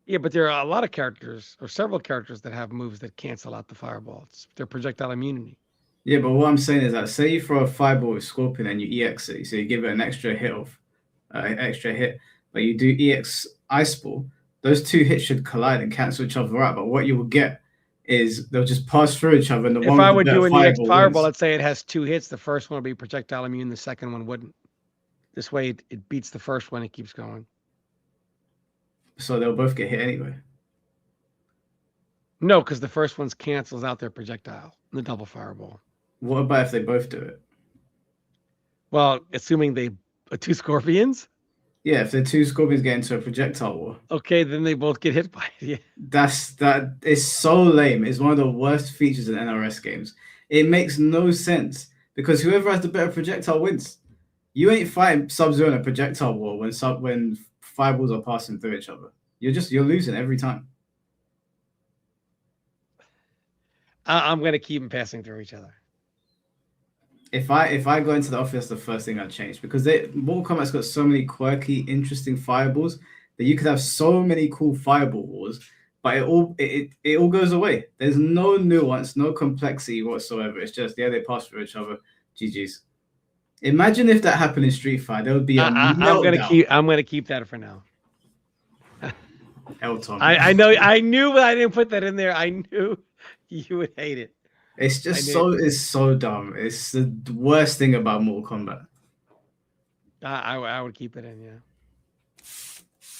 Yeah, but there are a lot of characters, or several characters, that have moves that cancel out the fireball. It's their projectile immunity. Yeah, but what I'm saying is that say you throw a fireball with Scorpion and you EX it, so you give it an extra hit, but you do EX Ice Ball, those 2 hits should collide and cancel each other out. But what you will get is they'll just pass through each other. And if I would do an EX Fireball, let's say it has 2 hits, the first one will be projectile immune, the second one wouldn't. This way it beats the first one, it keeps going. So they'll both get hit anyway. No, because the first one cancels out their projectile, the double fireball. What about if they both do it? Well, assuming they two scorpions? Yeah, if the two scorpions get into a projectile war. Okay, then they both get hit by it. Yeah. That is so lame. It's one of the worst features in NRS games. It makes no sense because whoever has the better projectile wins. You ain't fighting Sub-Zero in a projectile war when fireballs are passing through each other. You're losing every time. I'm gonna keep them passing through each other. If I go into the office, the first thing I'd change because Mortal Kombat's got so many quirky, interesting fireballs that you could have so many cool fireball wars, but it all goes away. There's no nuance, no complexity whatsoever. It's just they pass through each other. GG's. Imagine if that happened in Street Fighter. There would be a meltdown. I'm gonna keep that for now. Tom. I know. I knew, but I didn't put that in there. I knew you would hate it. It's just it's so dumb. It's the worst thing about Mortal Kombat. I would keep it in,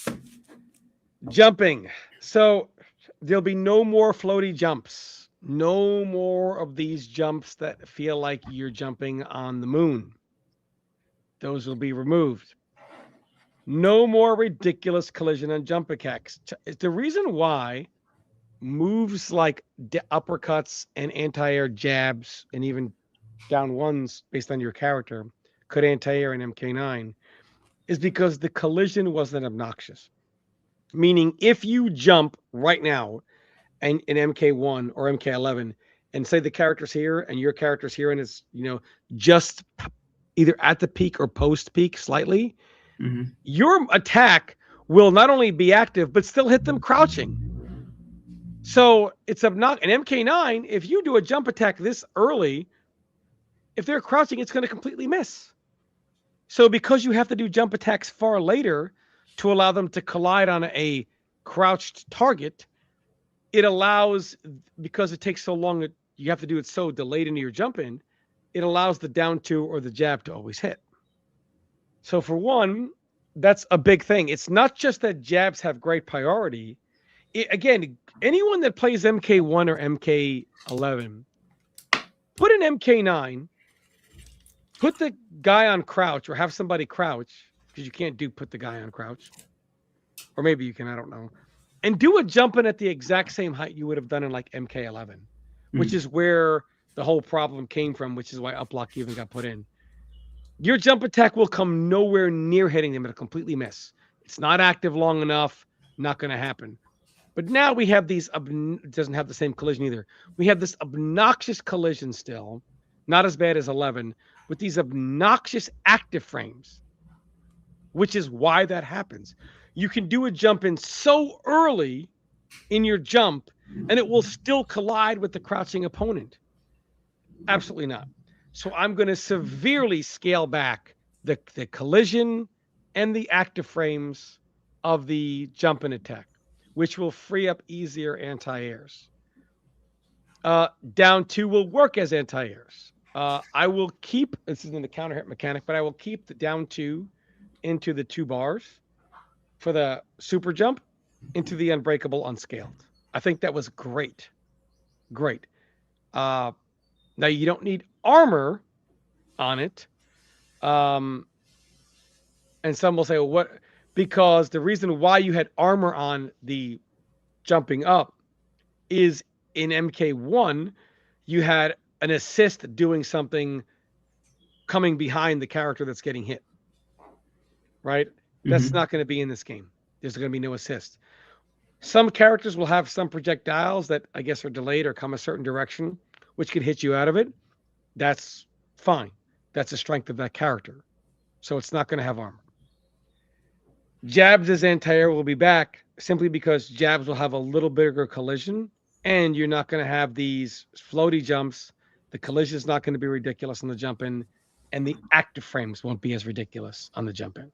yeah. Jumping. So there'll be no more floaty jumps. No more of these jumps that feel like you're jumping on the moon. Those will be removed. No more ridiculous collision and jump attacks. The reason why moves like uppercuts and anti-air jabs and even down ones based on your character could anti-air in MK9 is because the collision wasn't obnoxious. Meaning if you jump right now and in MK1 or MK11 and say the character's here and your character's here and it's, just either at the peak or post peak slightly, your attack will not only be active, but still hit them crouching. So it's obnoxious. In MK9, if you do a jump attack this early, if they're crouching, it's going to completely miss. So because you have to do jump attacks far later to allow them to collide on a crouched target, it allows, because it takes so long, you have to do it so delayed into your jump in, it allows the down two or the jab to always hit. So for one, that's a big thing. It's not just that jabs have great priority. Again, anyone that plays MK1 or MK11, put an MK9, put the guy on crouch or have somebody crouch, because you can't put the guy on crouch. Or maybe you can, I don't know. And do a jump in at the exact same height you would have done in like MK11, which is where the whole problem came from, which is why uplock even got put in. Your jump attack will come nowhere near hitting them. It'll completely miss. It's not active long enough, not going to happen. But now we have these, it doesn't have the same collision either. We have this obnoxious collision still, not as bad as 11, with these obnoxious active frames, which is why that happens. You can do a jump in so early in your jump, and it will still collide with the crouching opponent. Absolutely not. So I'm going to severely scale back the collision and the active frames of the jump and attack, which will free up easier anti-airs. Down two will work as anti-airs. I will keep, this isn't the counter hit mechanic, but I will keep the down two into the 2 bars for the super jump into the unbreakable unscaled. I think that was great. Great. Now you don't need armor on it. And some will say, well, what? Because the reason why you had armor on the jumping up is in MK1, you had an assist doing something coming behind the character that's getting hit. Right? That's not going to be in this game. There's going to be no assist. Some characters will have some projectiles that I guess are delayed or come a certain direction, which could hit you out of it. That's fine. That's the strength of that character. So it's not going to have armor. Jabs as anti-air will be back simply because jabs will have a little bigger collision and you're not going to have these floaty jumps. The collision is not going to be ridiculous on the jump in, and the active frames won't be as ridiculous on the jump in,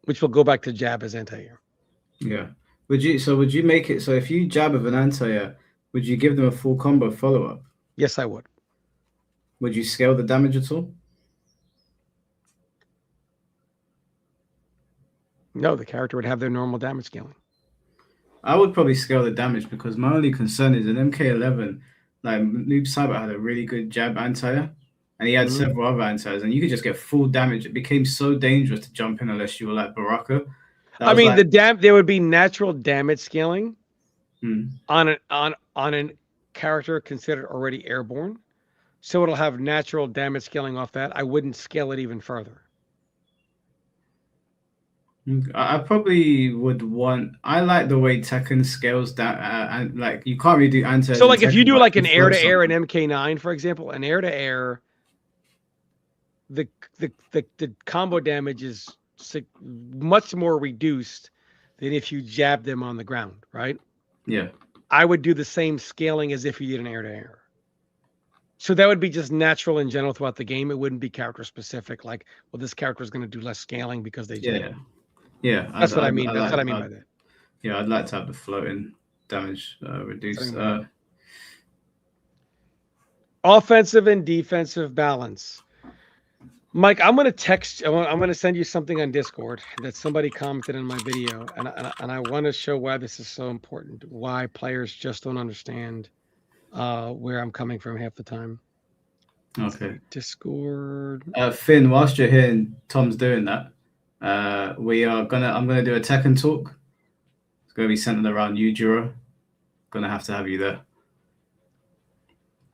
which will go back to jab as anti-air. Yeah. Would you make it so if you jab with an anti-air, would you give them a full combo follow-up? Yes, I would. Would you scale the damage at all? No, the character would have their normal damage scaling. I would probably scale the damage because my only concern is in MK11, like Noob Saibot had a really good jab anti-air, and he had several other antis, and you could just get full damage. It became so dangerous to jump in unless you were like Baraka. I mean, there would be natural damage scaling on an character considered already airborne, so it'll have natural damage scaling off that. I wouldn't scale it even further. I probably would want. I like the way Tekken scales that, and like you can't really do anti. So, like, if you do like an air-to-air in MK9, for example, an air-to-air, the combo damage is much more reduced than if you jab them on the ground, right? Yeah. I would do the same scaling as if you did an air-to-air. So that would be just natural in general throughout the game. It wouldn't be character specific. Like, well, this character is going to do less scaling because they jab. Yeah. That's what I mean. That's what I mean by that. Yeah, I'd like to have the floating damage reduced. Offensive and defensive balance. Mike, I'm going to send you something on Discord that somebody commented in my video, and I want to show why this is so important, why players just don't understand where I'm coming from half the time. Okay. Discord. Finn, whilst you're here and Tom's doing that, I'm gonna do a Tekken talk. It's gonna be centered around you, Juro. Gonna have to have you there.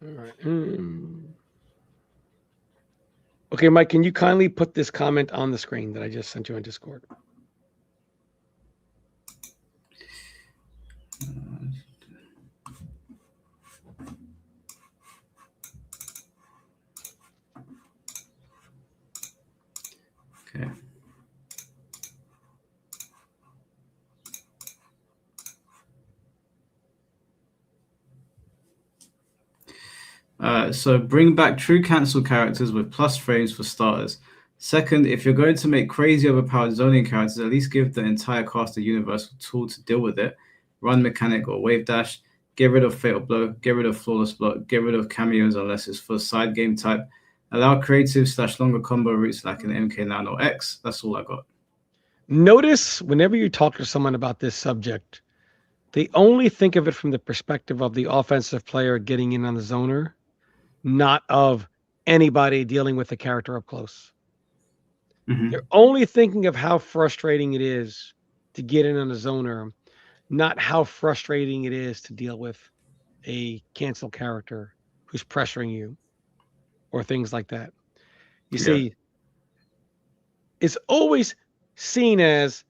All right. Okay, Mike, can you kindly put this comment on the screen that I just sent you on Discord? Okay. So bring back true cancel characters with plus frames for starters. Second, if you're going to make crazy overpowered zoning characters, at least give the entire cast a universal tool to deal with it. Run mechanic or wave dash. Get rid of fatal blow. Get rid of flawless block. Get rid of cameos unless it's for side game type. Allow creative / longer combo routes like in MK9 or X. That's all I got. Notice whenever you talk to someone about this subject, they only think of it from the perspective of the offensive player getting in on the zoner, not of anybody dealing with the character up close. Mm-hmm. They're only thinking of how frustrating it is to get in on a zoner, not how frustrating it is to deal with a cancel character who's pressuring you or things like that. You see, it's always seen as,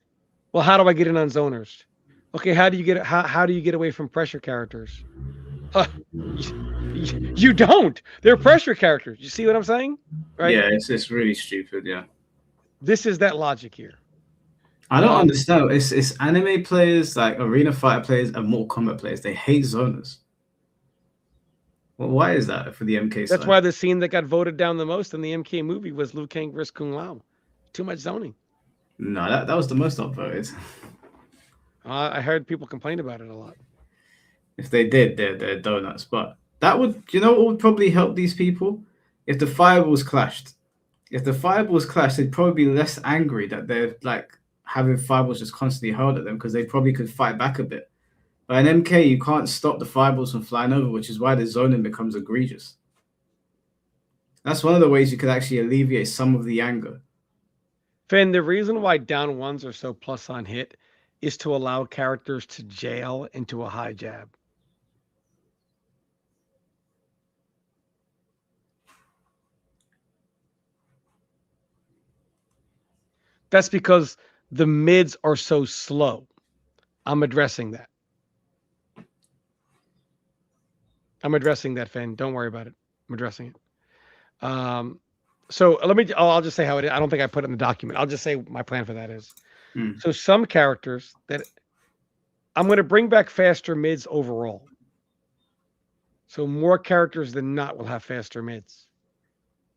well, how do I get in on zoners? Okay, how do you get away from pressure characters? You don't. They're pressure characters. You see what I'm saying? Right? Yeah, it's really stupid. Yeah. This is that logic here. I don't understand. It's anime players, like arena fighter players, and Mortal Kombat players. They hate zoners. Well, why is that for the MK side? That's why the scene that got voted down the most in the MK movie was Liu Kang vs. Kung Lao. Too much zoning. No, that was the most upvoted. I heard people complain about it a lot. If they did, they're donuts. But that would, what would probably help these people? If the fireballs clashed. If the fireballs clashed, they'd probably be less angry that they're like having fireballs just constantly hurled at them because they probably could fight back a bit. But in MK, you can't stop the fireballs from flying over, which is why the zoning becomes egregious. That's one of the ways you could actually alleviate some of the anger. Finn, the reason why down ones are so plus on hit is to allow characters to jail into a high jab. That's because the mids are so slow. I'm addressing that. Finn. Don't worry about it. I'm addressing it. So I'll just say how it is. I don't think I put it in the document. I'll just say my plan for that is. So some characters that I'm going to bring back faster mids overall. So more characters than not will have faster mids.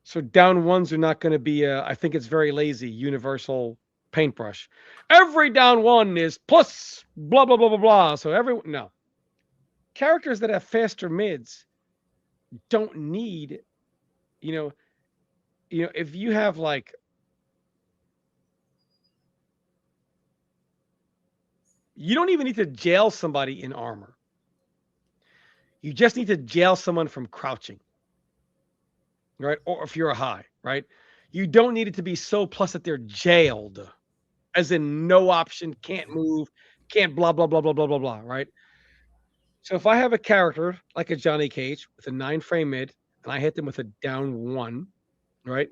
So down ones are not going to be I think it's very lazy, universal paintbrush. Every down one is plus blah, blah, blah, blah, blah. So no. Characters that have faster mids don't need, if you have like, you don't even need to jail somebody in armor. You just need to jail someone from crouching. right? Or if you're a high, right? You don't need it to be so plus that they're jailed, as in no option, can't move, can't blah, blah, blah, blah, blah, blah, blah, right? So if I have a character like a Johnny Cage with a 9-frame mid and I hit them with a down 1, right?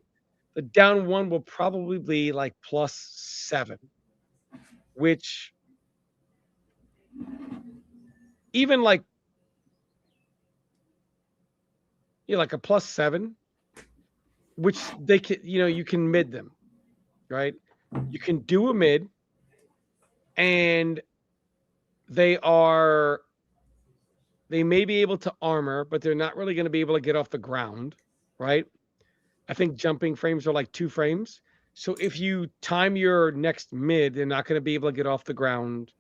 The down 1 will probably be like +7, which even like like a +7, which they can, you can mid them, right? You can do a mid and they may be able to armor, but they're not really going to be able to get off the ground, right? I think jumping frames are like 2 frames. So if you time your next mid, they're not going to be able to get off the ground,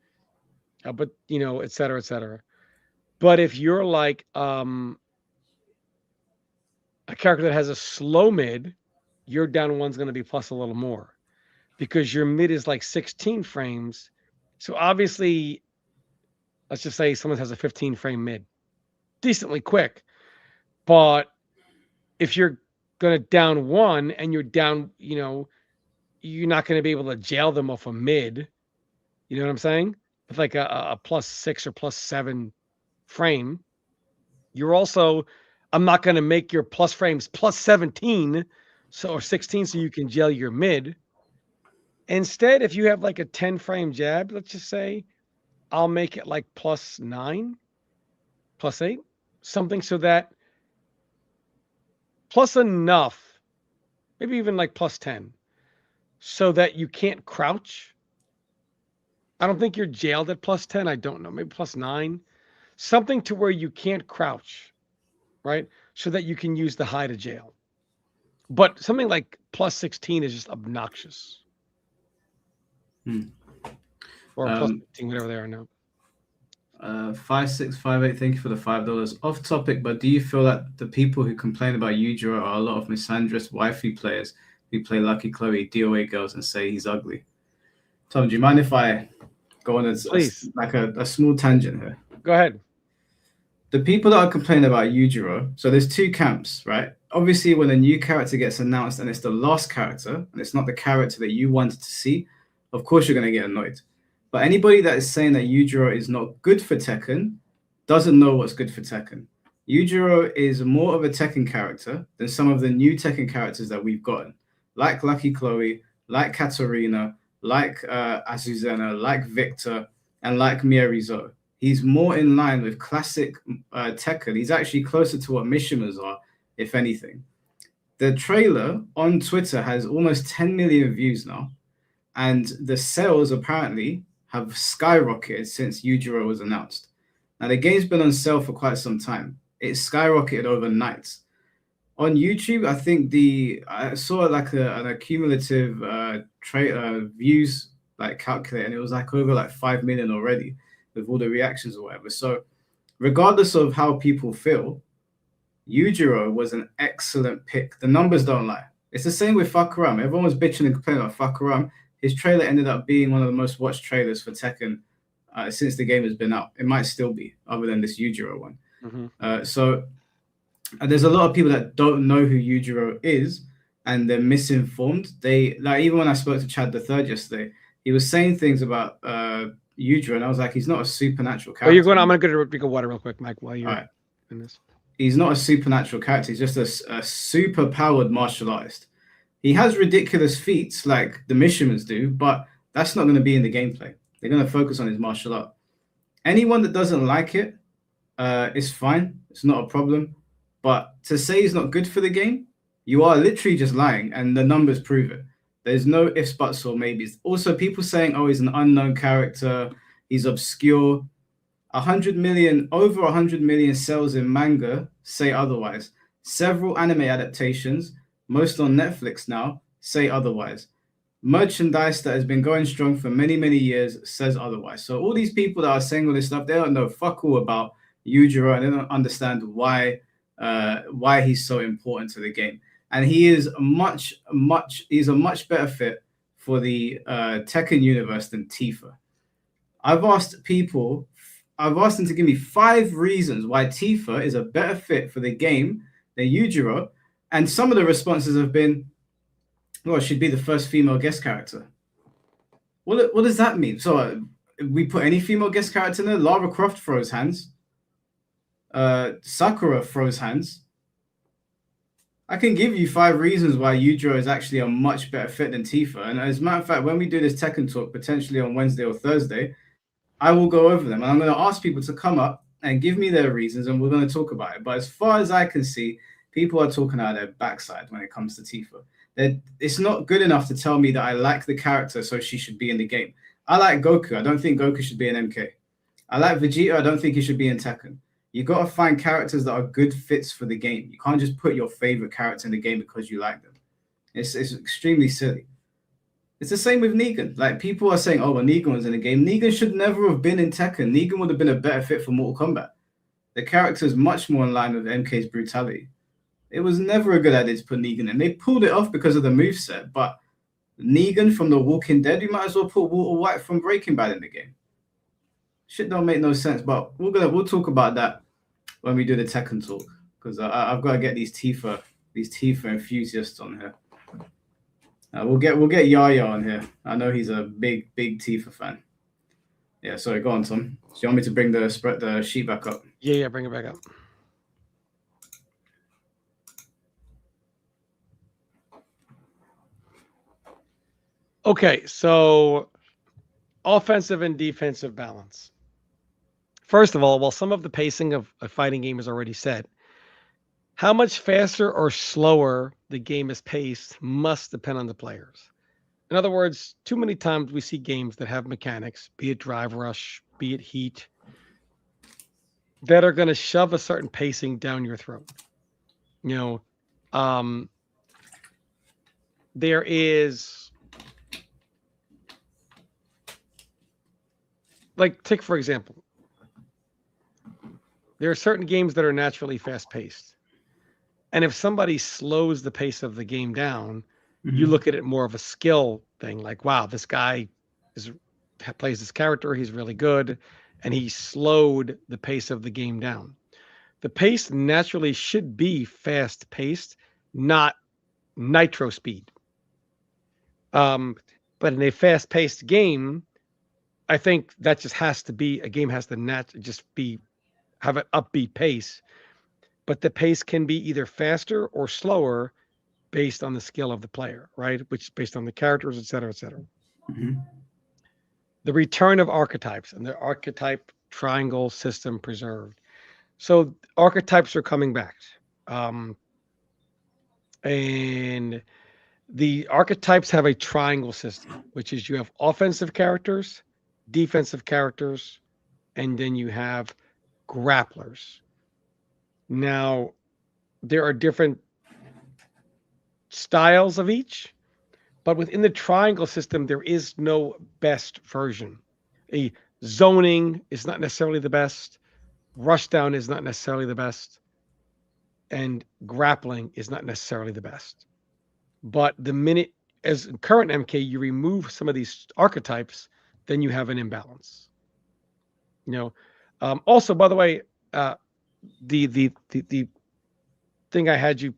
but et cetera, et cetera. But if you're like a character that has a slow mid, your down 1's going to be plus a little more because your mid is like 16 frames. So obviously, let's just say someone has a 15-frame mid, decently quick. But if you're going to down 1 and you're down, you're not going to be able to jail them off a mid. You know what I'm saying? With like a +6 or +7 frame. You're also, I'm not going to make your plus frames +17 or 16 so you can jail your mid. Instead, if you have like a 10-frame jab, let's just say, I'll make it like +9, +8, something so that plus enough, maybe even like +10, so that you can't crouch. I don't think you're jailed at +10. I don't know, maybe +9, something to where you can't crouch, right? So that you can use the high to jail. But something like +16 is just obnoxious. Or +15, whatever they are now. 5658, thank you for the $5. Off topic, but do you feel that the people who complain about Yujiro are a lot of misandrous waifu players who play Lucky Chloe, DOA girls, and say he's ugly? Tom, do you mind if I go on a small tangent here? Go ahead. The people that are complaining about Yujiro, so there's 2 camps, right? Obviously, when a new character gets announced and it's the last character, and it's not the character that you wanted to see, of course you're going to get annoyed. But anybody that is saying that Yujiro is not good for Tekken doesn't know what's good for Tekken. Yujiro is more of a Tekken character than some of the new Tekken characters that we've gotten, like Lucky Chloe, like Katarina, like Azuzena, like Victor, and like Miyamoto. He's more in line with classic Tekken. He's actually closer to what Mishimas are, if anything. The trailer on Twitter has almost 10 million views now, and the sales apparently have skyrocketed since Yujiro was announced. Now, the game's been on sale for quite some time. It skyrocketed overnight. On YouTube, I think I saw like an accumulative views like calculate, and it was like over like 5 million already with all the reactions or whatever. So regardless of how people feel, Yujiro was an excellent pick. The numbers don't lie. It's the same with Fakuram. Everyone was bitching and complaining about Fakuram. His trailer ended up being one of the most watched trailers for Tekken since the game has been out. It might still be, other than this Yujiro one. So there's a lot of people that don't know who Yujiro is, and they're misinformed. Even when I spoke to Chad the Third yesterday, he was saying things about Yujiro, and I was like, he's not a supernatural character. I'm going to go drink a water real quick, Mike, while you're in this. He's not a supernatural character. He's just a super-powered martial artist. He has ridiculous feats like the Mishimans do, but that's not going to be in the gameplay. They're going to focus on his martial art. Anyone that doesn't like it is fine. It's not a problem. But to say he's not good for the game, you are literally just lying, and the numbers prove it. There's no ifs, buts, or maybes. Also, people saying, oh, he's an unknown character, he's obscure. Over 100 million sales in manga say otherwise. Several anime adaptations, most on Netflix now, say otherwise. Merchandise that has been going strong for many, many years says otherwise. So all these people that are saying all this stuff, they don't know fuck all about Yujiro, and they don't understand why he's so important to the game. And he is he's a much better fit for the Tekken universe than Tifa. I've asked them to give me 5 reasons why Tifa is a better fit for the game than Yujiro, And some of the responses have been, well, she'd be the first female guest character. What does that mean? So we put any female guest character in there? Lara Croft throws hands. Sakura throws hands. I can give you 5 reasons why Yujiro is actually a much better fit than Tifa. And as a matter of fact, when we do this Tekken talk, potentially on Wednesday or Thursday, I will go over them. And I'm going to ask people to come up and give me their reasons, and we're going to talk about it. But as far as I can see, people are talking out of their backside when it comes to Tifa. It's not good enough to tell me that I like the character, so she should be in the game. I like Goku. I don't think Goku should be in MK. I like Vegeta. I don't think he should be in Tekken. You got to find characters that are good fits for the game. You can't just put your favorite character in the game because you like them. It's extremely silly. It's the same with Negan. Like, people are saying, oh, well, Negan was in the game. Negan should never have been in Tekken. Negan would have been a better fit for Mortal Kombat. The character is much more in line with MK's brutality. It was never a good idea to put Negan in. They pulled it off because of the moveset, but Negan from The Walking Dead, you might as well put Walter White from Breaking Bad in the game. Shit don't make no sense, but we'll talk about that when we do the Tekken talk, because I've got to get these Tifa enthusiasts on here. We'll get Yaya on here. I know he's a big Tifa fan. Yeah, sorry, go on, Tom. Do you want me to bring the sheet back up? Yeah, bring it back up. Okay, so offensive and defensive balance. First of all, while some of the pacing of a fighting game is already set, how much faster or slower the game is paced must depend on the players. In other words, too many times we see games that have mechanics, be it drive rush, be it heat, that are going to shove a certain pacing down your throat. There is, like, take for example, there are certain games that are naturally fast-paced. And if somebody slows the pace of the game down, you look at it more of a skill thing. Like, wow, this guy plays this character. He's really good. And he slowed the pace of the game down. The pace naturally should be fast-paced, not nitro speed. But in a fast-paced game, I think that just has to be, a game has to have an upbeat pace, but the pace can be either faster or slower based on the skill of the player, right? Which is based on the characters, et cetera, et cetera. Mm-hmm. The return of archetypes and the archetype triangle system preserved. So archetypes are coming back. And the archetypes have a triangle system, which is you have offensive characters, defensive characters, and then you have grapplers. Now, there are different styles of each, but within the triangle system, there is no best version. A zoning is not necessarily the best. Rushdown is not necessarily the best. And grappling is not necessarily the best. But the minute, as in current MK, you remove some of these archetypes, then you have an imbalance. Also, by the way, the thing I had you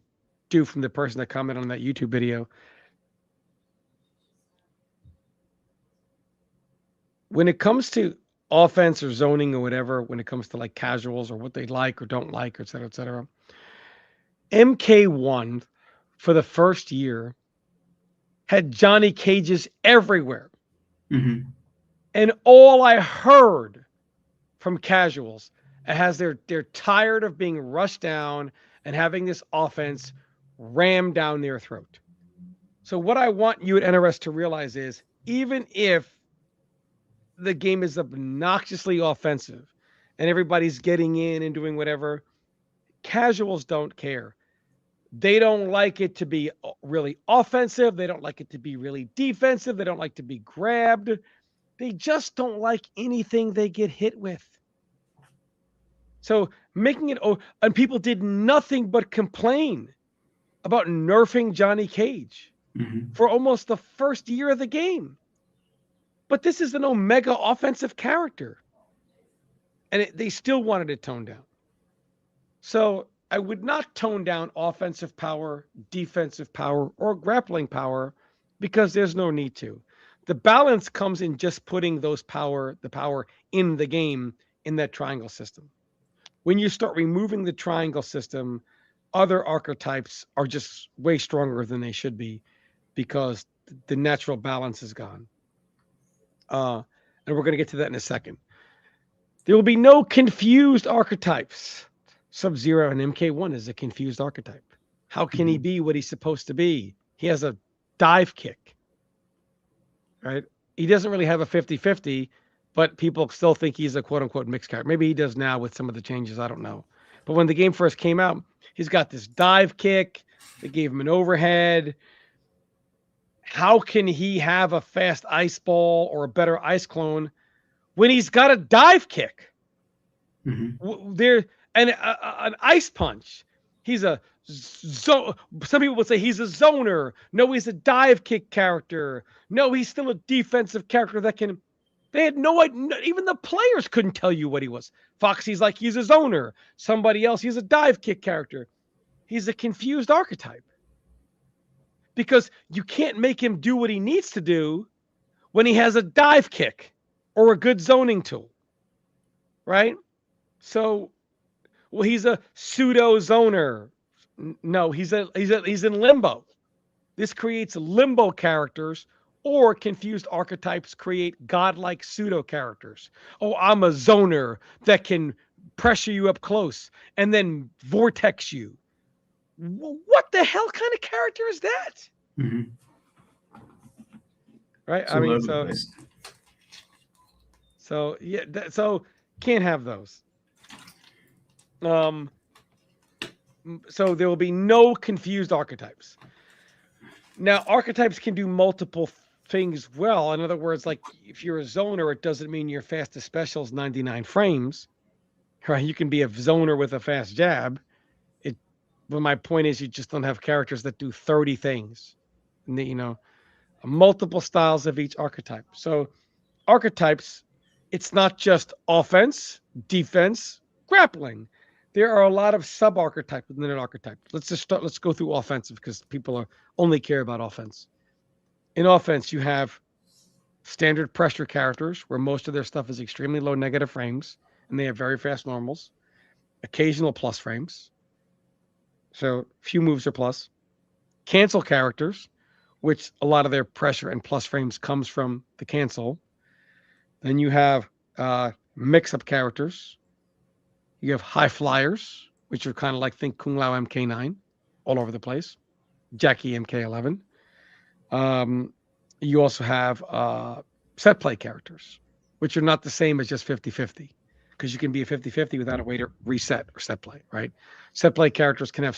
do from the person that commented on that YouTube video, when it comes to offense or zoning or whatever, when it comes to like casuals or what they like or don't like, et cetera, MK1 for the first year had Johnny Cages everywhere. Mm-hmm. And all I heard from casuals they're tired of being rushed down and having this offense rammed down their throat. So what I want you at NRS to realize is, even if the game is obnoxiously offensive and everybody's getting in and doing whatever, casuals don't care. They don't like it to be really offensive. They don't like it to be really defensive. They don't like to be grabbed. They just don't like anything they get hit with. So making it, and people did nothing but complain about nerfing Johnny Cage for almost the first year of the game. But this is an Omega offensive character. And they still wanted it toned down. So I would not tone down offensive power, defensive power, or grappling power because there's no need to. The balance comes in just putting the power in the game in that triangle system. When you start removing the triangle system, other archetypes are just way stronger than they should be because the natural balance is gone. And we're going to get to that in a second. There will be no confused archetypes. Sub-Zero and MK1 is a confused archetype. How can he be what he's supposed to be? He has a dive kick, right? He doesn't really have a 50-50, but people still think he's a quote-unquote mixed character. Maybe he does now with some of the changes. I don't know. But when the game first came out, he's got this dive kick. They gave him an overhead. How can he have a fast ice ball or a better ice clone when he's got a dive kick? There and an ice punch. He's a some people would say he's a zoner. No, he's a dive kick character. No, he's still a defensive character that can. They had no idea. Even the players couldn't tell you what he was. Foxy's like he's a zoner. Somebody else, he's a dive kick character. He's a confused archetype because you can't make him do what he needs to do when he has a dive kick or a good zoning tool, right? So, well, he's a pseudo zoner. No, he's in limbo. This creates limbo characters, or confused archetypes create godlike pseudo characters. Oh, I'm a zoner that can pressure you up close and then vortex you. What the hell kind of character is that? Right? I mean, so yeah, so can't have those. So there will be no confused archetypes. Now, archetypes can do multiple things well. In other words, like if you're a zoner, it doesn't mean your fastest special is 99 frames. Right? You can be a zoner with a fast jab. But my point is, you just don't have characters that do 30 things. And, multiple styles of each archetype. So archetypes, it's not just offense, defense, grappling. There are a lot of sub-archetypes within an archetype. Let's go through offensive because people only care about offense. In offense, you have standard pressure characters where most of their stuff is extremely low negative frames and they have very fast normals, occasional plus frames. So few moves are plus. Cancel characters, which a lot of their pressure and plus frames comes from the cancel. Then you have mix-up characters. You have high flyers, which are kind of like think Kung Lao MK9, all over the place. Jackie MK11. You also have set play characters, which are not the same as just 50-50, because you can be a 50-50 without a way to reset or set play, right? Set play characters can have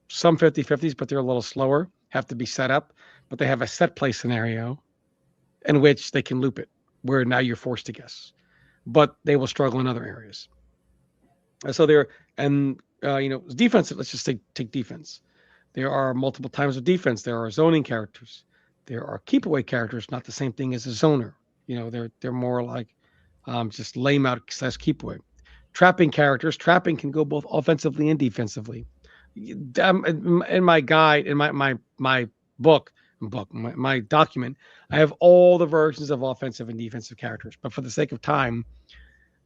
some 50-50s, but they're a little slower, have to be set up, but they have a set play scenario in which they can loop it, where now you're forced to guess. But they will struggle in other areas. So defensive, let's just take defense. There are multiple types of defense. There are zoning characters. There are keep away characters, not the same thing as a zoner. They're more like just lame out / keep away. Trapping characters. Trapping can go both offensively and defensively. In my guide, in my my document, I have all the versions of offensive and defensive characters. But for the sake of time,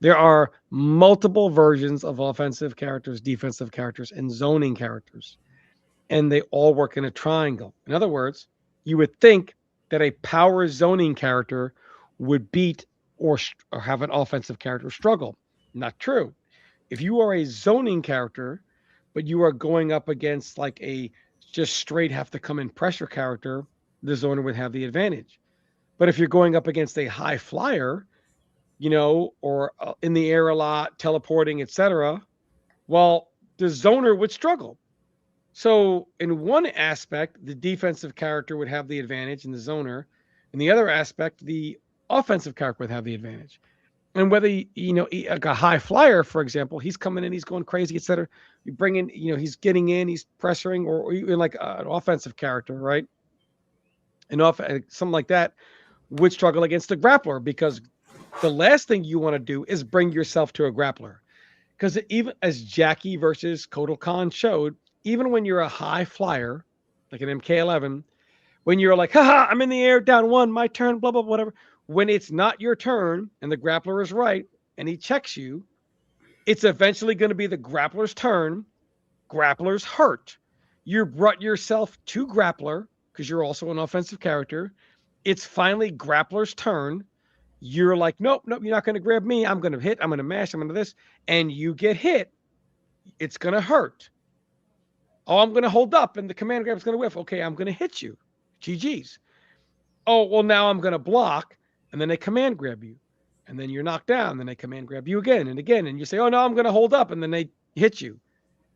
there are multiple versions of offensive characters, defensive characters, and zoning characters. And they all work in a triangle. In other words, you would think that a power zoning character would beat or have an offensive character struggle. Not true. If you are a zoning character, but you are going up against like a just straight have to come in pressure character, the zoner would have the advantage. But if you're going up against a high flyer, or in the air a lot, teleporting, etc., well, the zoner would struggle. So in one aspect, the defensive character would have the advantage in the zoner. In the other aspect, the offensive character would have the advantage. And whether, like a high flyer, for example, he's coming in, he's going crazy, etc. You bring in, he's getting in, he's pressuring, or even like an offensive character, right? And something like that would struggle against a grappler, because the last thing you want to do is bring yourself to a grappler. Because even as Jackie versus Kotal Khan showed, even when you're a high flyer, like an MK11, when you're like, haha, I'm in the air, down one, my turn, blah, blah, whatever. When it's not your turn and the grappler is right and he checks you, it's eventually going to be the grappler's turn. Grappler's hurt. You brought yourself to grappler because you're also an offensive character. It's finally grappler's turn. You're like, nope, nope, you're not going to grab me. I'm going to hit. I'm going to mash. I'm going to this. And you get hit. It's going to hurt. Oh, I'm going to hold up and the command grab is going to whiff. Okay, I'm going to hit you. GG's. Oh, well, now I'm going to block. And then they command grab you. And then you're knocked down. Then they command grab you again and again. And you say, oh, no, I'm going to hold up. And then they hit you.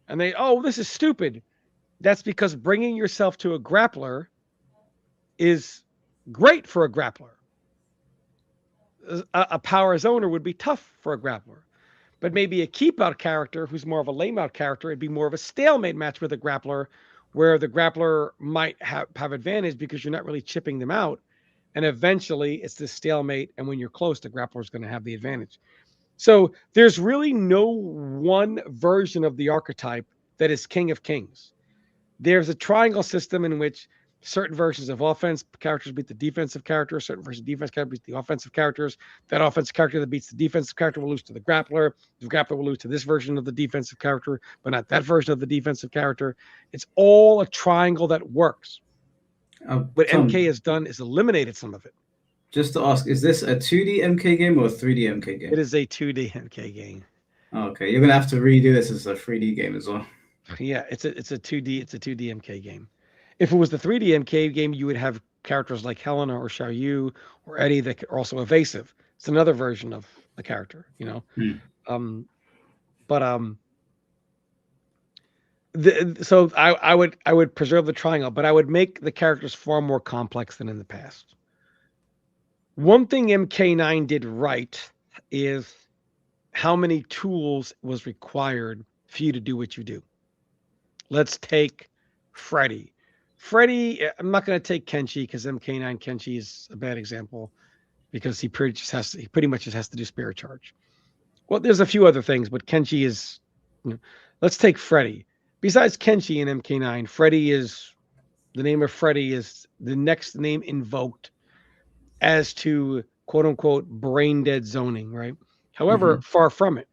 And they, oh, this is stupid. That's because bringing yourself to a grappler is great for a grappler. A power zoner would be tough for a grappler. But maybe a keep out character who's more of a lame out character, it'd be more of a stalemate match with a grappler where the grappler might have advantage because you're not really chipping them out. And eventually it's this stalemate. And when you're close, the grappler is going to have the advantage. So there's really no one version of the archetype that is king of kings. There's a triangle system in which certain versions of offense characters beat the defensive characters, certain versions of defense characters beat the offensive characters. That offensive character that beats the defensive character will lose to the grappler. The grappler will lose to this version of the defensive character, but not that version of the defensive character. It's all a triangle that works. What Tom, MK has done is eliminated some of it. Just to ask, is this a 2D MK game or a 3D MK game? It is a 2D MK game. Okay, you're gonna have to redo this as a 3D game as well. Yeah, it's a 2D MK game. If it was the 3D MK game, you would have characters like Helena or Xiaoyu or Eddie that are also evasive. It's another version of the character, you know. So I would preserve the triangle, but I would make the characters far more complex than in the past. One thing MK9 did right is how many tools was required for you to do what you do. Let's take Freddy. I'm not going to take Kenshi because MK9 Kenshi is a bad example because he pretty much just has to do spirit charge. Well, there's a few other things, but Kenshi is. Let's take Freddy. Besides Kenshi in MK9, Freddy is the name of Freddy is the next name invoked as to quote unquote brain dead zoning, right? However, far from it.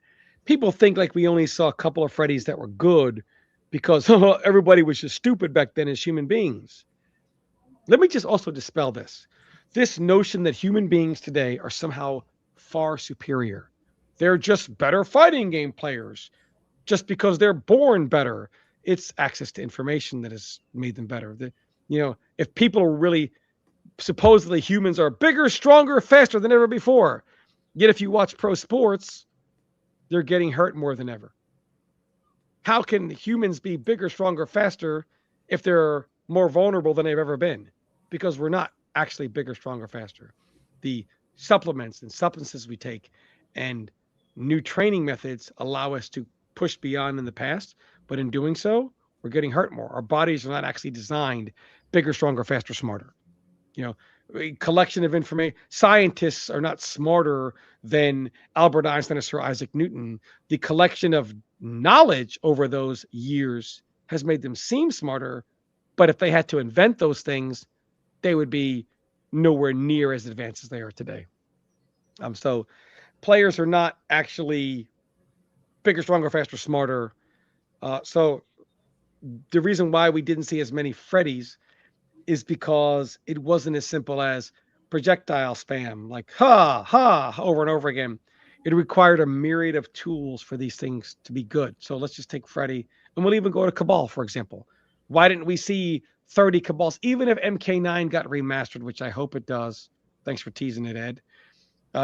People think like we only saw a couple of Freddys that were good because everybody was just stupid back then as human beings. Let me just also dispel this notion that human beings today are somehow far superior. They're just better fighting game players just because they're born better. It's access to information that has made them better. If people are really supposedly humans are bigger, stronger, faster than ever before, yet if you watch pro sports, they're getting hurt more than ever. How can humans be bigger, stronger, faster if they're more vulnerable than they've ever been? Because we're not actually bigger, stronger, faster. The supplements and substances we take and new training methods allow us to push beyond in the past, but in doing so, we're getting hurt more. Our bodies are not actually designed bigger, stronger, faster, smarter. A collection of information. Scientists are not smarter than Albert Einstein or Sir Isaac Newton. The collection of knowledge over those years has made them seem smarter, but if they had to invent those things, they would be nowhere near as advanced as they are today. So players are not actually bigger, stronger, faster, smarter. So the reason why we didn't see as many Freddys is because it wasn't as simple as projectile spam, like ha, over and over again. It required a myriad of tools for these things to be good. So let's just take Freddy, and we'll even go to Cabal, for example. Why didn't we see 30 Cabals? Even if MK9 got remastered, which I hope it does. Thanks for teasing it, Ed.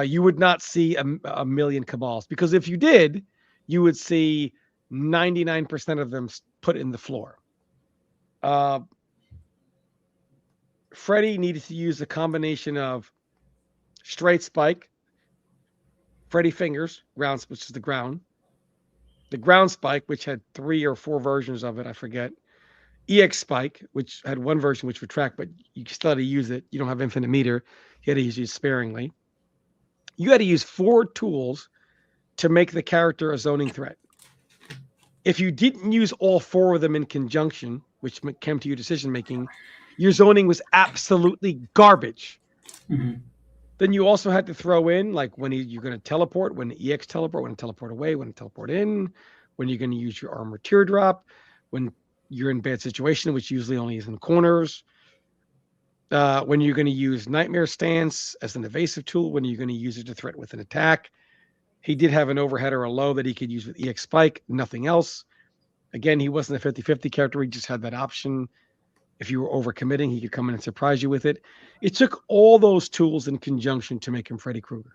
You would not see a million Cabals, because if you did, you would see 99% of them put in the floor. Freddy needed to use a combination of straight spike, Freddy fingers, ground, which is the ground spike, which had 3 or 4 versions of it, I forget. EX spike, which had one version which would track, but you still had to use it. You don't have infinite meter. You had to use it sparingly. You had to use 4 tools to make the character a zoning threat. If you didn't use all 4 of them in conjunction, which came to your decision making, your zoning was absolutely garbage. Mm-hmm. Then you also had to throw in like when you're going to teleport, when the EX teleport, when to teleport away, when to teleport in, when you're going to use your armor teardrop, when you're in bad situation, which usually only is in corners. When you're going to use Nightmare Stance as an evasive tool, when you're going to use it to threat with an attack. He did have an overhead or a low that he could use with EX Spike, nothing else. Again, he wasn't a 50-50 character. He just had that option. If you were overcommitting, he could come in and surprise you with it. It took all those tools in conjunction to make him Freddy Krueger.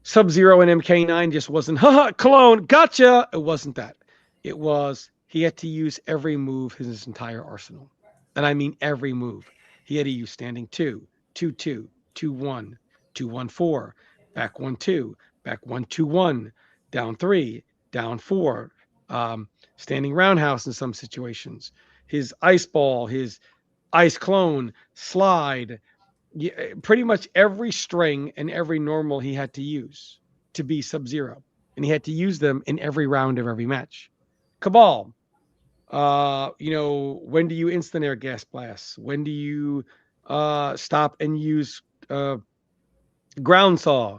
Sub-Zero and MK9 just wasn't, haha, clone, gotcha. It wasn't that. It was he had to use every move in his entire arsenal. And I mean every move. He had to use standing 2, 2-2, 2-1, 2-1-4, back 1-2, back 1-2-1, down 3, down 4, standing roundhouse in some situations. His ice ball, his ice clone, slide, pretty much every string and every normal he had to use to be Sub-Zero. And he had to use them in every round of every match. Cabal, when do you instant air gas blasts? When do you stop and use ground saw?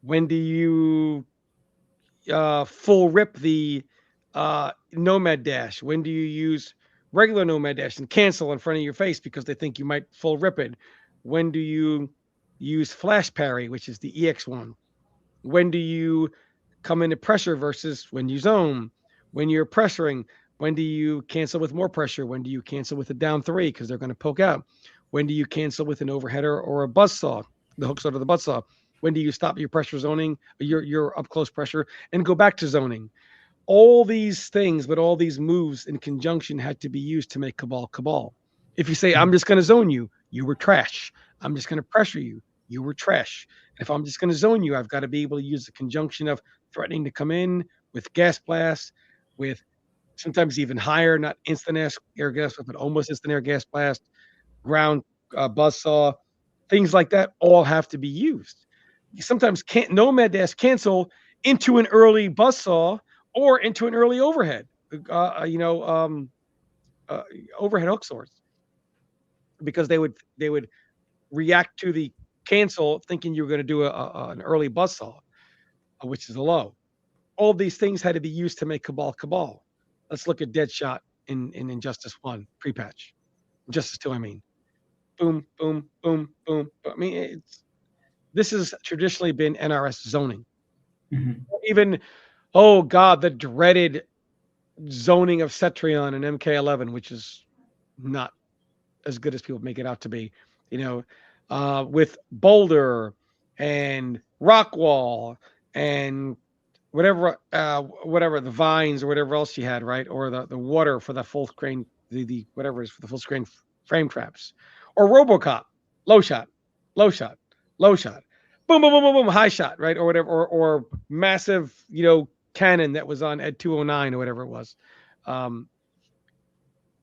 When do you full rip the nomad dash? When do you use regular nomad dash and cancel in front of your face because they think you might full rip it? When do you use flash parry, which is the EX one? When do you come into pressure versus when you zone? When you're pressuring, when do you cancel with more pressure? When do you cancel with a down 3 because they're going to poke out? When do you cancel with an overheader or a buzzsaw, the hook sort of the buzzsaw? When do you stop your pressure zoning, your up close pressure, and go back to zoning? All these things, but all these moves in conjunction had to be used to make Cabal. If you say, I'm just going to zone you, you were trash. I'm just going to pressure you, you were trash. If I'm just going to zone you, I've got to be able to use the conjunction of threatening to come in with gas blast, with sometimes even higher, not instant air gas, but almost instant air gas blast, ground buzzsaw, things like that all have to be used. You sometimes can't nomad dash cancel into an early buzzsaw or into an early overhead, overhead hook swords, because they would react to the cancel thinking you were going to do an early buzzsaw, which is a low. All these things had to be used to make Cabal. Let's look at Deadshot in Injustice 1 pre-patch. Injustice 2, I mean. Boom, boom, boom, boom. I mean, this has traditionally been NRS zoning. Mm-hmm. Even, oh God, the dreaded zoning of Cetrion and MK11, which is not as good as people make it out to be. With Boulder and Rockwall and whatever the vines or whatever else you had, right? Or the water for the full screen, the whatever is for the full screen frame traps, or RoboCop, low shot, boom, boom, boom, boom, boom, high shot, right? Or whatever, or massive, cannon that was on Ed 209 or whatever it was.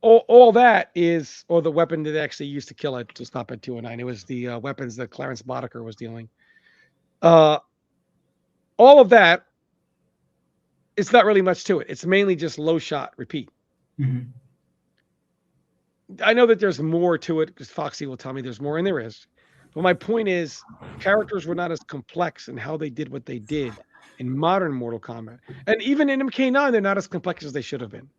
All that is, or the weapon that they actually used to kill it to stop Ed 209. It was the weapons that Clarence Boddicker was dealing. All of that, it's not really much to it. It's mainly just low shot, repeat. Mm-hmm. I know that there's more to it because Foxy will tell me there's more, and there is. But my point is, characters were not as complex in how they did what they did in modern Mortal Kombat. And even in MK9, they're not as complex as they should have been.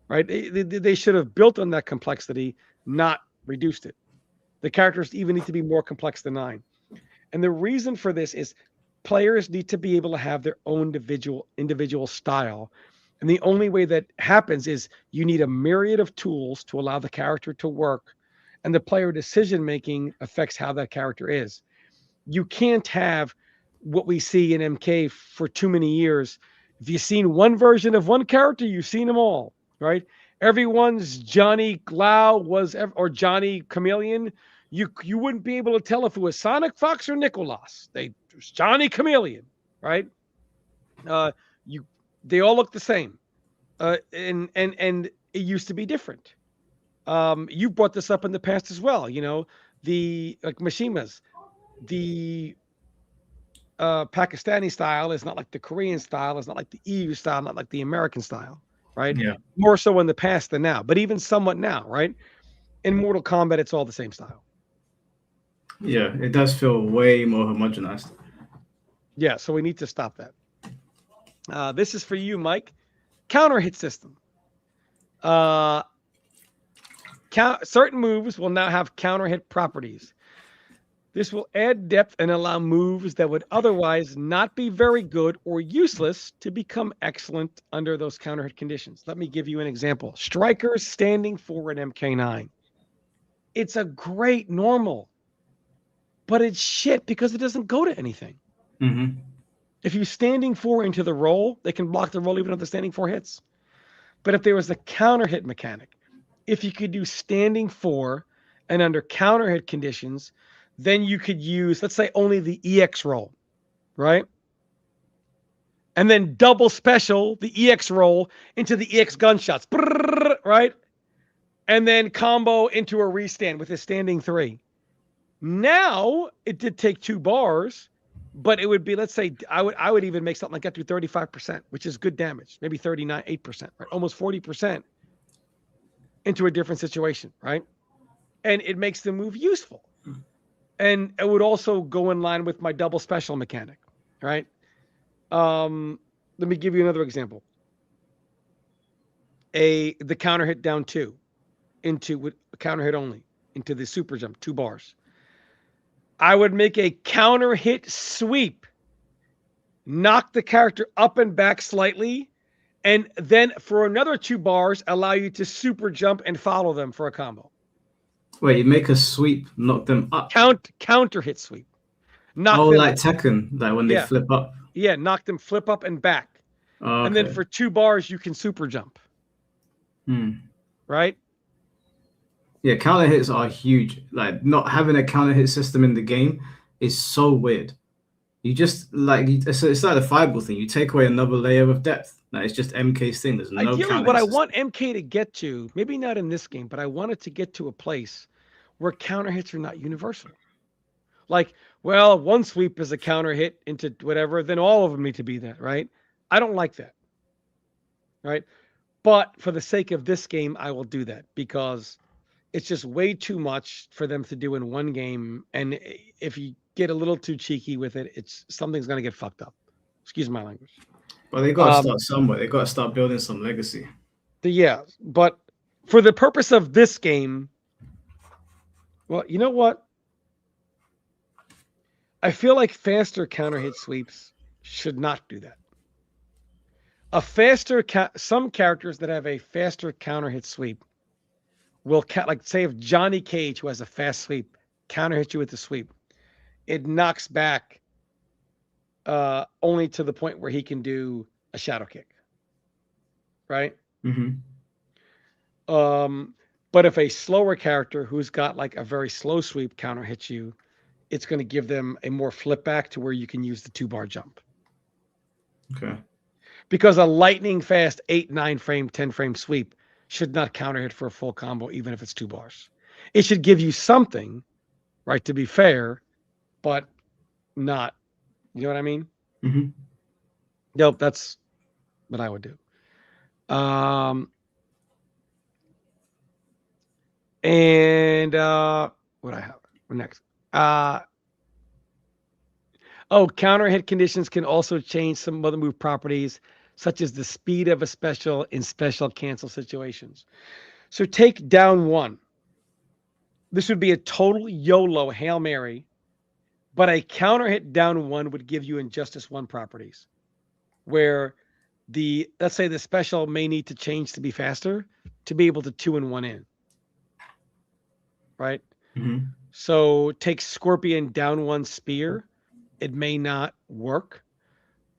Right? They should have built on that complexity, not reduced it. The characters even need to be more complex than 9. And the reason for this is players need to be able to have their own individual style. And the only way that happens is you need a myriad of tools to allow the character to work, and the player decision-making affects how that character is. You can't have what we see in MK for too many years. If you've seen one version of one character, you've seen them all, right? Everyone's Johnny Glau or Johnny Chameleon. You wouldn't be able to tell if it was Sonic Fox or Nicholas. It was Johnny Chameleon, right? They all look the same, and it used to be different. You brought this up in the past as well. The like Mishima's, the Pakistani style is not like the Korean style, is not like the EU style, not like the American style, right? Yeah. More so in the past than now, but even somewhat now, right? In Mortal Kombat, it's all the same style. Yeah, it does feel way more homogenized. Yeah, so we need to stop that. This is for you, Mike. Counter hit system. Certain moves will now have counter hit properties. This will add depth and allow moves that would otherwise not be very good or useless to become excellent under those counter hit conditions. Let me give you an example. Strikers standing for an MK9. It's a great normal, but it's shit because it doesn't go to anything. Mm-hmm. If you're standing 4 into the roll, they can block the roll even if the standing 4 hits. But if there was a counter hit mechanic, if you could do standing 4 and under counter hit conditions, then you could use, let's say, only the EX roll, right? And then double special the EX roll into the EX gunshots, right? And then combo into a restand with a standing 3. Now, it did take 2 bars, but it would be, let's say, I would even make something like that to 35%, which is good damage, maybe 8%, right? Almost 40% into a different situation, right? And it makes the move useful. And it would also go in line with my double special mechanic, right? Let me give you another example. The counter hit down 2 into with counter hit only into the super jump, 2 bars. I would make a counter hit sweep, knock the character up and back slightly, and then for another 2 bars, allow you to super jump and follow them for a combo. Wait, you make a sweep, knock them up. Counter hit sweep. Knock them like Tekken, like when they flip up. Yeah, knock them flip up and back. Oh, okay. And then for 2 bars, you can super jump. Right? Yeah, counter hits are huge. Like, not having a counter hit system in the game is so weird. You just like it's like the fireball thing. You take away another layer of depth. Like, it's just MK's thing. There's no ideally what I want MK to get to, maybe not in this game, but I want it to get to a place where counter hits are not universal. Like, well, one sweep is a counter hit into whatever, then all of them need to be that, right? I don't like that. Right? But for the sake of this game, I will do that because it's just way too much for them to do in one game. And if you get a little too cheeky with it, something's going to get fucked up. Excuse my language. Well, they got to start somewhere. They got to start building some legacy. Yeah, but for the purpose of this game, well, you know what? I feel like faster counter hit sweeps should not do that. Some characters that have a faster counter hit sweep will like say if Johnny Cage, who has a fast sweep, counter hits you with the sweep, it knocks back only to the point where he can do a shadow kick, right? Mm-hmm. But if a slower character who's got like a very slow sweep counter hits you, it's going to give them a more flip back to where you can use the 2-bar jump. Okay. Because a lightning fast 8, 9 frame, 10 frame sweep should not counter hit for a full combo, even if it's 2 bars. It should give you something, right, to be fair, but not, you know what I mean? Mm-hmm. Yep, that's what I would do. And what I have next? Counter hit conditions can also change some other move properties, such as the speed of a special in special cancel situations. So take down 1. This would be a total YOLO Hail Mary, but a counter hit down 1 would give you Injustice 1 properties, where let's say the special may need to change to be faster to be able to 2 and 1 in. Right? Mm-hmm. So take Scorpion down 1 spear. It may not work,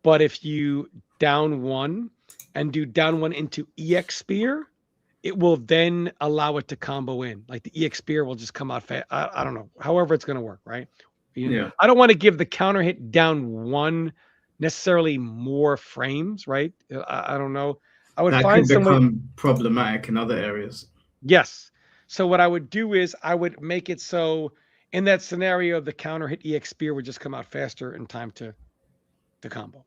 but if you down 1 and do down 1 into EX spear, it will then allow it to combo in. Like the EX spear will just come out fast. I don't know. However it's going to work, right? Yeah. I don't want to give the counter hit down 1 necessarily more frames, right? I don't know. I would find that could become problematic in other areas. Yes. So what I would do is I would make it so in that scenario, the counter hit EX spear would just come out faster in time to the combo.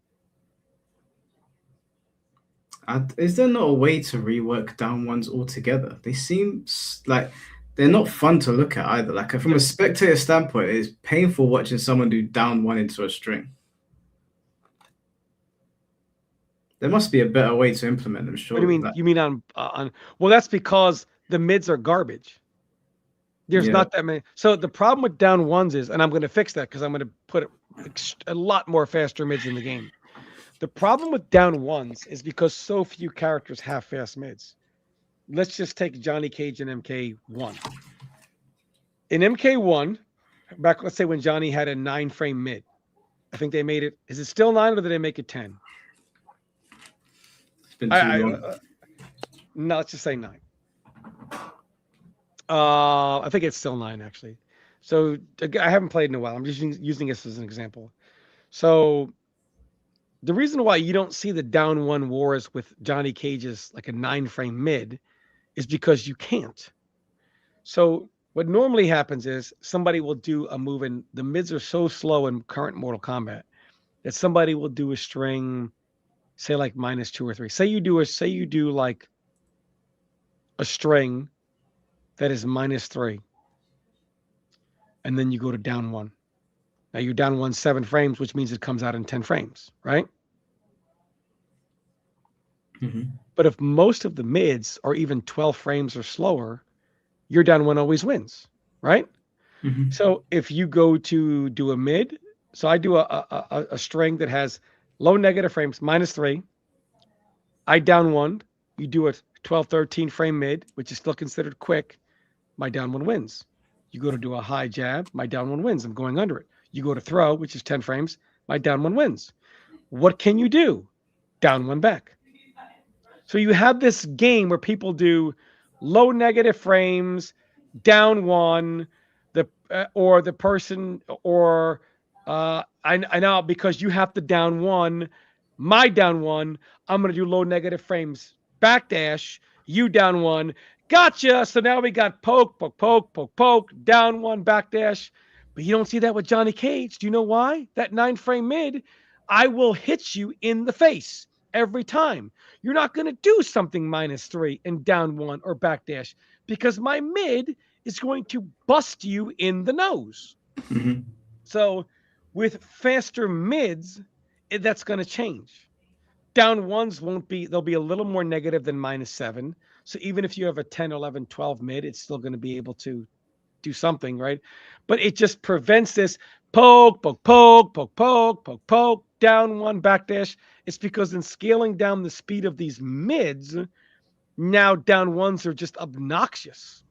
Is there not a way to rework down ones altogether? They seem like they're not fun to look at either. Like from a spectator standpoint, it's painful watching someone do down one into a string. There must be a better way to implement them. Surely. What do you mean? You mean on? Well, that's because the mids are garbage. There's not that many. So the problem with down ones is, and I'm going to fix that because I'm going to put a lot more faster mids in the game. The problem with down ones is because so few characters have fast mids. Let's just take Johnny Cage and MK1. In MK1, back, let's say when Johnny had a 9-frame mid, I think they made it. Is it still 9 or did they make it 10? It's been too long. No, let's just say 9. I think it's still 9 actually. So I haven't played in a while. I'm just using this as an example. So the reason why you don't see the down one wars with Johnny Cage's like a 9-frame mid is because you can't. So what normally happens is somebody will do a move, and the mids are so slow in current Mortal Kombat that somebody will do a string, say like -2 or 3. Say you do like a string that is -3, and then you go to down 1. Now you're down 1 7 frames, which means it comes out in 10 frames, right? Mm-hmm. But if most of the mids are even 12 frames or slower, your down 1 always wins, right? Mm-hmm. So if you go to do a mid, so I do a string that has low negative frames, -3. I down 1. You do a 12, 13 frame mid, which is still considered quick. My down 1 wins. You go to do a high jab, my down 1 wins. I'm going under it. You go to throw, which is 10 frames, my down 1 wins. What can you do? Down 1 back. So you have this game where people do low negative frames, down 1, or the person, or I know because you have to down 1, my down 1, I'm going to do low negative frames, backdash, you down 1, gotcha. So now we got poke, poke, poke, poke, poke, down 1, backdash. But you don't see that with Johnny Cage. Do you know why? That 9-frame mid, I will hit you in the face every time. You're not going to do something -3 and down 1 or backdash because my mid is going to bust you in the nose. Mm-hmm. So with faster mids, that's going to change. Down ones won't be, they'll be a little more negative than -7. So even if you have a 10, 11, 12 mid, it's still going to be able to do something, right? But it just prevents this poke, poke, poke, poke, poke, poke, poke, down 1, backdash. It's because in scaling down the speed of these mids, now down ones are just obnoxious.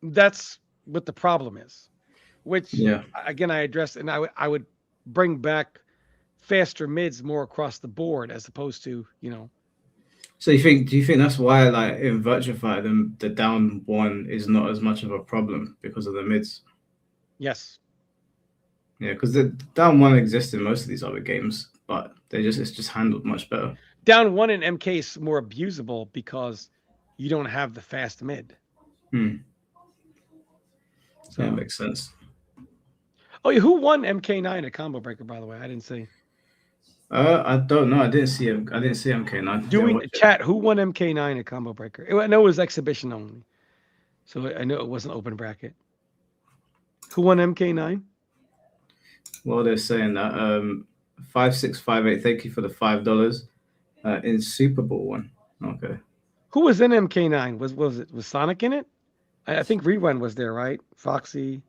That's what the problem is, which again, I addressed, and I would bring back faster mids more across the board as opposed to, So do you think that's why, like in Virtua Fighter, the down 1 is not as much of a problem because of the mids? Yes. Yeah, because the down 1 exists in most of these other games, but it's just handled much better. Down 1 in MK is more abusable because you don't have the fast mid. So that makes sense. Oh, yeah, who won MK9 at Combo Breaker, by the way? I didn't see. I don't know. I didn't see MK9. Doing chat, who won MK9 at Combo Breaker? I know it was exhibition only, so I know it wasn't open bracket. Who won MK9? Well, they're saying that 5658. Thank you for the $5 in Super Bowl one. Okay. Who was in MK9? Was Sonic in it? I think Rewind was there, right? Foxy.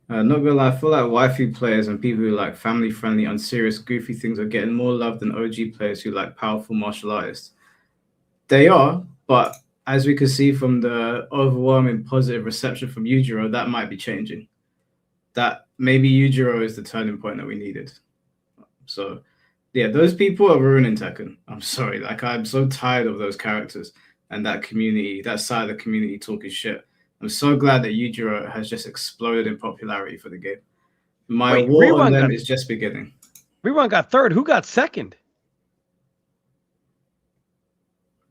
Not gonna lie, I feel like waifu players and people who like family-friendly, unserious, goofy things are getting more love than OG players who like powerful martial artists. They are, but as we can see from the overwhelming positive reception from Yujiro, that might be changing. That maybe Yujiro is the turning point that we needed. So, yeah, those people are ruining Tekken. I'm sorry. Like, I'm so tired of those characters and that community, that side of the community talking shit. I'm so glad that Yujiro has just exploded in popularity for the game. My war on them is just beginning. Rewind got third. Who got second?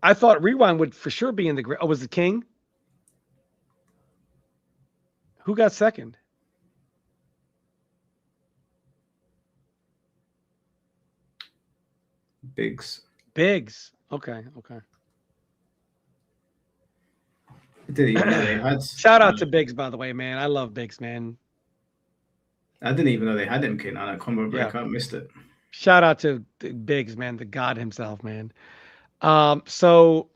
I thought Rewind would for sure be in the... Oh, was the King? Who got second? Biggs. Biggs. Okay. Okay. I didn't even know they had. Shout out to Biggs, by the way, man. I love Biggs, man. I didn't even know they had MK9 at Combo Yeah. Breakout. Missed it. Shout out to Biggs, man, the god himself, man. So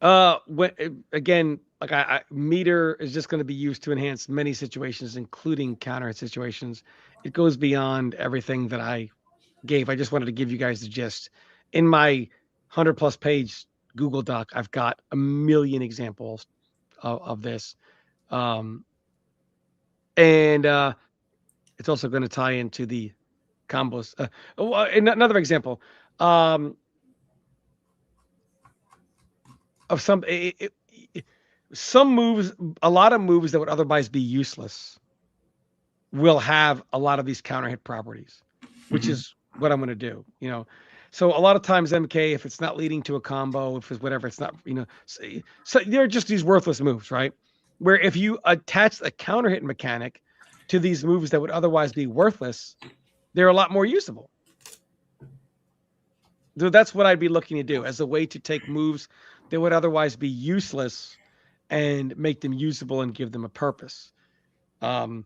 again, like meter is just going to be used to enhance many situations, including counter hit situations. It goes beyond everything that I gave. I just wanted to give you guys the gist. In my 100+ page Google Doc, I've got a million examples of this. And it's also going to tie into the combos. Another example of some moves, a lot of moves that would otherwise be useless will have a lot of these counter hit properties, which is what I'm going to do, you know. So a lot of times MK, if it's not leading to a combo, if it's whatever, it's not, you know, so they're just these worthless moves, right? Where if you attach a counter hit mechanic to these moves that would otherwise be worthless, they're a lot more usable. So that's what I'd be looking to do as a way to take moves that would otherwise be useless and make them usable and give them a purpose. That's,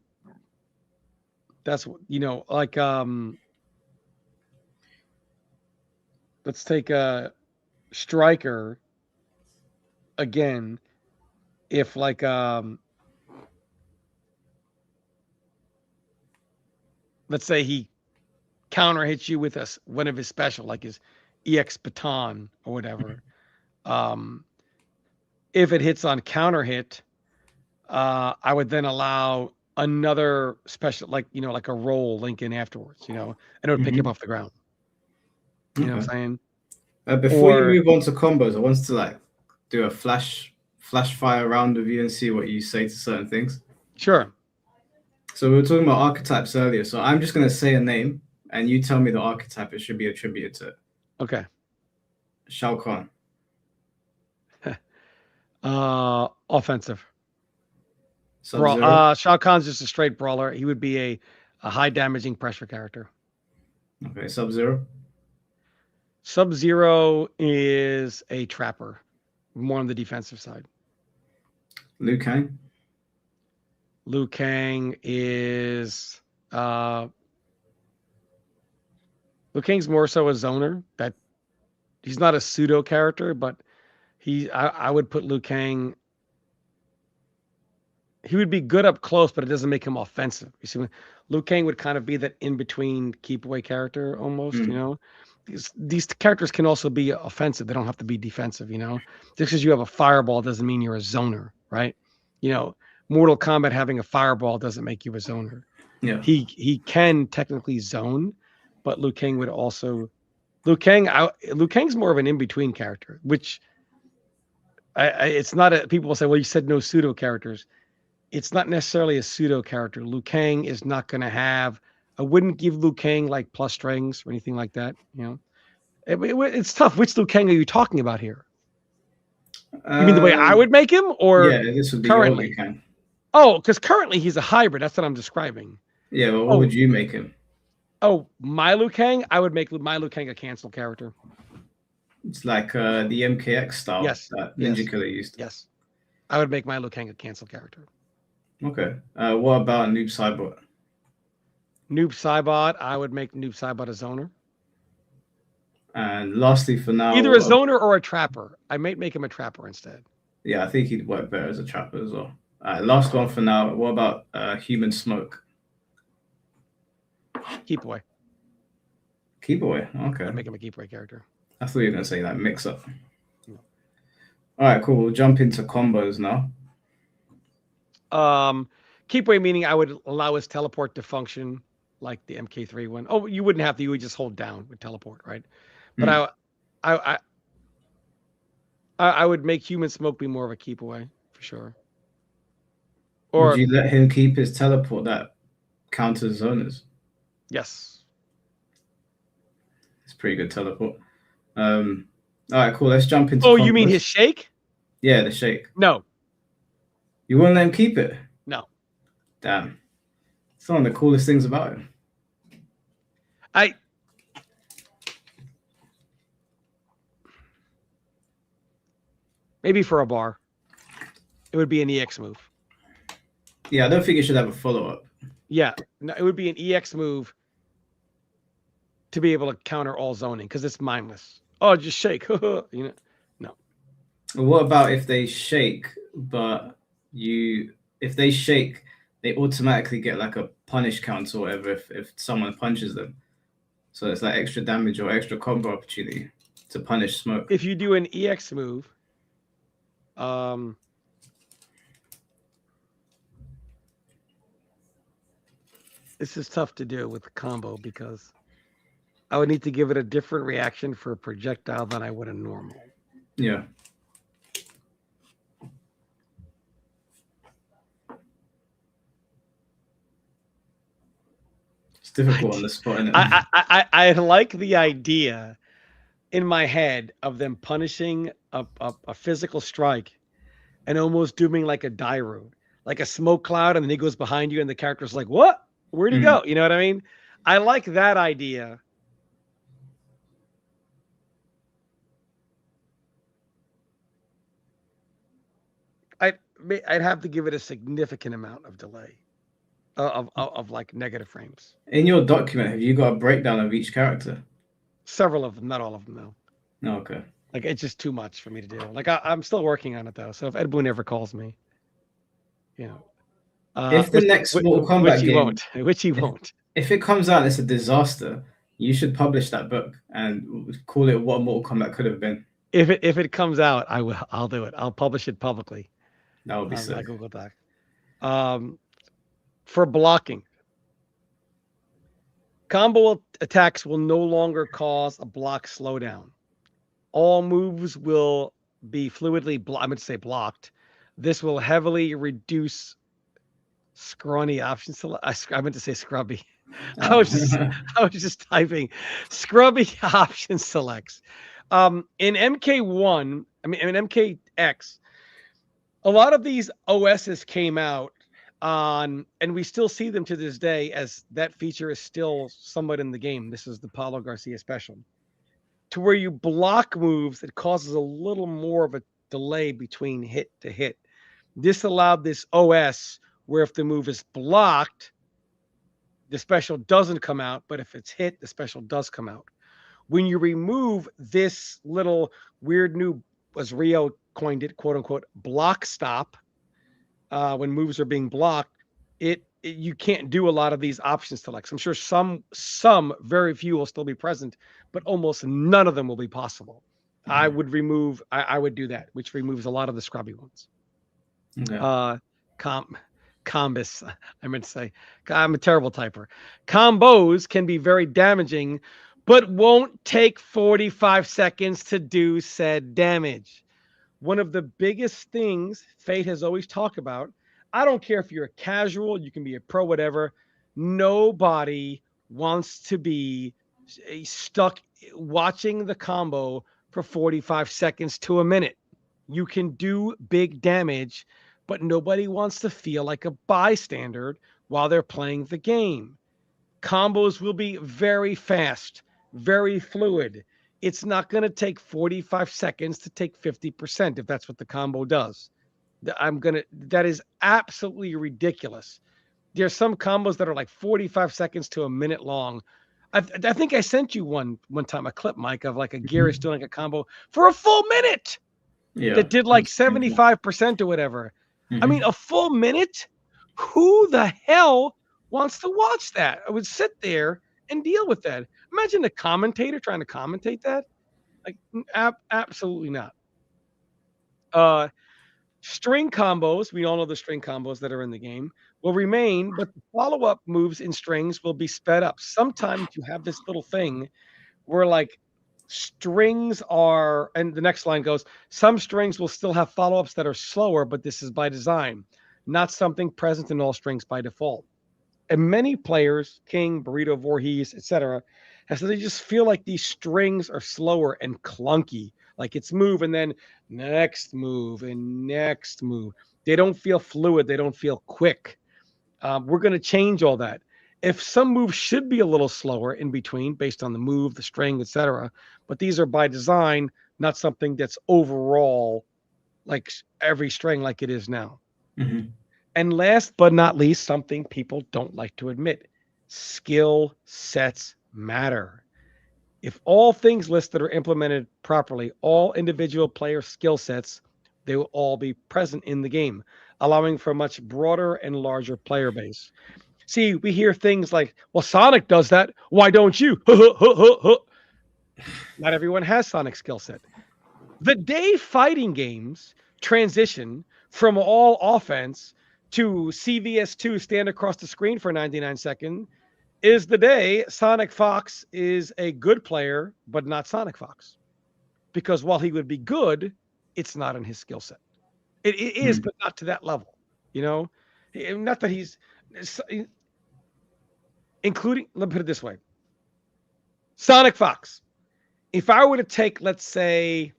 you know, like let's take a striker again. If like let's say he counter hits you with one of his special, like his EX baton or whatever. If it hits on counter hit, I would then allow another special, like, you know, like a roll link in afterwards, you know, and it would pick him off the ground. You know what I'm saying? Before you move on to combos, I want to like do a flash fire round with you and see what you say to certain things. Sure. So we were talking about archetypes earlier. So I'm just going to say a name and you tell me the archetype it should be attributed to. Okay. Shao Kahn. Offensive. Sub-Zero. Shao Kahn's just a straight brawler. He would be a high damaging pressure character. Okay, Sub-Zero. Sub-Zero is a trapper, more on the defensive side. Liu Kang. Liu Kang is Liu Kang's more so a zoner. That he's not a pseudo character, but I would put Liu Kang. He would be good up close, but it doesn't make him offensive. You see, Liu Kang would kind of be that in between keep away character almost. You know, these characters can also be offensive. They don't have to be defensive. You know, just because you have a fireball doesn't mean you're a zoner, right? You know, Mortal Kombat having a fireball doesn't make you a zoner. Yeah, he can technically zone, but Liu Kang would also Liu Kang's more of an in between character, which it's not a. People will say, well, you said no pseudo characters. It's not necessarily a pseudo character. Liu Kang is not going to have. I wouldn't give Liu Kang like plus strings or anything like that. You know, it's tough. Which Liu Kang are you talking about here? You mean the way I would make him, or yeah, this would be currently? Liu Kang. Oh, because currently he's a hybrid. That's what I'm describing. Yeah, well, what would you make him? Oh, my Liu Kang? I would make my Liu Kang a cancel character. It's like the MKX style that Ninja Killer used. Yes, I would make my Liu Kang a cancel character. Okay. What about Noob Saibot? Noob Saibot, I would make Noob Saibot a zoner. And lastly, for now, either a zoner or a trapper. I might make him a trapper instead. Yeah, I think he'd work better as a trapper as well. Last one for now. What about Human Smoke? Keep away. Keep away. Okay. I'd make him a keep away character. I thought you were gonna say like mix up. No. All right, cool. We'll jump into combos now. Keep away meaning I would allow his teleport to function like the MK3 one. Oh, you wouldn't have to. You would just hold down with teleport, right? But I would make Human Smoke be more of a keep away for sure. Or would you let him keep his teleport that counters zoners? Yes. It's pretty good teleport. All right, cool. Let's jump into. Oh, combos. You mean his shake? Yeah, the shake. No. You wouldn't let him keep it? No. Damn. It's one of the coolest things about him. Maybe for a bar, it would be an EX move. Yeah, I don't think it should have a follow-up. Yeah, no, it would be an EX move to be able to counter all zoning because it's mindless. Oh, just shake. No. What about if they shake, but if they shake, they automatically get like a punish counter or whatever if someone punches them. So it's like extra damage or extra combo opportunity to punish smoke. If you do an EX move, this is tough to do with the combo because I would need to give it a different reaction for a projectile than I would a normal. Yeah. It's difficult on the spot, isn't it? I like the idea in my head of them punishing a physical strike and almost doing like a Dairu, like a smoke cloud, and then he goes behind you and the character's like, what? Where'd he go? You know what I mean? I like that idea. I'd have to give it a significant amount of delay of like negative frames. In your document, have you got a breakdown of each character? Several of them, not all of them though. No, okay. Like it's just too much for me to do. Like I'm still working on it though. So if Ed Boon ever calls me, you know, if the next Mortal Kombat game, which he won't. If it comes out, it's a disaster. You should publish that book and call it What Mortal Kombat Could Have Been. If it comes out, I'll do it. I'll publish it publicly. That would be sick. Like Google Doc. For blocking, combo attacks will no longer cause a block slowdown. All moves will be fluidly blocked. This will heavily reduce scrawny option select. I meant to say scrubby. I was just typing scrubby option selects. In MK1, in MKX, a lot of these OSs came out on, and we still see them to this day as that feature is still somewhat in the game. This is the Paulo Garcia special, to where you block moves that causes a little more of a delay between hit to hit. This allowed this OS where if the move is blocked, the special doesn't come out, but if it's hit, the special does come out. When you remove this little weird new, as Rio coined it, quote unquote, block stop, when moves are being blocked, you can't do a lot of these option selects. I'm sure some very few will still be present, but almost none of them will be possible. I would do that, which removes a lot of the scrubby ones. Okay. Combos, I meant to say, I'm a terrible typer. Combos can be very damaging, but won't take 45 seconds to do said damage. One of the biggest things Fate has always talked about, I don't care if you're a casual, you can be a pro, whatever, nobody wants to be stuck watching the combo for 45 seconds to a minute. You can do big damage, but nobody wants to feel like a bystander while they're playing the game. Combos will be very fast, very fluid. It's not going to take 45 seconds to take 50% if that's what the combo does. That is absolutely ridiculous. There's some combos that are like 45 seconds to a minute long. I think I sent you one time, a clip, Mike, of like a Gearus doing like a combo for a full minute. Yeah, that did like 75% or whatever. I mean, a full minute? Who the hell wants to watch that? I would sit there and deal with that. Imagine a commentator trying to commentate that. Like, absolutely not. String combos, we all know the string combos that are in the game, will remain, but the follow-up moves in strings will be sped up. Sometimes you have this little thing where like strings are, and the next line goes, some strings will still have follow-ups that are slower, but this is by design, not something present in all strings by default. And many players, King, Burrito, Voorhees, etc., have said they just feel like these strings are slower and clunky, like it's move and then next move and next move. They don't feel fluid. They don't feel quick. We're going to change all that. If some moves should be a little slower in between based on the move, the string, etc., but these are by design, not something that's overall like every string like it is now. Mm-hmm. And last but not least, something people don't like to admit, skill sets matter. If all things listed are implemented properly, all individual player skill sets, they will all be present in the game, allowing for a much broader and larger player base. See, we hear things like, well, Sonic does that. Why don't you? Not everyone has Sonic skill set. The day fighting games transition from all offense to CVS2 stand across the screen for 99 seconds is the day Sonic Fox is a good player, but not Sonic Fox. Because while he would be good, it's not in his skill set. It is, but not to that level. You know, not that he's including. Let me put it this way: Sonic Fox. If I were to take, let's say,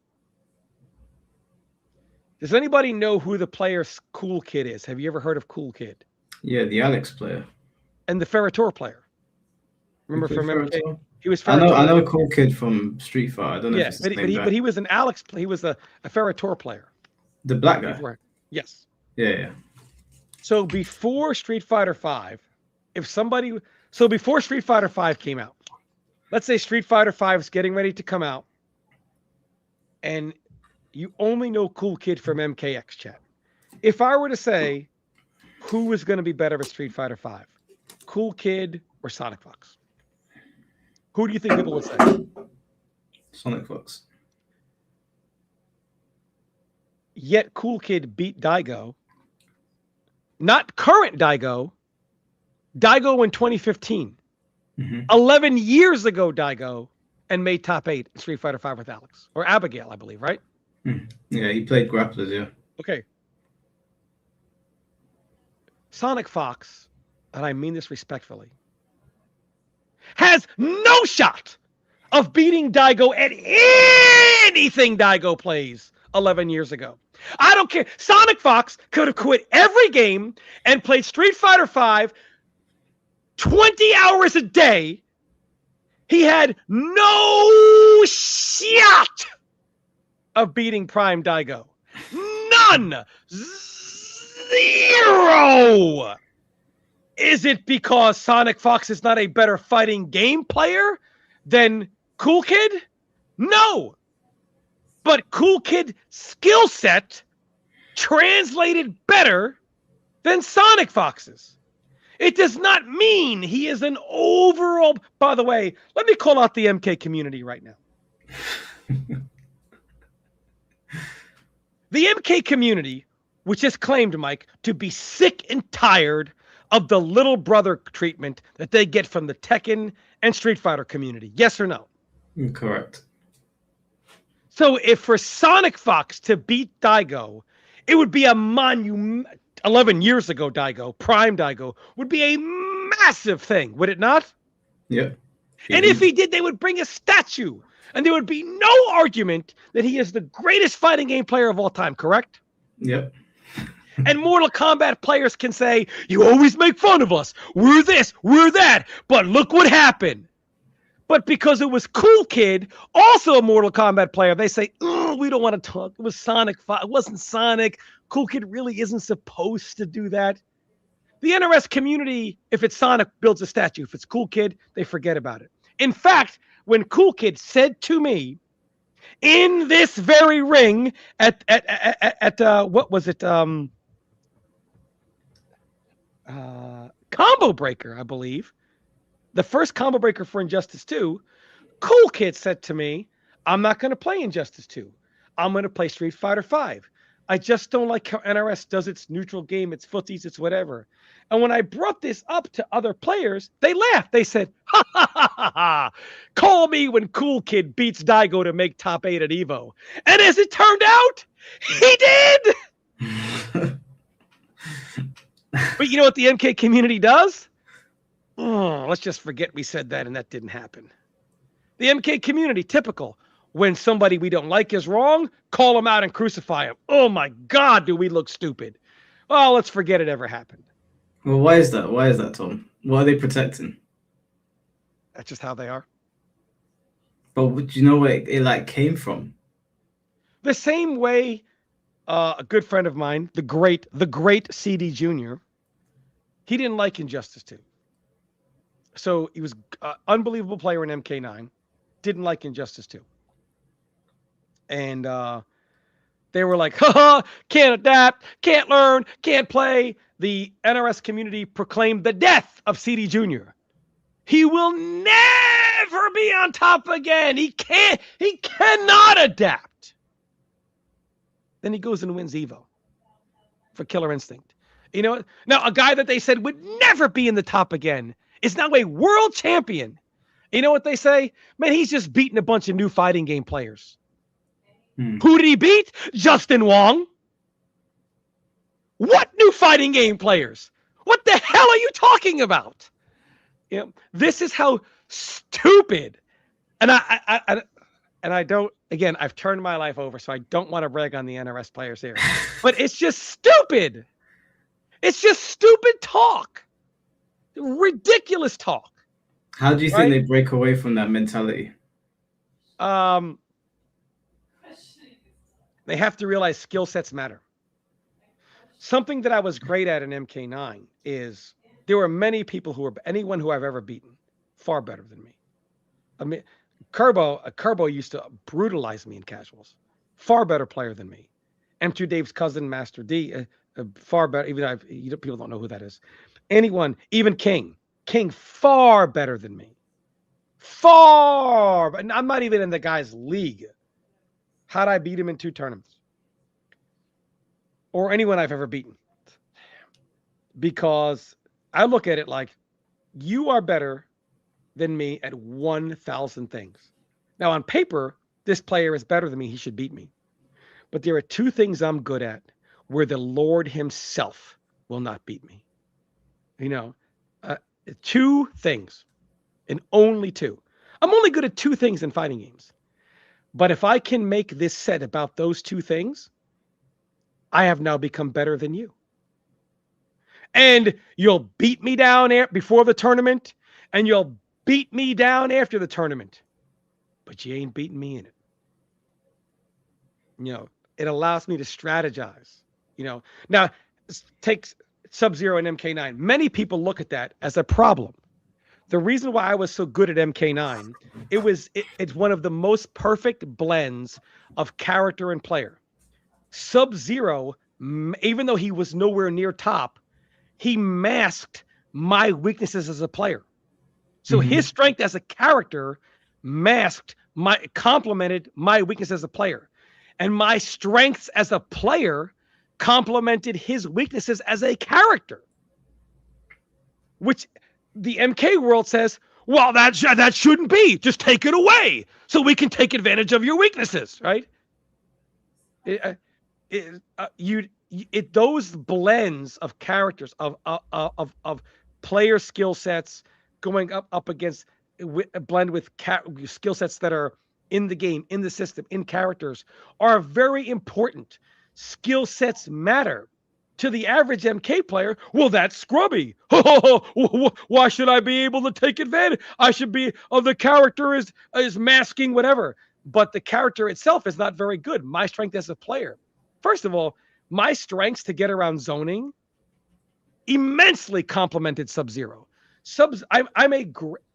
does anybody know who the player Cool Kid is? Have you ever heard of Cool Kid? Yeah, the Alex player. And the Ferrator player. Remember from MK? Ferrator? He was I Ferrator. know a Cool Kid from Street Fighter. I don't know if it's the same guy. But he was an Alex. He was a Ferrator player. The black guy. Before. Yes. Yeah. So before Street Fighter V, before Street Fighter V came out, let's say Street Fighter V is getting ready to come out, and you only know Cool Kid from MKX chat. If I were to say who was going to be better at Street Fighter V, Cool Kid or Sonic Fox? Who do you think people would say? Sonic Fox. Yet Cool Kid beat Daigo. Not current Daigo. Daigo in 2015. 11 years ago, Daigo, and made top 8 in Street Fighter V with Alex. Or Abigail, I believe, right? Yeah, he played grapplers, yeah. Okay. Sonic Fox, and I mean this respectfully, has no shot of beating Daigo at anything Daigo plays 11 years ago. I don't care. Sonic Fox could have quit every game and played Street Fighter V 20 hours a day. He had no shot of beating Prime Daigo. None. Zero. Is it because Sonic Fox is not a better fighting game player than Cool Kid? No. But Cool Kid's skill set translated better than Sonic Fox's. It does not mean he is an overall... By the way, let me call out the MK community right now. The MK community, which has claimed, Mike, to be sick and tired of the little brother treatment that they get from the Tekken and Street Fighter community. Yes or no? Correct. So if for Sonic Fox to beat Daigo, it would be a monument. 11 years ago, Prime Daigo, would be a massive thing, would it not? Yep. And if he did, they would bring a statue, and there would be no argument that he is the greatest fighting game player of all time, correct? Yep. And Mortal Kombat players can say, you always make fun of us. We're this, we're that. But look what happened. But because it was Cool Kid, also a Mortal Kombat player, they say, oh, we don't want to talk. It was Sonic. It wasn't Sonic. Cool Kid really isn't supposed to do that. The NRS community, if it's Sonic, builds a statue. If it's Cool Kid, they forget about it. In fact, when Cool Kid said to me, in this very ring at what was it? Combo Breaker, I believe. The first Combo Breaker for Injustice 2, Cool Kid said to me, I'm not going to play Injustice 2. I'm going to play Street Fighter 5. I just don't like how NRS does its neutral game, its footies, its whatever. And when I brought this up to other players, they laughed. They said, ha, ha, ha, ha, ha. Call me when Cool Kid beats Daigo to make top 8 at EVO. And as it turned out, he did. But you know what the MK community does? Oh, let's just forget we said that and that didn't happen. The MK community, typical. When somebody we don't like is wrong, call them out and crucify them. Oh my God, do we look stupid? Oh, let's forget it ever happened. Well, why is that? Why is that, Tom? What are they protecting? That's just how they are. But do you know where it like came from? The same way a good friend of mine, the great CD Jr., he didn't like Injustice 2. So he was an unbelievable player in MK9, didn't like Injustice 2. And they were like, haha, can't adapt, can't learn, can't play. The NRS community proclaimed the death of CD Jr. He will never be on top again. He cannot adapt. Then he goes and wins Evo for Killer Instinct. You know, now a guy that they said would never be in the top again is now a world champion. You know what they say? Man, he's just beating a bunch of new fighting game players. Who did he beat? Justin Wong. What new fighting game players? What the hell are you talking about? You know, this is how stupid. And I don't, again, I've turned my life over, so I don't want to brag on the NRS players here. But it's just stupid. It's just stupid talk. Ridiculous talk. How do you think they break away from that mentality? They have to realize skill sets matter. Something that I was great at in MK9 is there were many people anyone who I've ever beaten, far better than me. I mean, Kerbo used to brutalize me in casuals. Far better player than me. M2 Dave's cousin, Master D, far better. Even people don't know who that is. Anyone, even King, far better than me. Far, and I'm not even in the guy's league. How'd I beat him in 2 tournaments? Or anyone I've ever beaten? Because I look at it like, you are better than me at 1,000 things. Now, on paper, this player is better than me. He should beat me. But there are 2 things I'm good at where the Lord himself will not beat me. You know, 2 things, and only 2. I'm only good at 2 things in fighting games. But if I can make this set about those 2 things, I have now become better than you. And you'll beat me down before the tournament, and you'll beat me down after the tournament. But you ain't beating me in it. You know, it allows me to strategize. You know, now take Sub-Zero and MK9. Many people look at that as a problem. The reason why I was so good at MK9, it's one of the most perfect blends of character and player. Sub-Zero, even though he was nowhere near top, he masked my weaknesses as a player. So his strength as a character complemented my weakness as a player. And my strengths as a player complemented his weaknesses as a character. Which the MK world says, well, that shouldn't be. Just take it away so we can take advantage of your weaknesses, right? Those blends of characters of player skill sets going up against blend with skill sets that are in the game, in the system, in characters are very important. Skill sets matter. To the average MK player, well, that's scrubby. Why should I be able to take advantage? I should be, the character is masking whatever. But the character itself is not very good. My strength as a player. First of all, my strengths to get around zoning immensely complemented Sub-Zero.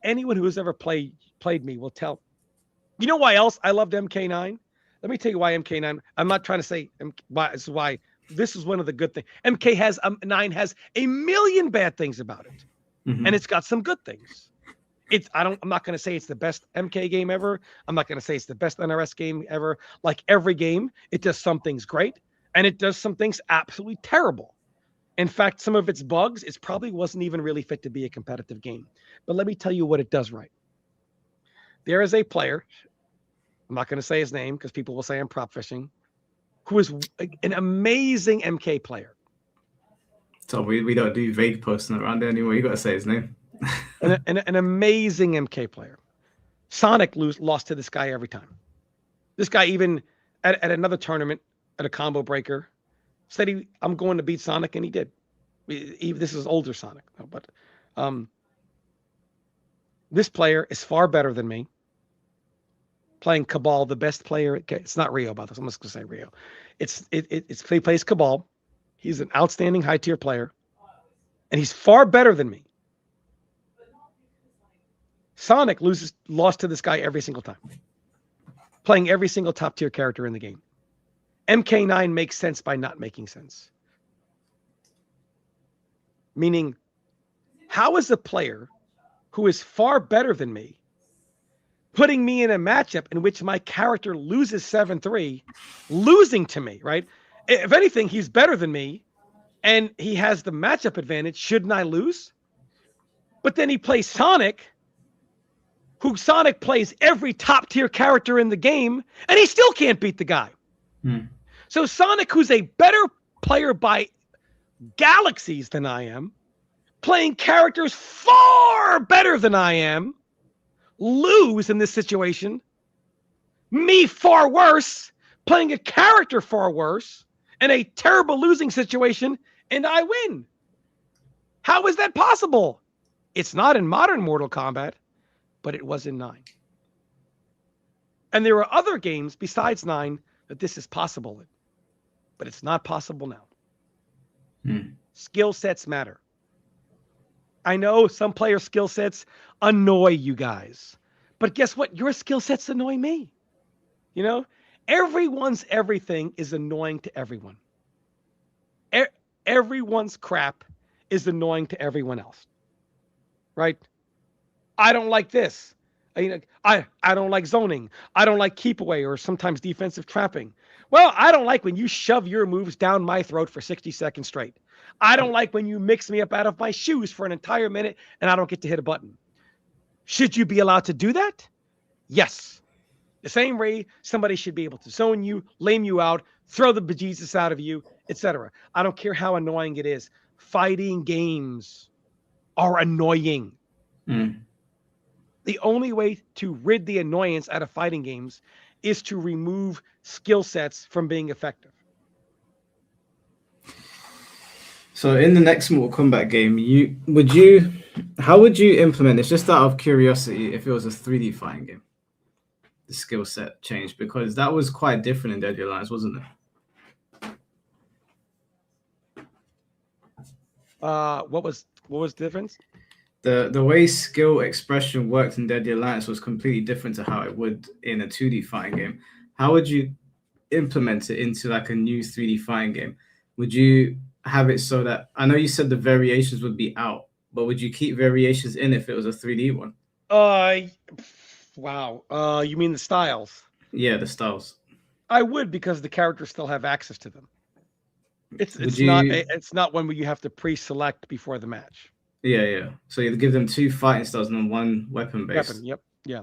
Anyone who has ever played me will tell. You know why else I loved MK9? Let me tell you why MK9. I'm not trying to say why. This is one of the good things. MK9 has a million bad things about it, and it's got some good things. I'm not going to say it's the best MK game ever. I'm not going to say it's the best NRS game ever. Like every game, it does some things great, and it does some things absolutely terrible. In fact, some of its bugs, it probably wasn't even really fit to be a competitive game. But let me tell you what it does right. There is a player, I'm not going to say his name because people will say I'm prop fishing, who is an amazing MK player. So we don't do vague posting around there anymore. You got to say his name. an amazing MK player. Sonic lost to this guy every time. This guy even at another tournament at a combo breaker said I'm going to beat Sonic, and he did. This is older Sonic, but this player is far better than me. playing Cabal, the best player. It's not Rio, by the way. I'm just gonna say Rio. He plays Cabal. He's an outstanding high tier player, and he's far better than me. Sonic lost to this guy every single time, playing every single top tier character in the game. MK9 makes sense by not making sense. Meaning, how is a player who is far better than me putting me in a matchup in which my character loses 7-3, losing to me, right? If anything, he's better than me and he has the matchup advantage. Shouldn't I lose? But then he plays Sonic, who Sonic plays every top tier character in the game, and he still can't beat the guy. So Sonic, who's a better player by galaxies than I am, playing characters far better than I am, lose in this situation. Me far worse, playing a character far worse, in a terrible losing situation, and I win. How is that possible? It's not in modern Mortal Kombat, but it was in 9. And there are other games besides 9 that this is possible in, but it's not possible now. Skill sets matter. I know some player skill sets annoy you guys, but guess what? Your skill sets annoy me. You know, everyone's everything is annoying to everyone. Everyone's crap is annoying to everyone else, right? I don't like this. I don't like zoning. I don't like keep away or sometimes defensive trapping. Well, I don't like when you shove your moves down my throat for 60 seconds straight. I don't like when you mix me up out of my shoes for an entire minute and I don't get to hit a button. Should you be allowed to do that? Yes. The same way somebody should be able to zone you, lame you out, throw the bejesus out of you, etc. I don't care how annoying it is. Fighting games are annoying. The only way to rid the annoyance out of fighting games is to remove skill sets from being effective. So in the next Mortal Kombat game, how would you implement this? Just out of curiosity, if it was a 3D fighting game, the skill set change, because that was quite different in Dead or Alive, wasn't it? What was the difference? The way skill expression worked in Deadly Alliance was completely different to how it would in a 2D fighting game. How would you implement it into like a new 3D fighting game? Would you have it so that, I know you said the variations would be out, but would you keep variations in if it was a 3D one? Wow. You mean the styles? Yeah, the styles. I would, because the characters still have access to them. It's not one where you have to pre-select before the match. Yeah. So you give them 2 fighting styles and then 1 weapon base. Yep. Yeah.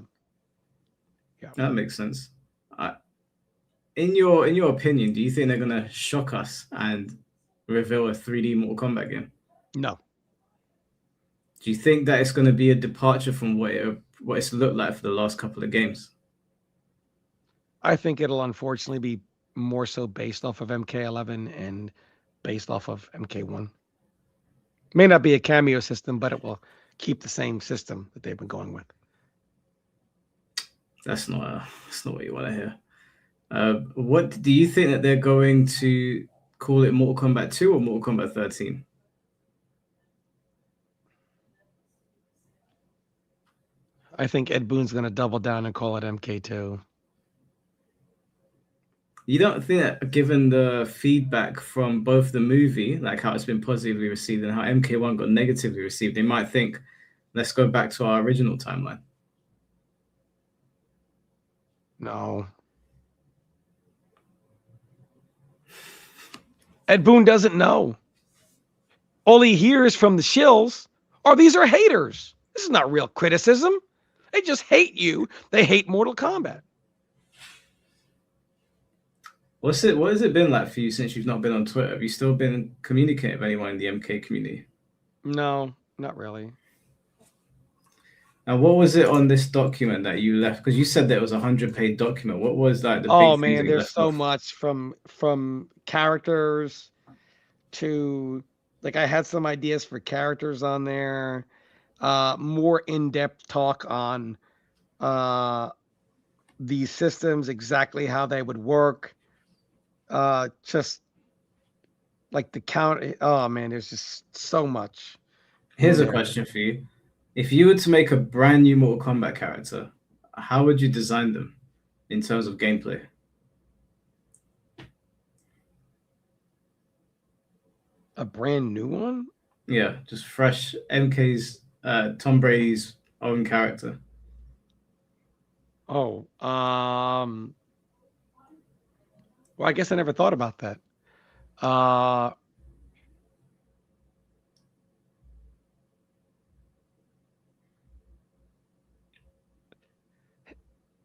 That makes sense. In your opinion, do you think they're gonna shock us and reveal a 3D Mortal Kombat game? No. Do you think that it's gonna be a departure from what it's looked like for the last couple of games? I think it'll unfortunately be more so based off of MK11 and based off of MK1. May not be a cameo system, but it will keep the same system that they've been going with. That's not what you want to hear. What do you think that they're going to call it? Mortal Kombat 2 or Mortal Kombat 13? I think Ed Boon's going to double down and call it MK2. You don't think that, given the feedback from both the movie, like how it's been positively received and how MK1 got negatively received, they might think, let's go back to our original timeline? No. Ed Boon doesn't know. All he hears from the shills are, these are haters. This is not real criticism. They just hate you. They hate Mortal Kombat. What has it been like for you since you've not been on Twitter? Have you still been communicating with anyone in the MK community? No, not really. And what was it on this document that you left? Because you said that it was a 100-page document. What was like the Oh big things man, that you there's left so off? much from characters to, like, I had some ideas for characters on there. More in-depth talk on these systems, exactly how they would work. Just like the count. Oh man, there's just so much in Here's a there. question for you. If you were to make a brand new Mortal Kombat character, how would you design them in terms of gameplay? A brand new one? Yeah, just fresh MK's Tom Brady's own character. Oh, well, I guess I never thought about that.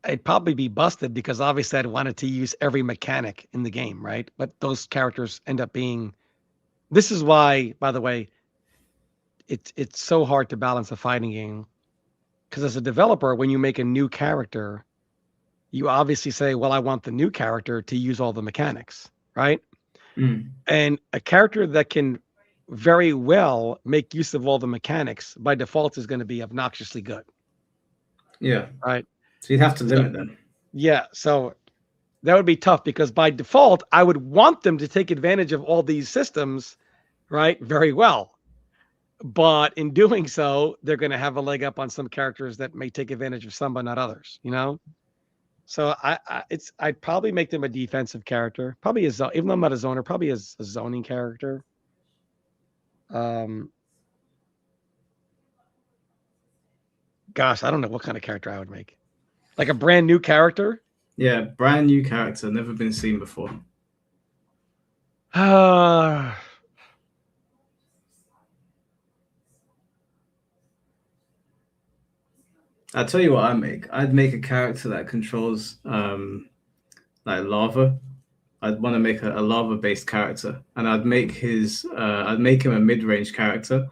I'd probably be busted because obviously I'd wanted to use every mechanic in the game, right? But those characters end up being. This is why, by the way, it's so hard to balance a fighting game because as a developer, when you make a new character, you obviously say, "Well, I want the new character to use all the mechanics," right? Mm. And a character that can very well make use of all the mechanics by default is going to be obnoxiously good, Yeah. right? So you'd have to So, limit them. yeah, so that would be tough because by default, I would want them to take advantage of all these systems, right? Very well. But in doing so, they're going to have a leg up on some characters that may take advantage of some, but not others, you know? So I'd probably make them a defensive character, probably even though I'm not a zoner, probably as a zoning character. Um, gosh, I don't know what kind of character I would make. Like a brand new character. Yeah, brand new character, never been seen before. I'll tell you what I'd make a character that controls like lava. I'd want to make a lava-based character, and I'd make him a mid-range character,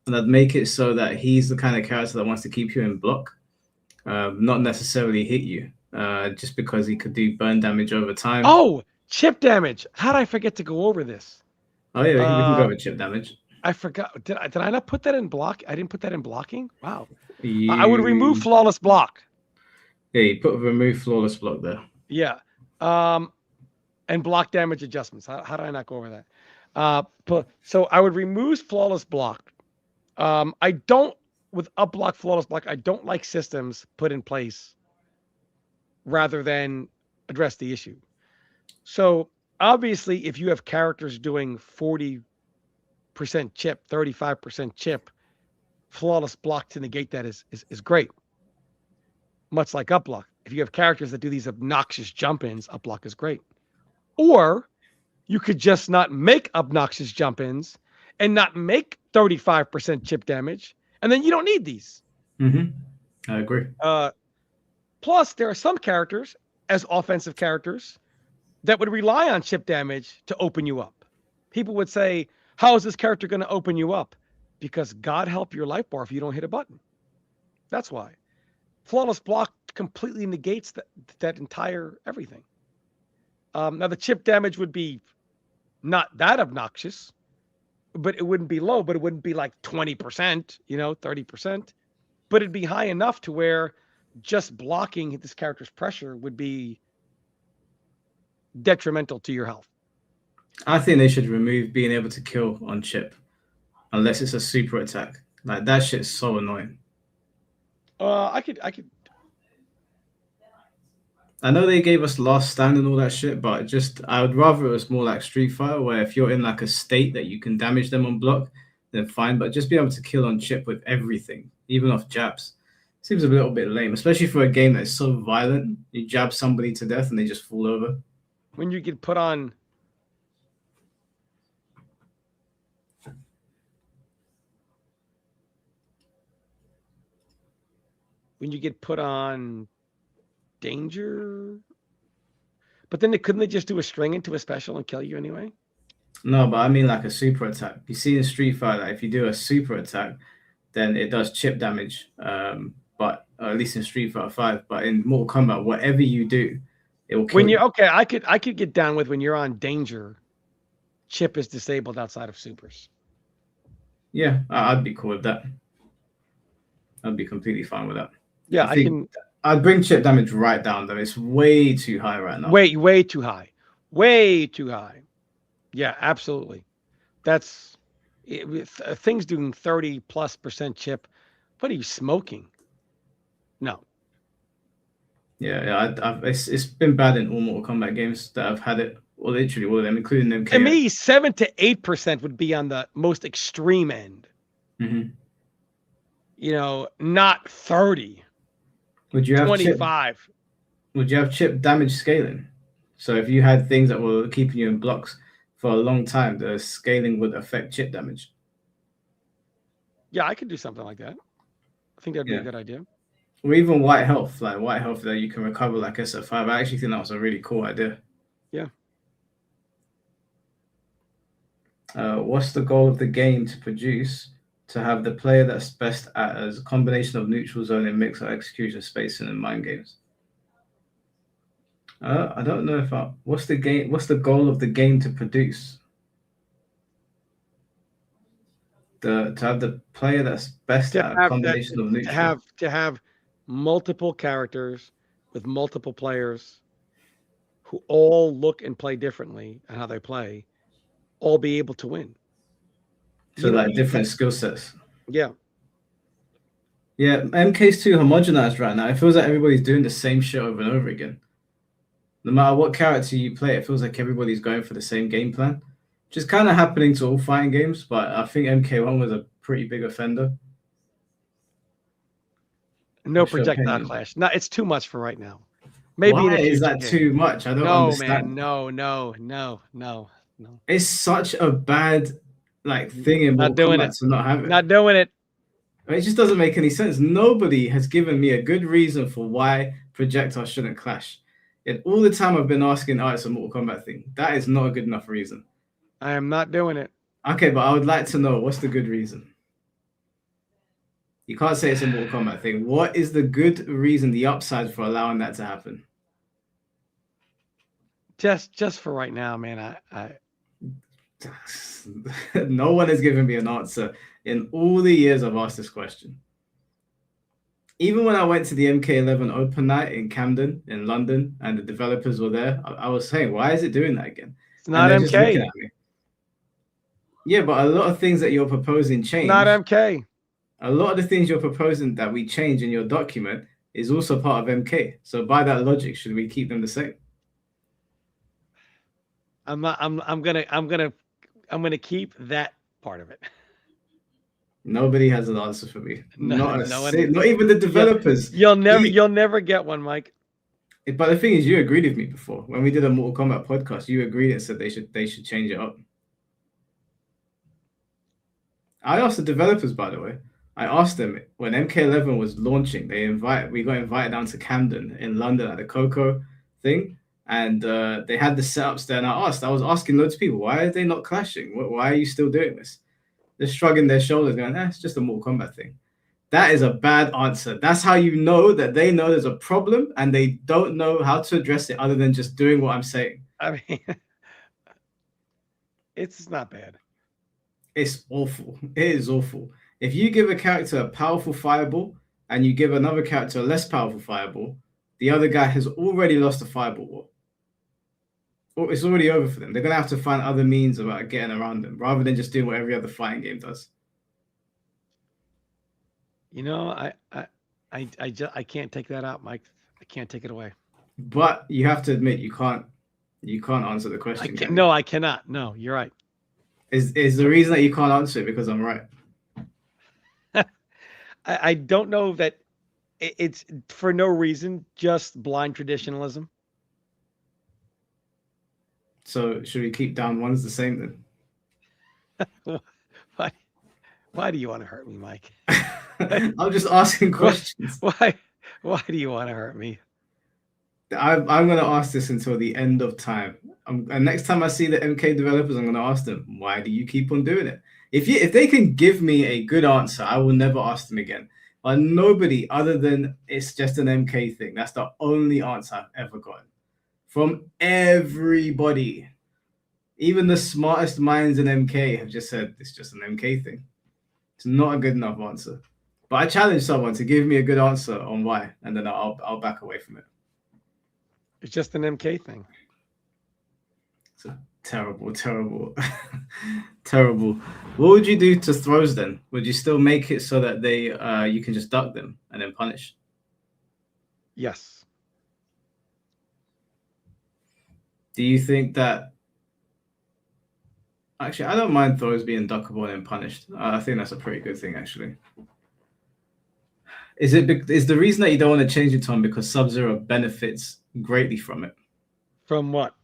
and I'd make it so that he's the kind of character that wants to keep you in block, not necessarily hit you, just because he could do burn damage over time. Oh, chip damage. How did I forget to go over this? Oh yeah, we can go with chip damage. I forgot. Did I not put that in block? I didn't put that in blocking. Wow. I would You, remove flawless block. yeah, you put remove flawless block there. Yeah. And block damage adjustments. How did I not go over that? So I would remove flawless block. I don't with up block, flawless block. I don't like systems put in place rather than address the issue. So obviously, if you have characters doing 40% chip, 35% chip, flawless block to negate that is great. Much like up block. If you have characters that do these obnoxious jump-ins, up block is great. Or you could just not make obnoxious jump-ins and not make 35% chip damage, and then you don't need these. Mm-hmm. I agree. Plus, there are some characters, as offensive characters, that would rely on chip damage to open you up. People would say, how is this character going to open you up? Because God help your life bar if you don't hit a button. That's why. Flawless block completely negates that entire everything. Now, the chip damage would be not that obnoxious, but it wouldn't be low, but it wouldn't be like 20%, 30%. But it'd be high enough to where just blocking this character's pressure would be detrimental to your health. I think they should remove being able to kill on chip, unless it's a super attack. Like that shit's so annoying. I could. I know they gave us last stand and all that shit, but I would rather it was more like Street Fighter, where if you're in like a state that you can damage them on block, then fine. But just be able to kill on chip with everything, even off jabs, seems a little bit lame, especially for a game that's so violent. You jab somebody to death and they just fall over. When you get put on. When you get put on danger. But then couldn't they just do a string into a special and kill you anyway? No, but I mean like a super attack. You see in Street Fighter, if you do a super attack, then it does chip damage. But at least in Street Fighter 5. But in Mortal Kombat, whatever you do, it will kill when you. Okay, I could get down with when you're on danger, chip is disabled outside of supers. Yeah, I'd be cool with that. I'd be completely fine with that. Yeah, I'd bring chip damage right down though. It's way too high right now. Way too high. Way too high. Yeah, absolutely. That's with things doing 30+% chip. What are you smoking? No. Yeah. It's been bad in all Mortal Kombat games that I've had it. Well, literally all of them, including MK. To me, 7 to 8% would be on the most extreme end. Mm-hmm. You know, not 30. Would you have 25? Would you have chip damage scaling? So if you had things that were keeping you in blocks for a long time, the scaling would affect chip damage. Yeah, I could do something like that. I think that'd be a good idea. Or even white health that you can recover like SF5. I actually think that was a really cool idea. Yeah. What's the goal of the game to produce? To have the player that's best at as a combination of neutral zone and mix of execution, spacing, and mind games. I don't know if what's the goal of the game to produce? To have the player that's best at a combination of neutral. To have multiple characters with multiple players who all look and play differently and how they play, all be able to win. So like different skill sets. Yeah. Yeah, MK's too homogenized right now. It feels like everybody's doing the same shit over and over again. No matter what character you play, it feels like everybody's going for the same game plan. Which is kind of happening to all fighting games, but I think MK1 was a pretty big offender. No projectile clash. No, it's too much for right now. Maybe why is that too much? I don't understand. No. It's such a bad thing in Mortal Kombat to not have it. Not doing it. It just doesn't make any sense. Nobody has given me a good reason for why projectiles shouldn't clash. And all the time I've been asking, it's a Mortal Kombat thing. That is not a good enough reason. I am not doing it. Okay, but I would like to know what's the good reason. You can't say it's a Mortal Kombat thing. What is the good reason, the upside for allowing that to happen? Just for right now, man. No one has given me an answer in all the years I've asked this question. Even when I went to the MK11 open night in Camden in London and the developers were there, I was saying, why is it doing that again? It's not MK. Just looking at me. Yeah, but a lot of things that you're proposing change. Not MK. A lot of the things you're proposing that we change in your document is also part of MK. So by that logic, should we keep them the same? I'm gonna keep that part of it. Nobody has an answer for me. Not one, even the developers. You'll never get one, Mike. But the thing is, you agreed with me before when we did a Mortal Kombat podcast. You agreed and said they should change it up. I asked the developers, by the way. I asked them when MK11 was launching. We got invited down to Camden in London at the Coco thing, and they had the setups there. And I was asking loads of people, why are they not clashing? Why are you still doing this? They're shrugging their shoulders, going, it's just a Mortal Kombat thing. That is a bad answer. That's how you know that they know there's a problem and they don't know how to address it other than just doing what I'm saying. I mean, it's not bad. It's awful. It is awful. If you give a character a powerful fireball and you give another character a less powerful fireball, the other guy has already lost the fireball war. It's already over for them. They're going to have to find other means about getting around them rather than just doing what every other fighting game does. You know, I can't take that out, Mike. I can't take it away. But you have to admit you can't answer the question. No, I cannot. No, you're right. Is the reason that you can't answer it because I'm right? I don't know that it's for no reason, just blind traditionalism. So should we keep down ones the same then? Why do you want to hurt me, Mike? I'm just asking questions. Why do you want to hurt me? I'm going to ask this until the end of time. And next time I see the MK developers, I'm going to ask them, why do you keep on doing it? If they can give me a good answer, I will never ask them again. But nobody other than it's just an MK thing. That's the only answer I've ever gotten from everybody. Even the smartest minds in MK have just said it's just an MK thing. It's not a good enough answer. But I challenge someone to give me a good answer on why, and then I'll back away from it. It's just an MK thing. It's a terrible, terrible, terrible. What would you do to throws then? Would you still make it so that they you can just duck them and then punish? Yes. Do you think that? Actually, I don't mind throws being duckable and then punished. I think that's a pretty good thing, actually. Is the reason that you don't want to change it, Tom, because Sub-Zero benefits greatly from it? From what?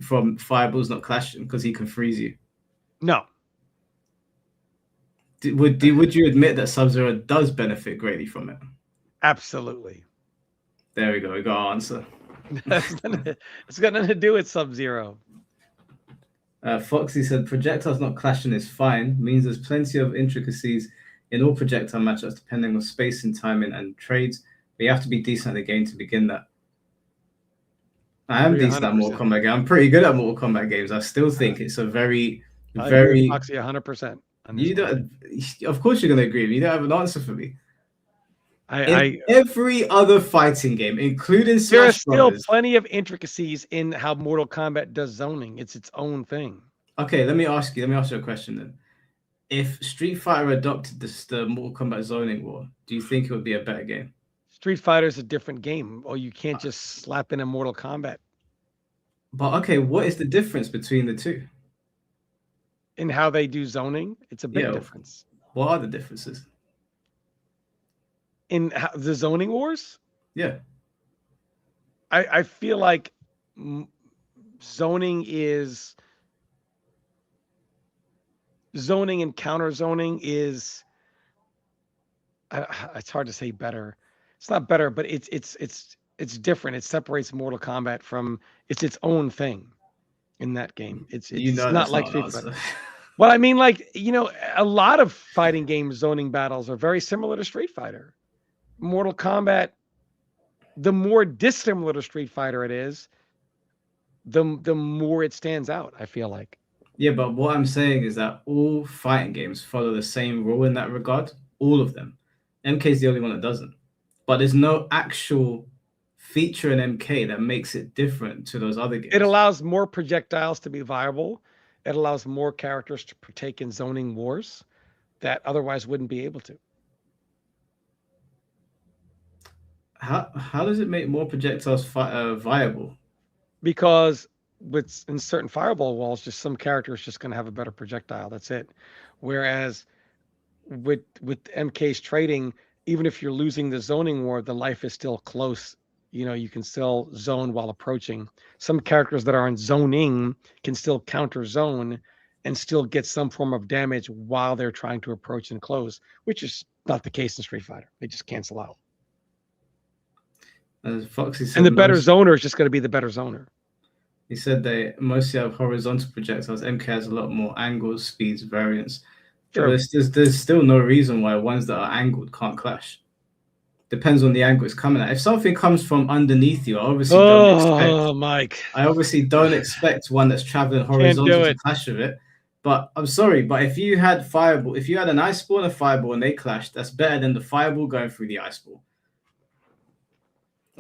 From fireballs not clashing, because he can freeze you. No. Would you admit that Sub-Zero does benefit greatly from it? Absolutely. There we go. We got our answer. It's got nothing to do with Sub-Zero. Foxy said projectiles not clashing is fine. Means there's plenty of intricacies in all projectile matchups depending on spacing, timing, and trades. But you have to be decent at the game to begin that. I am decent at Mortal Kombat game. I'm pretty good at Mortal Kombat games. I still think it's a very Foxy 100%. You don't. Of course, you're going to agree with me. You don't have an answer for me. In every other fighting game, including Smash there are still Brothers, plenty of intricacies in how Mortal Kombat does zoning. It's its own thing. Okay, let me ask you a question then. If Street Fighter adopted the Mortal Kombat zoning war, do you think it would be a better game? Street Fighter is a different game. Or you can't just slap in a Mortal Kombat. But okay, what is the difference between the two? In how they do zoning, it's a big difference. What are the differences? In the zoning wars? Yeah. I feel like zoning and counter zoning is it's hard to say better. It's not better, but it's different. It separates Mortal Kombat from its own thing in that game. It's not like Street Fighter. Well, I mean, like, a lot of fighting game zoning battles are very similar to Street Fighter. Mortal Kombat, the more dissimilar to Street Fighter it is, the more it stands out, I feel like. Yeah, but what I'm saying is that all fighting games follow the same rule in that regard. All of them. MK is the only one that doesn't. But there's no actual feature in MK that makes it different to those other games. It allows more projectiles to be viable. It allows more characters to partake in zoning wars that otherwise wouldn't be able to. How does it make more projectiles viable? Because in certain fireball walls, just some characters just going to have a better projectile. That's it. Whereas with MK's trading, even if you're losing the zoning war, the life is still close. You can still zone while approaching. Some characters that are in zoning can still counter zone and still get some form of damage while they're trying to approach and close, which is not the case in Street Fighter. They just cancel out. Foxy said, and the better zoner is just going to be the better zoner. He said they mostly have horizontal projectiles. MK has a lot more angles, speeds, variance. Sure. There's still no reason why ones that are angled can't clash. Depends on the angle it's coming at. If something comes from underneath you, I obviously don't expect one that's traveling horizontal to clash with it. But I'm sorry, but if you had an ice ball and a fireball and they clashed, that's better than the fireball going through the ice ball.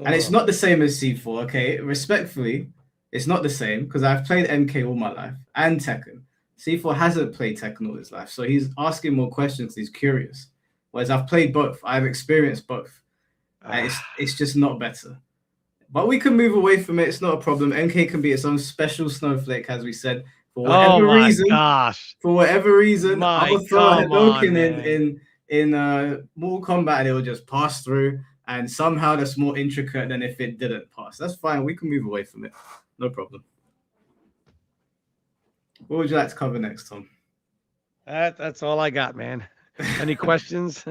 And it's not the same as C4, okay? Respectfully, it's not the same because I've played MK all my life and Tekken. C4 hasn't played Tekken all his life, so he's asking more questions. He's curious. Whereas I've played both. I've experienced both. And it's just not better. But we can move away from it. It's not a problem. MK can be its own special snowflake, as we said. For whatever reason, I'll throw a Hadouken in Mortal Kombat and it will just pass through. And somehow that's more intricate than if it didn't pass. That's fine. We can move away from it. No problem. What would you like to cover next, Tom? That's all I got, man. Any questions?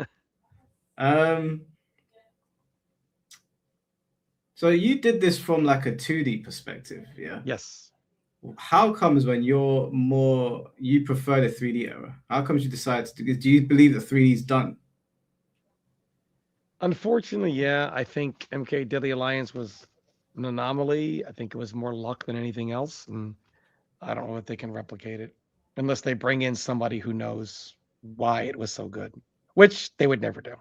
So you did this from like a 2D perspective, yeah? Yes. How comes when you prefer the 3D era? How comes you decided to do you believe that 3D is done? Unfortunately, yeah. I think MK Deadly Alliance was an anomaly. I think it was more luck than anything else. And I don't know if they can replicate it unless they bring in somebody who knows why it was so good. which they would never do.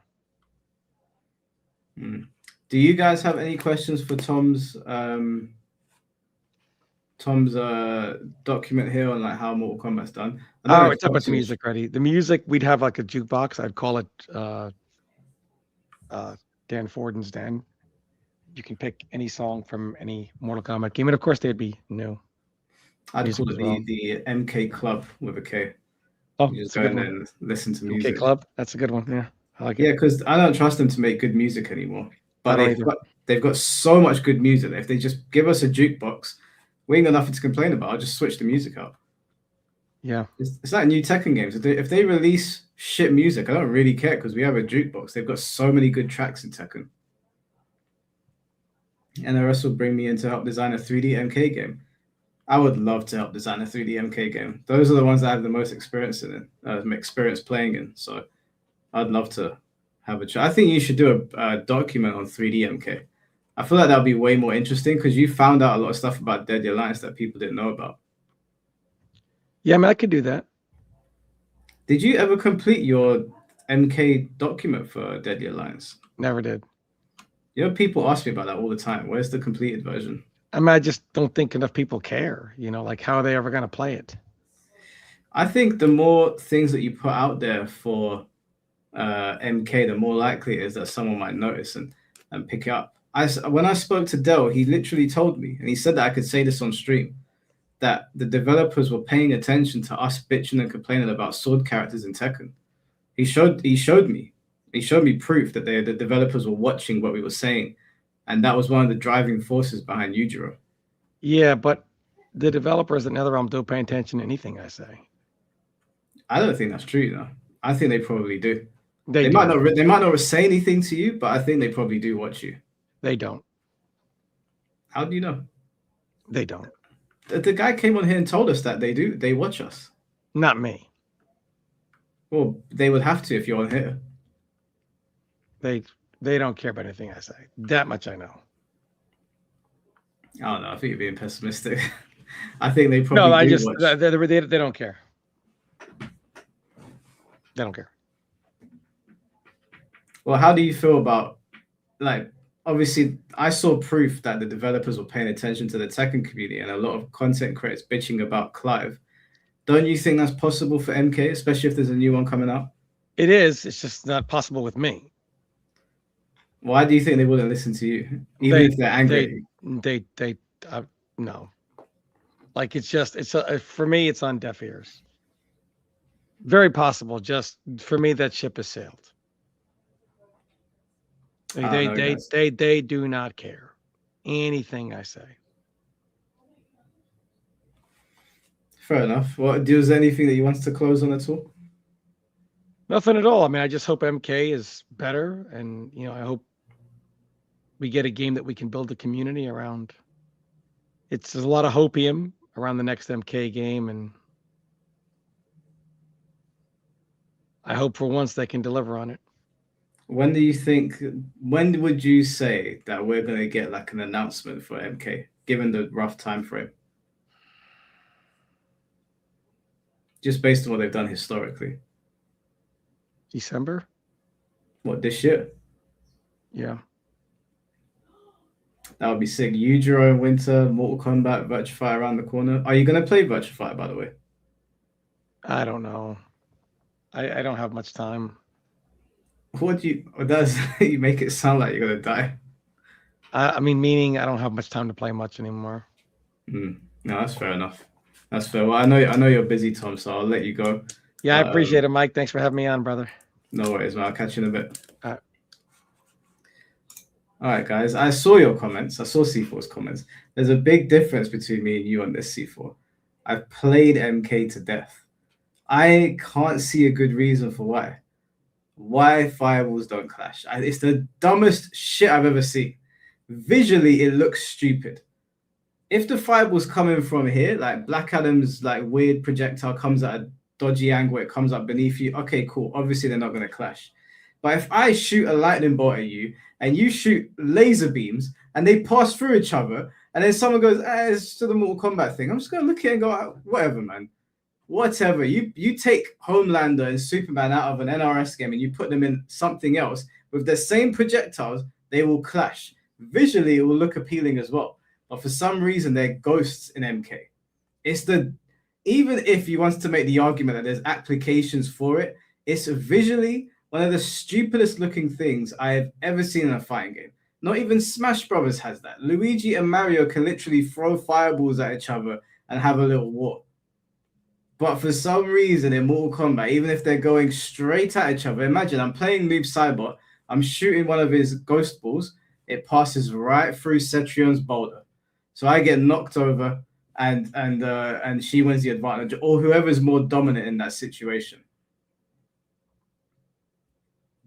Do you guys have any questions for Tom's document here on like how Mortal Kombat's done? Oh, it's about the music ready. The music, we'd have like a jukebox. I'd call it Dan Forden's Den. You can pick any song from any Mortal Kombat game, and of course they'd be new. I'd call it the MK Club with a K. Oh, you just go in and listen to music. MK Club, that's a good one. Yeah, I like it. Yeah, because I don't trust them to make good music anymore. But they've got so much good music that if they just give us a jukebox, we ain't got nothing to complain about. I'll just switch the music up. Yeah. It's like new Tekken games. If they release shit music, I don't really care because we have a jukebox. They've got so many good tracks in Tekken. And the rest will bring me in to help design a 3D MK game. I would love to help design a 3D MK game. Those are the ones that I have the most experience in, experience playing in. So I'd love to have a try. I think you should do a document on 3D MK. I feel like that would be way more interesting because you found out a lot of stuff about Deadly Alliance that people didn't know about. Yeah, I mean, I could do that. Did you ever complete your MK document for Deadly Alliance? Never did. You know, people ask me about that all the time. Where's the completed version? I mean, I just don't think enough people care. You know, like how are they ever going to play it? I think the more things that you put out there for MK, the more likely it is that someone might notice and pick it up. When I spoke to Dell, he literally told me, and he said that I could say this on stream, that the developers were paying attention to us bitching and complaining about sword characters in Tekken. He showed me proof that the developers were watching what we were saying, and that was one of the driving forces behind Yujiro. Yeah, but the developers at NetherRealm don't pay attention to anything I say. I don't think that's true, though. I think they probably do. They might not say anything to you, but I think they probably do watch you. They don't. How do you know? They don't. The guy came on here and told us that they do. They watch us. Not me. Well, they would have to if you're on here. They don't care about anything I say. That much I know. I don't know. I think you're being pessimistic. I think they probably watch. They don't care. They don't care. Well, how do you feel about, like, obviously I saw proof that the developers were paying attention to the Tekken community and a lot of content creators bitching about Clive. Don't you think that's possible for MK, especially if there's a new one coming out? It is. It's just not possible with me. Why do you think they wouldn't listen to you, even if they're angry? No. Like for me, it's on deaf ears. Very possible. Just for me, that ship has sailed. They do not care anything I say. Fair enough. Well, is there anything that you want to close on at all? Nothing at all. I mean, I just hope MK is better, and I hope we get a game that we can build a community around. There's a lot of hopium around the next MK game, and I hope for once they can deliver on it. When would you say that we're going to get like an announcement for MK, given the rough time frame? Just based on what they've done historically. December? What, this year? Yeah. That would be sick. Yujiro in winter, Mortal Kombat, Virtua Fighter around the corner. Are you going to play Virtua Fighter, by the way? I don't know. I don't have much time. You make it sound like you're going to die. I mean, meaning I don't have much time to play much anymore. No, that's fair enough. That's fair. Well, I know you're busy, Tom, so I'll let you go. Yeah, I appreciate it, Mike. Thanks for having me on, brother. No worries, man. I'll catch you in a bit. All right, guys. I saw your comments. I saw C4's comments. There's a big difference between me and you on this, C4. I've played MK to death. I can't see a good reason for why fireballs don't clash. It's the dumbest shit I've ever seen. Visually, it looks stupid. If the fireball's coming from here, like Black Adam's like weird projectile comes at a dodgy angle, it comes up beneath you. Okay, cool. Obviously, they're not going to clash. But if I shoot a lightning bolt at you and you shoot laser beams and they pass through each other, and then someone goes, it's to the Mortal Kombat thing, I'm just going to look at it and go, whatever, man. whatever. You take Homelander and Superman out of an NRS game and you put them in something else with the same projectiles, they will clash. Visually, it will look appealing as well. But for some reason, they're ghosts in MK. Even if you want to make the argument that there's applications for it, it's visually one of the stupidest looking things I have ever seen in a fighting game. Not even Smash Brothers has that. Luigi and Mario can literally throw fireballs at each other and have a little war. But for some reason in Mortal Kombat, even if they're going straight at each other, imagine I'm playing Noob Saibot, I'm shooting one of his ghost balls, it passes right through Cetrion's boulder. So I get knocked over and she wins the advantage, or whoever's more dominant in that situation.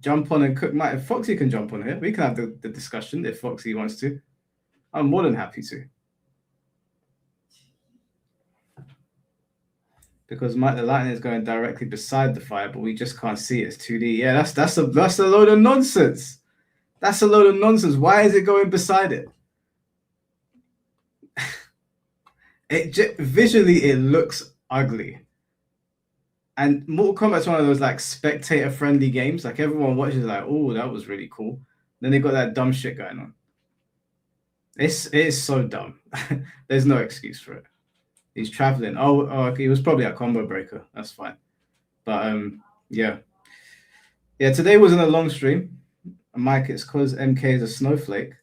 Jump on and cook. If Foxy can jump on here, we can have the discussion if Foxy wants to. I'm more than happy to. Because the lightning is going directly beside the fire, but we just can't see it. It's 2D. Yeah, that's a load of nonsense. That's a load of nonsense. Why is it going beside it? Visually, it looks ugly. And Mortal Kombat's one of those like spectator-friendly games. Like everyone watches, like, oh, that was really cool. Then they got that dumb shit going on. It's so dumb. There's no excuse for it. He's traveling. Oh, okay. He was probably a combo breaker. That's fine. But yeah. Today wasn't a long stream. Mike, it's because MK is a snowflake.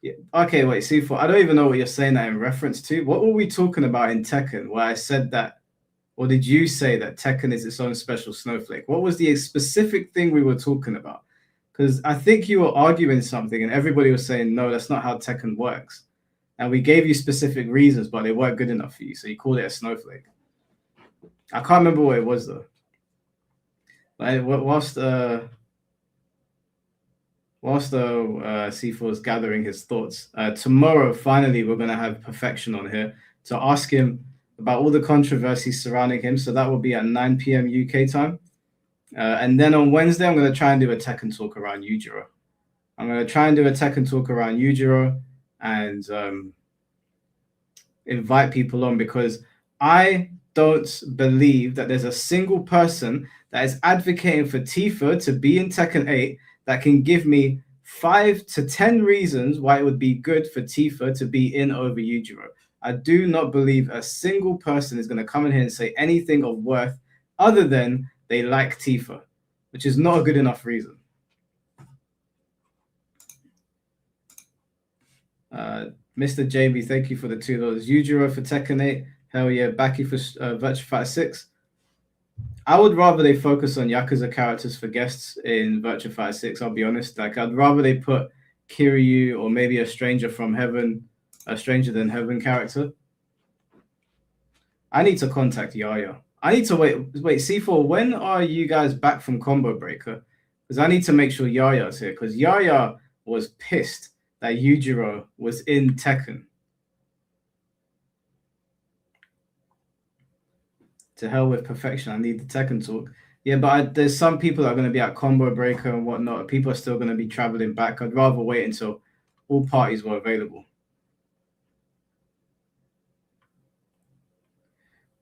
Yeah. Okay, wait. C4. I don't even know what you're saying that in reference to. What were we talking about in Tekken? Where I said that, or did you say that Tekken is its own special snowflake? What was the specific thing we were talking about? Because I think you were arguing something, and everybody was saying, no, that's not how Tekken works. And we gave you specific reasons, but they weren't good enough for you. So you called it a snowflake. I can't remember what it was, though. But whilst C4 is gathering his thoughts, tomorrow, finally, we're going to have Perfection on here to ask him about all the controversy surrounding him. So that will be at 9 p.m. UK time. And then on Wednesday, I'm going to try and do a Tekken talk around Yujiro. And invite people on, because I don't believe that there's a single person that is advocating for Tifa to be in Tekken 8 that can give me 5 to 10 reasons why it would be good for Tifa to be in over Yujiro. I do not believe a single person is going to come in here and say anything of worth other than they like Tifa, which is not a good enough reason. Mr. JB, thank you for the $2. Yujiro for Tekken 8. Hell yeah. Baki for Virtua Fighter 6. I would rather they focus on Yakuza characters for guests in Virtua Fighter 6, I'll be honest. Like, I'd rather they put Kiryu or maybe a Stranger Than Heaven character. I need to contact Yaya. I need to wait, C4, when are you guys back from Combo Breaker? Because I need to make sure Yaya's here, because Yaya was pissed that Yujiro was in Tekken. To hell with Perfection. I need the Tekken talk. Yeah, but there's some people that are going to be at Combo Breaker and whatnot. People are still going to be traveling back. I'd rather wait until all parties were available.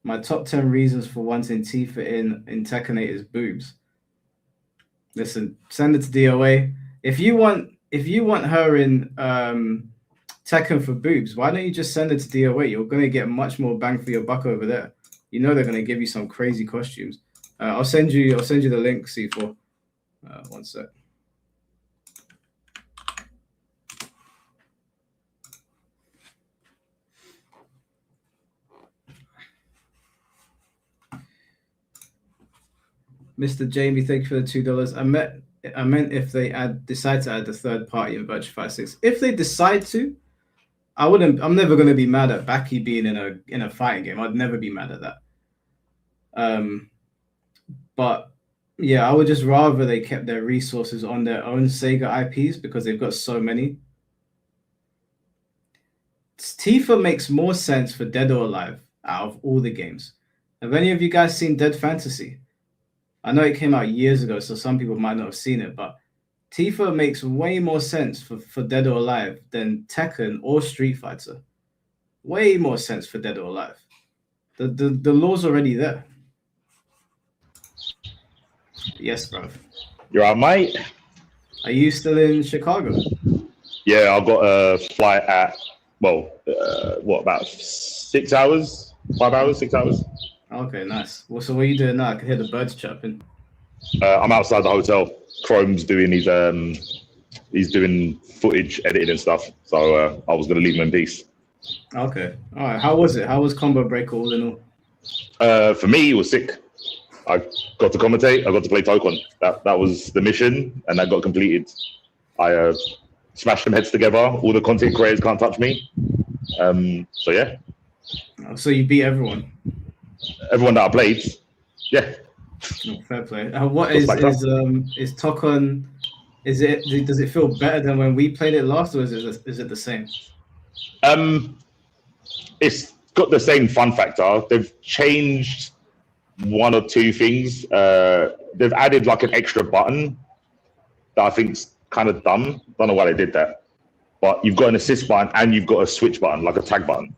My top 10 reasons for wanting Tifa in Tekken 8 is boobs. Listen, send it to DOA. If you want her in Tekken for boobs, why don't you just send it to DOA? You're going to get much more bang for your buck over there. You know they're going to give you some crazy costumes. I'll send you the link, C4. One sec. Mr. Jamie, thank you for the $2. I meant if they decide to add the third party in Virtua Fighter 6. If they decide to, I'm never going to be mad at Baki being in a fighting game. I'd never be mad at that. But yeah, I would just rather they kept their resources on their own Sega IPs, because they've got so many. Tifa makes more sense for Dead or Alive out of all the games. Have any of you guys seen Dead Fantasy? I know it came out years ago, so some people might not have seen it, but Tifa makes way more sense for Dead or Alive than Tekken or Street Fighter. Way more sense for Dead or Alive. The law's already there. Yes, bro. You're right, mate. Are you still in Chicago? Yeah, I've got a flight at what, about 6 hours, 5 hours, 6 hours. Okay, nice. Well, so what are you doing now? I can hear the birds chirping. I'm outside the hotel. Chrome's doing he's doing footage editing and stuff. So I was gonna leave him in peace. Okay. All right. How was it? How was Combo Breaker all in all? For me, it was sick. I got to commentate. I got to play Tokon. That was the mission, and that got completed. I smashed some heads together. All the content creators can't touch me. So yeah. So you beat everyone. Everyone that I played, yeah. Oh, fair play. What is Tokon? Does it feel better than when we played it last, or is it the same? It's got the same fun factor. They've changed one or two things. They've added like an extra button that I think's kind of dumb. Don't know why they did that. But you've got an assist button and you've got a switch button, like a tag button.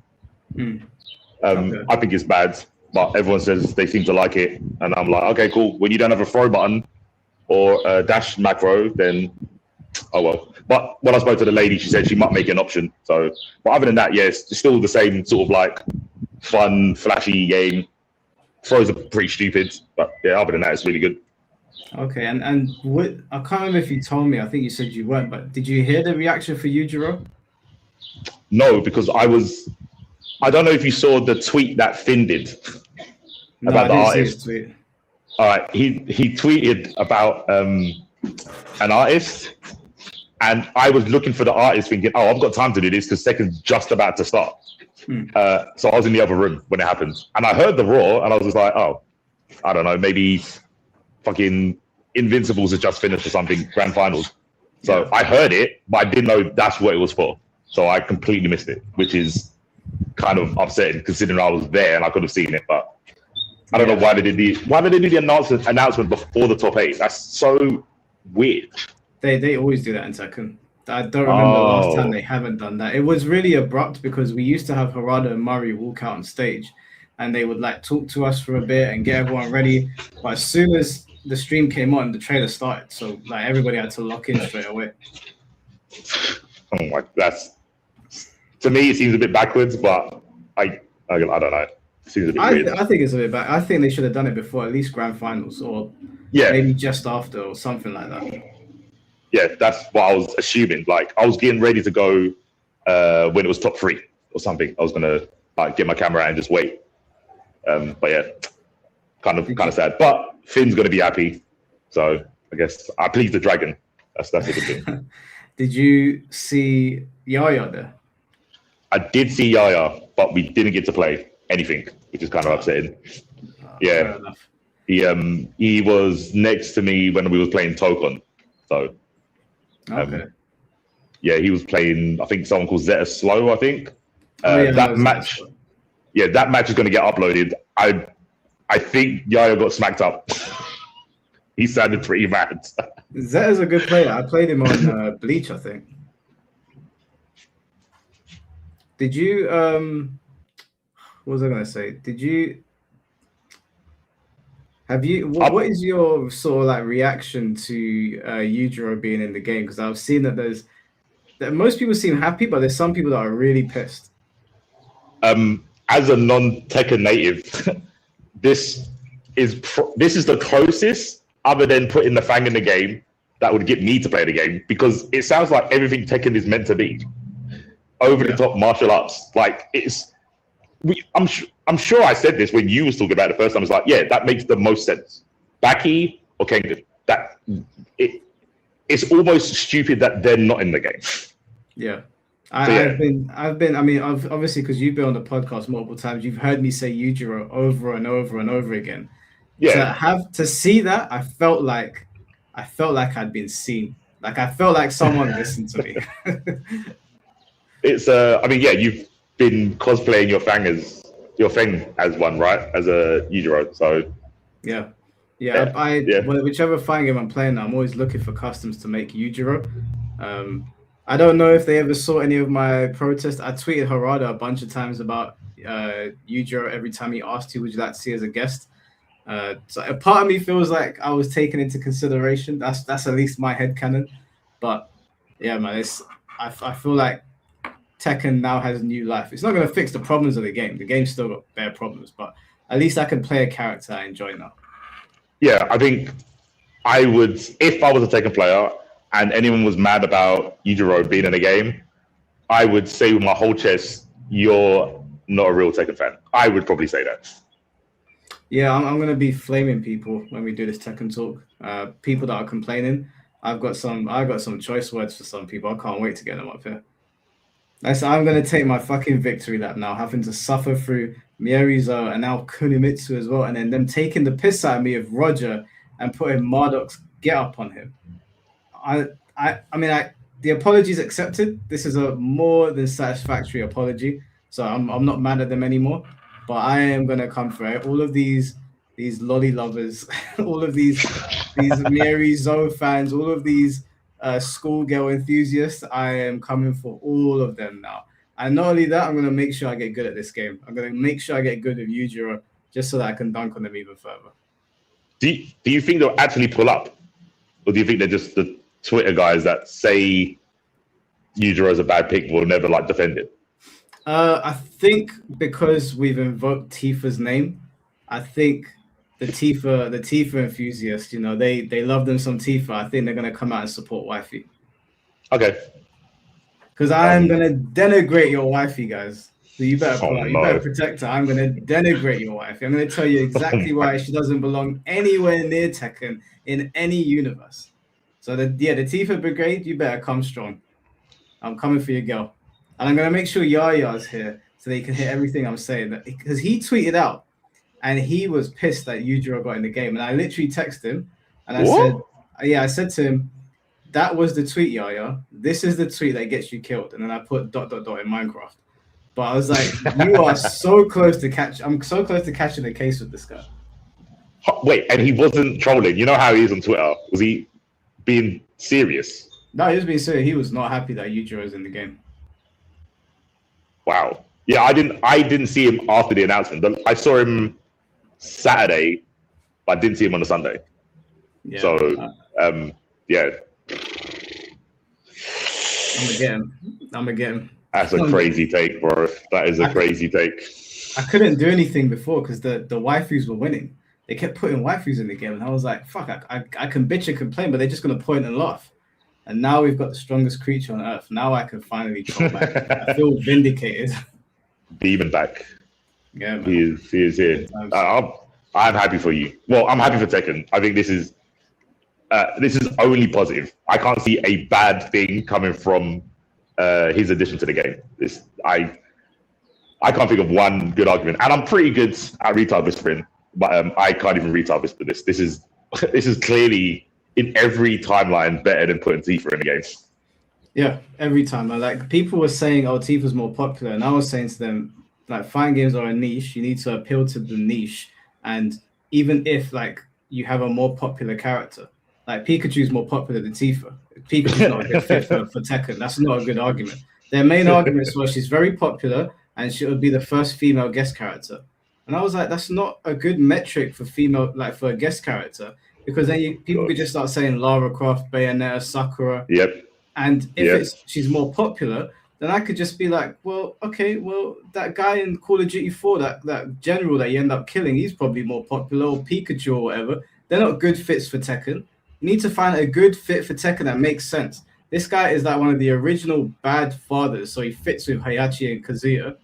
Okay. I think it's bad, but everyone says they seem to like it, and I'm like, okay, cool. When you don't have a throw button or a dash macro, then oh well. But when I spoke to the lady, she said she might make an option. So, but other than that, yes, it's still the same sort of like fun, flashy game. Throws are pretty stupid, but yeah, other than that, it's really good. Okay, and what, I can't remember if you told me. I think you said you weren't, but did you hear the reaction for Yujiro? No, because I don't know if you saw the tweet that Finn did about the artist. Tweet. All right, he tweeted about an artist, and I was looking for the artist, thinking, "Oh, I've got time to do this because second's just about to start." So I was in the other room when it happened, and I heard the roar, and I was just like, "Oh, I don't know, maybe fucking Invincibles has just finished or something, grand finals." So I heard it, but I didn't know that's what it was for. So I completely missed it, which is kind of upsetting considering I was there and I could have seen it. But I don't know why they did the announcement before the top 8. That's so weird. They always do that in Tekken. I don't remember the last time they haven't done that. It was really abrupt because we used to have Harada and Murray walk out on stage and they would like talk to us for a bit and get everyone ready. But as soon as the stream came on, the trailer started. So like everybody had to lock in straight away. Oh my, to me it seems a bit backwards, but I don't know. It seems a bit weird. I think it's a bit back. I think they should have done it before at least grand finals or maybe just after or something like that. Yeah, that's what I was assuming. Like I was getting ready to go when it was top 3 or something. I was gonna like get my camera and just wait. But yeah, kind of sad. But Finn's gonna be happy, so I guess I pleased the dragon. That's a good thing. Did you see Yaya there? I did see Yaya, but we didn't get to play anything, which is kind of upsetting. Yeah, he was next to me when we was playing Tokon, so. Okay. Yeah, he was playing. I think someone called Zeta Slow. I think that match. Yeah, that match is going to get uploaded. I think Yaya got smacked up. He sounded pretty mad. Zeta's a good player. I played him on Bleach, I think. Did you? What was I going to say? Did you? Have you? What is your sort of like reaction to Yujiro being in the game? Because I've seen that most people seem happy, but there's some people that are really pissed. As a non-Tekken native, this is the closest, other than putting the Fang in the game, that would get me to play the game, because it sounds like everything Tekken is meant to be. Over the top martial arts, like it's. I'm sure I said this when you was talking about it the first time. It's like, yeah, that makes the most sense. Baki or Kengan, it's almost stupid that they're not in the game. Yeah. I've been. I mean, obviously, because you've been on the podcast multiple times, you've heard me say Yujiro over and over and over again. Yeah. To see that, I felt like I'd been seen. Like I felt like someone listened to me. It's. I mean, yeah, you've been cosplaying your Fang as one, right? As a Yujiro. So. Yeah. Whichever fighting game I'm playing now, I'm always looking for customs to make Yujiro. I don't know if they ever saw any of my protests. I tweeted Harada a bunch of times about Yujiro every time he asked who would you like to see as a guest. So a part of me feels like I was taken into consideration. That's at least my headcanon. But yeah, man, I feel like Tekken now has new life. It's not going to fix the problems of the game. The game's still got bare problems, but at least I can play a character I enjoy now. Yeah, I think I would, if I was a Tekken player and anyone was mad about Yujiro being in a game, I would say with my whole chest, you're not a real Tekken fan. I would probably say that. Yeah, I'm going to be flaming people when we do this Tekken talk. People that are complaining, I've got some choice words for some people. I can't wait to get them up here. I'm going to take my fucking victory lap now, having to suffer through Mierizo and now Kunimitsu as well, and then them taking the piss out of me of Roger and putting Marduk's get up on him. I mean, the apology's accepted. This is a more than satisfactory apology, so I'm not mad at them anymore. But I am going to come for it. All of these lolly lovers, all of these Mierizo fans, all of these schoolgirl enthusiasts, I am coming for all of them now. And not only that, I'm going to make sure I get good at this game. I'm going to make sure I get good at Yujiro just so that I can dunk on them even further. Do you think they'll actually pull up? Or do you think they're just the Twitter guys that say Yujiro is a bad pick will never defend it? I think because we've invoked Tifa's name, I think the Tifa enthusiasts, they love them some Tifa. I think they're going to come out and support wifey. Okay. Because I am going to denigrate your wifey, guys. So you better protect her. I'm going to denigrate your wifey. I'm going to tell you exactly why she doesn't belong anywhere near Tekken in any universe. So the Tifa Brigade, you better come strong. I'm coming for your girl. And I'm going to make sure Yaya's here so they can hear everything I'm saying. Because he tweeted out and he was pissed that Yujiro got in the game. And I literally texted him and I said to him, that was the tweet, Yaya. This is the tweet that gets you killed. And then I put ... in Minecraft. But I was like, you are so close to I'm so close to catching the case with this guy. Wait, and he wasn't trolling. You know how he is on Twitter. Was he being serious? No, he was being serious. He was not happy that Yujiro is in the game. Wow. Yeah, I didn't see him after the announcement. I saw him Saturday, but I didn't see him on the Sunday. Yeah. So, yeah. I'm gonna get him. That's a crazy take, bro. That is a crazy take. I couldn't do anything before because the waifus were winning. They kept putting waifus in the game, and I was like, fuck, I can bitch and complain, but they're just gonna point and laugh. And now we've got the strongest creature on earth. Now I can finally go back. I feel vindicated. Demon back. Yeah, man. He is here. I'm happy for you. Well, I'm happy for Tekken. I think this is only positive. I can't see a bad thing coming from his addition to the game. I can't think of one good argument, and I'm pretty good at retard whispering, but I can't even retard whisper this. This is clearly in every timeline better than putting Tifa in the game. Yeah, every time. Like people were saying, "Oh, Tifa's more popular," and I was saying to them, like, fighting games are a niche. You need to appeal to the niche, and even if you have a more popular character, like Pikachu's more popular than Tifa. Pikachu's not a good fit for Tekken. That's not a good argument. Their main arguments were she's very popular and she would be the first female guest character. And I was like, that's not a good metric for female, for a guest character, because then people could just start saying Lara Croft, Bayonetta, Sakura. Yep. And if she's more popular, then I could just be like, well, okay, well, that guy in Call of Duty 4, that general that you end up killing, he's probably more popular, or Pikachu or whatever. They're not good fits for Tekken. You need to find a good fit for Tekken that makes sense. This guy is one of the original bad fathers, so he fits with Hayachi and Kazuya.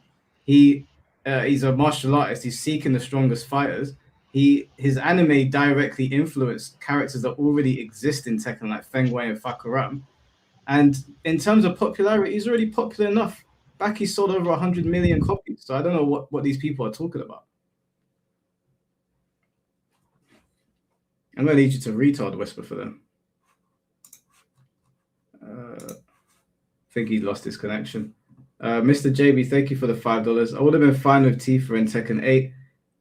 He's a martial artist. He's seeking the strongest fighters. His anime directly influenced characters that already exist in Tekken, like Feng Wei and Fakuram. And in terms of popularity, he's already popular enough. Back he sold over 100 million copies. So I don't know what these people are talking about. I'm going to need you to retard whisper for them. I think he lost his connection. Mr. JB, thank you for the $5. I would have been fine with Tifa in Tekken 8,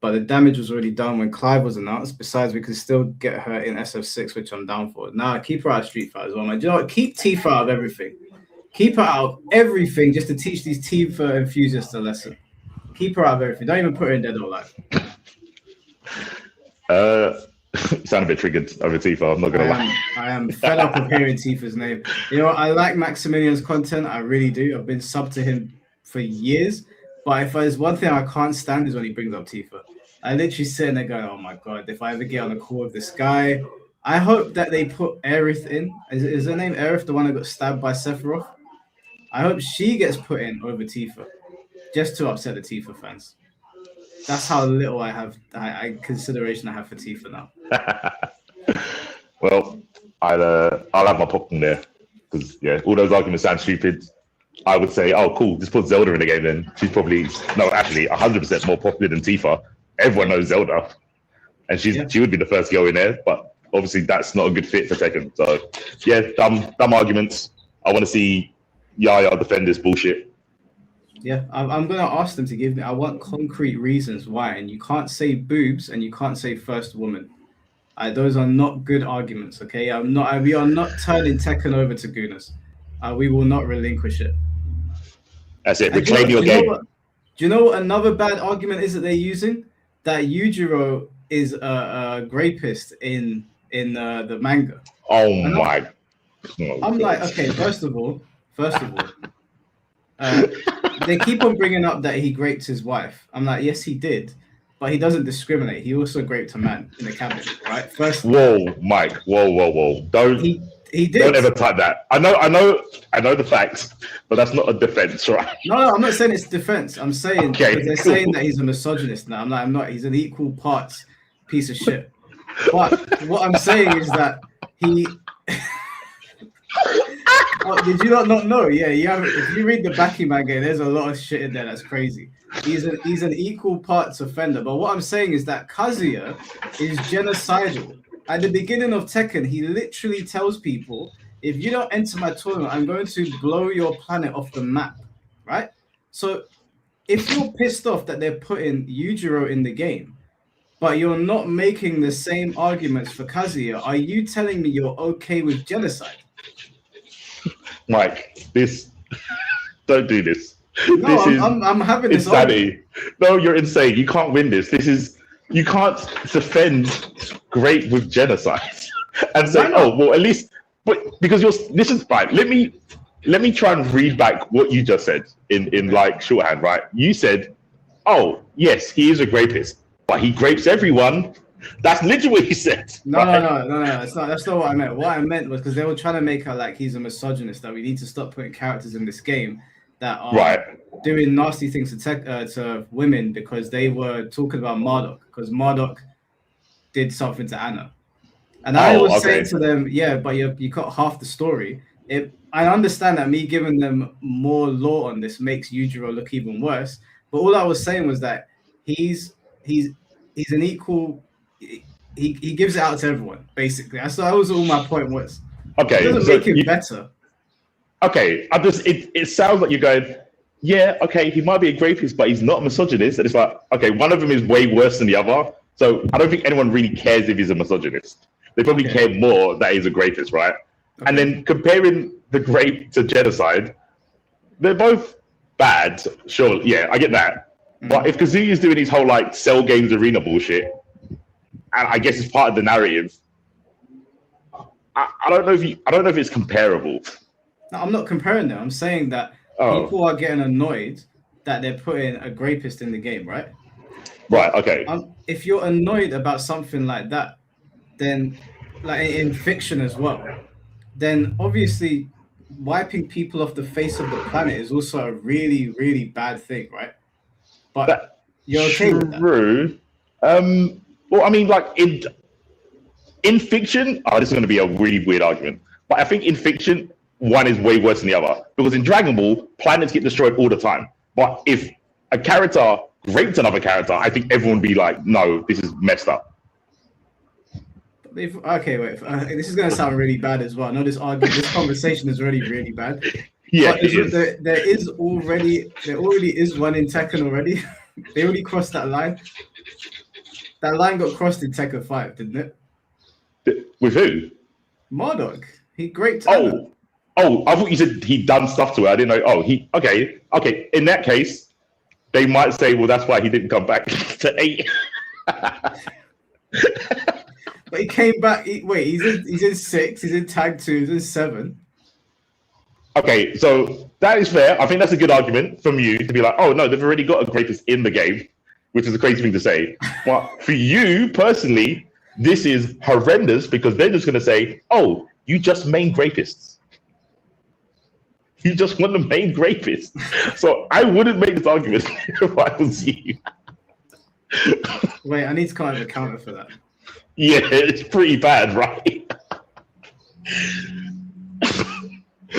but the damage was already done when Clive was announced. Besides, we could still get her in SF6, which I'm down for. Nah, keep her out of Street Fighter as well, man. Do you know what? Keep Tifa out of everything. Keep her out of everything just to teach these Tifa enthusiasts a lesson. Keep her out of everything. Don't even put her in Dead or Alive. You sound a bit triggered over Tifa. I'm not gonna lie. I am fed up of hearing Tifa's name. You know, I like Maximilian's content. I really do. I've been subbed to him for years. But if there's one thing I can't stand is when he brings up Tifa. I literally sit there going, oh my God, if I ever get on a call with this guy, I hope that they put Aerith in. Is her name Aerith, the one that got stabbed by Sephiroth? I hope she gets put in over Tifa, just to upset the Tifa fans. That's how little I have consideration I have for Tifa now. Well, I'll have my popcorn there because all those arguments sound stupid. I would say, oh, cool, just put Zelda in the game then. She's probably, no, actually 100% more popular than Tifa. Everyone knows Zelda. And she would be the first girl in there, but obviously that's not a good fit for Tekken. So, yeah, dumb arguments. I want to see Yaya defend this bullshit. Yeah, I'm going to ask them to give me, I want concrete reasons why. And you can't say boobs and you can't say first woman. Those are not good arguments, okay? We are not turning Tekken over to Gunas. We will not relinquish it. That's it. Reclaim your game. Do you know what another bad argument is that they're using? That Yujiro is a rapist in the manga. Oh my! I'm like, okay. First of all, they keep on bringing up that he raped his wife. I'm like, yes, he did, but he doesn't discriminate. He also raped a man in the cabin, right? First. Whoa, Mike! Whoa! Don't. He did. Don't ever type that. I know the facts, but that's not a defense, right? No, I'm not saying it's defense. I'm saying they're saying that he's a misogynist now. I'm not. He's an equal parts piece of shit. But what I'm saying is that he. Oh, did you not know? Yeah, if you read the Baki manga, there's a lot of shit in there that's crazy. He's an equal parts offender. But what I'm saying is that Kazuya is genocidal. At the beginning of Tekken, he literally tells people, if you don't enter my tournament, I'm going to blow your planet off the map, right? So if you're pissed off that they're putting Yujiro in the game, but you're not making the same arguments for Kazuya, are you telling me you're okay with genocide? Mike, don't do this. No, I'm having this insanity. No, you're insane. You can't win this. You can't defend great with genocide and say, oh, well, at least, but because this is fine. Let me try and read back what you just said in like shorthand, right? You said, oh, yes, he is a rapist, but he rapes everyone. That's literally what he said. No, that's not what I meant. What I meant was because they were trying to make her like he's a misogynist, that we need to stop putting characters in this game that are doing nasty things to women because they were talking about Marduk, because Marduk did something to Anna. And I was saying to them, yeah, but you got half the story. I understand that me giving them more lore on this makes Yujiro look even worse. But all I was saying was that he's an equal. He gives it out to everyone, basically. That was all my point was. Okay, it doesn't make it better. Okay, it sounds like you're going, yeah, okay, he might be a rapist, but he's not a misogynist. And it's like, okay, one of them is way worse than the other. So I don't think anyone really cares if he's a misogynist. They probably care more that he's a rapist, right? Okay. And then comparing the rape to genocide, they're both bad. Sure, yeah, I get that. But if Kazuya is doing his whole like Cell Games Arena bullshit, and I guess it's part of the narrative, I don't know if it's comparable. No, I'm not comparing them. I'm saying that people are getting annoyed that they're putting a rapist in the game, right? Right, okay. If you're annoyed about something like that, then like in fiction as well, then obviously wiping people off the face of the planet is also a really, really bad thing, right? But you're okay with that. True. Well, I mean, like in fiction, this is going to be a really weird argument, but I think in fiction, one is way worse than the other. Because in Dragon Ball, planets get destroyed all the time. But if a character raped another character, I think everyone would be like, no, this is messed up. Wait. This is going to sound really bad as well. I know this conversation is already really bad. Yeah, there already is one in Tekken already. They already crossed that line. That line got crossed in Tekken 5, didn't it? With who? Marduk. He raped Anna. I thought you said he'd done stuff to her. I didn't know. Okay. In that case, they might say, well, that's why he didn't come back to 8. But he came back. Wait, he's in 6. He's in tag 2. He's in 7. Okay, so that is fair. I think that's a good argument from you to be like, oh no, they've already got a greatest in the game, which is a crazy thing to say. But for you personally, this is horrendous because they're just going to say, oh, you just main rapists. You just want the main rapist. So I wouldn't make this argument if I was you. Wait, I need to come up with a counter for that. Yeah, it's pretty bad, right?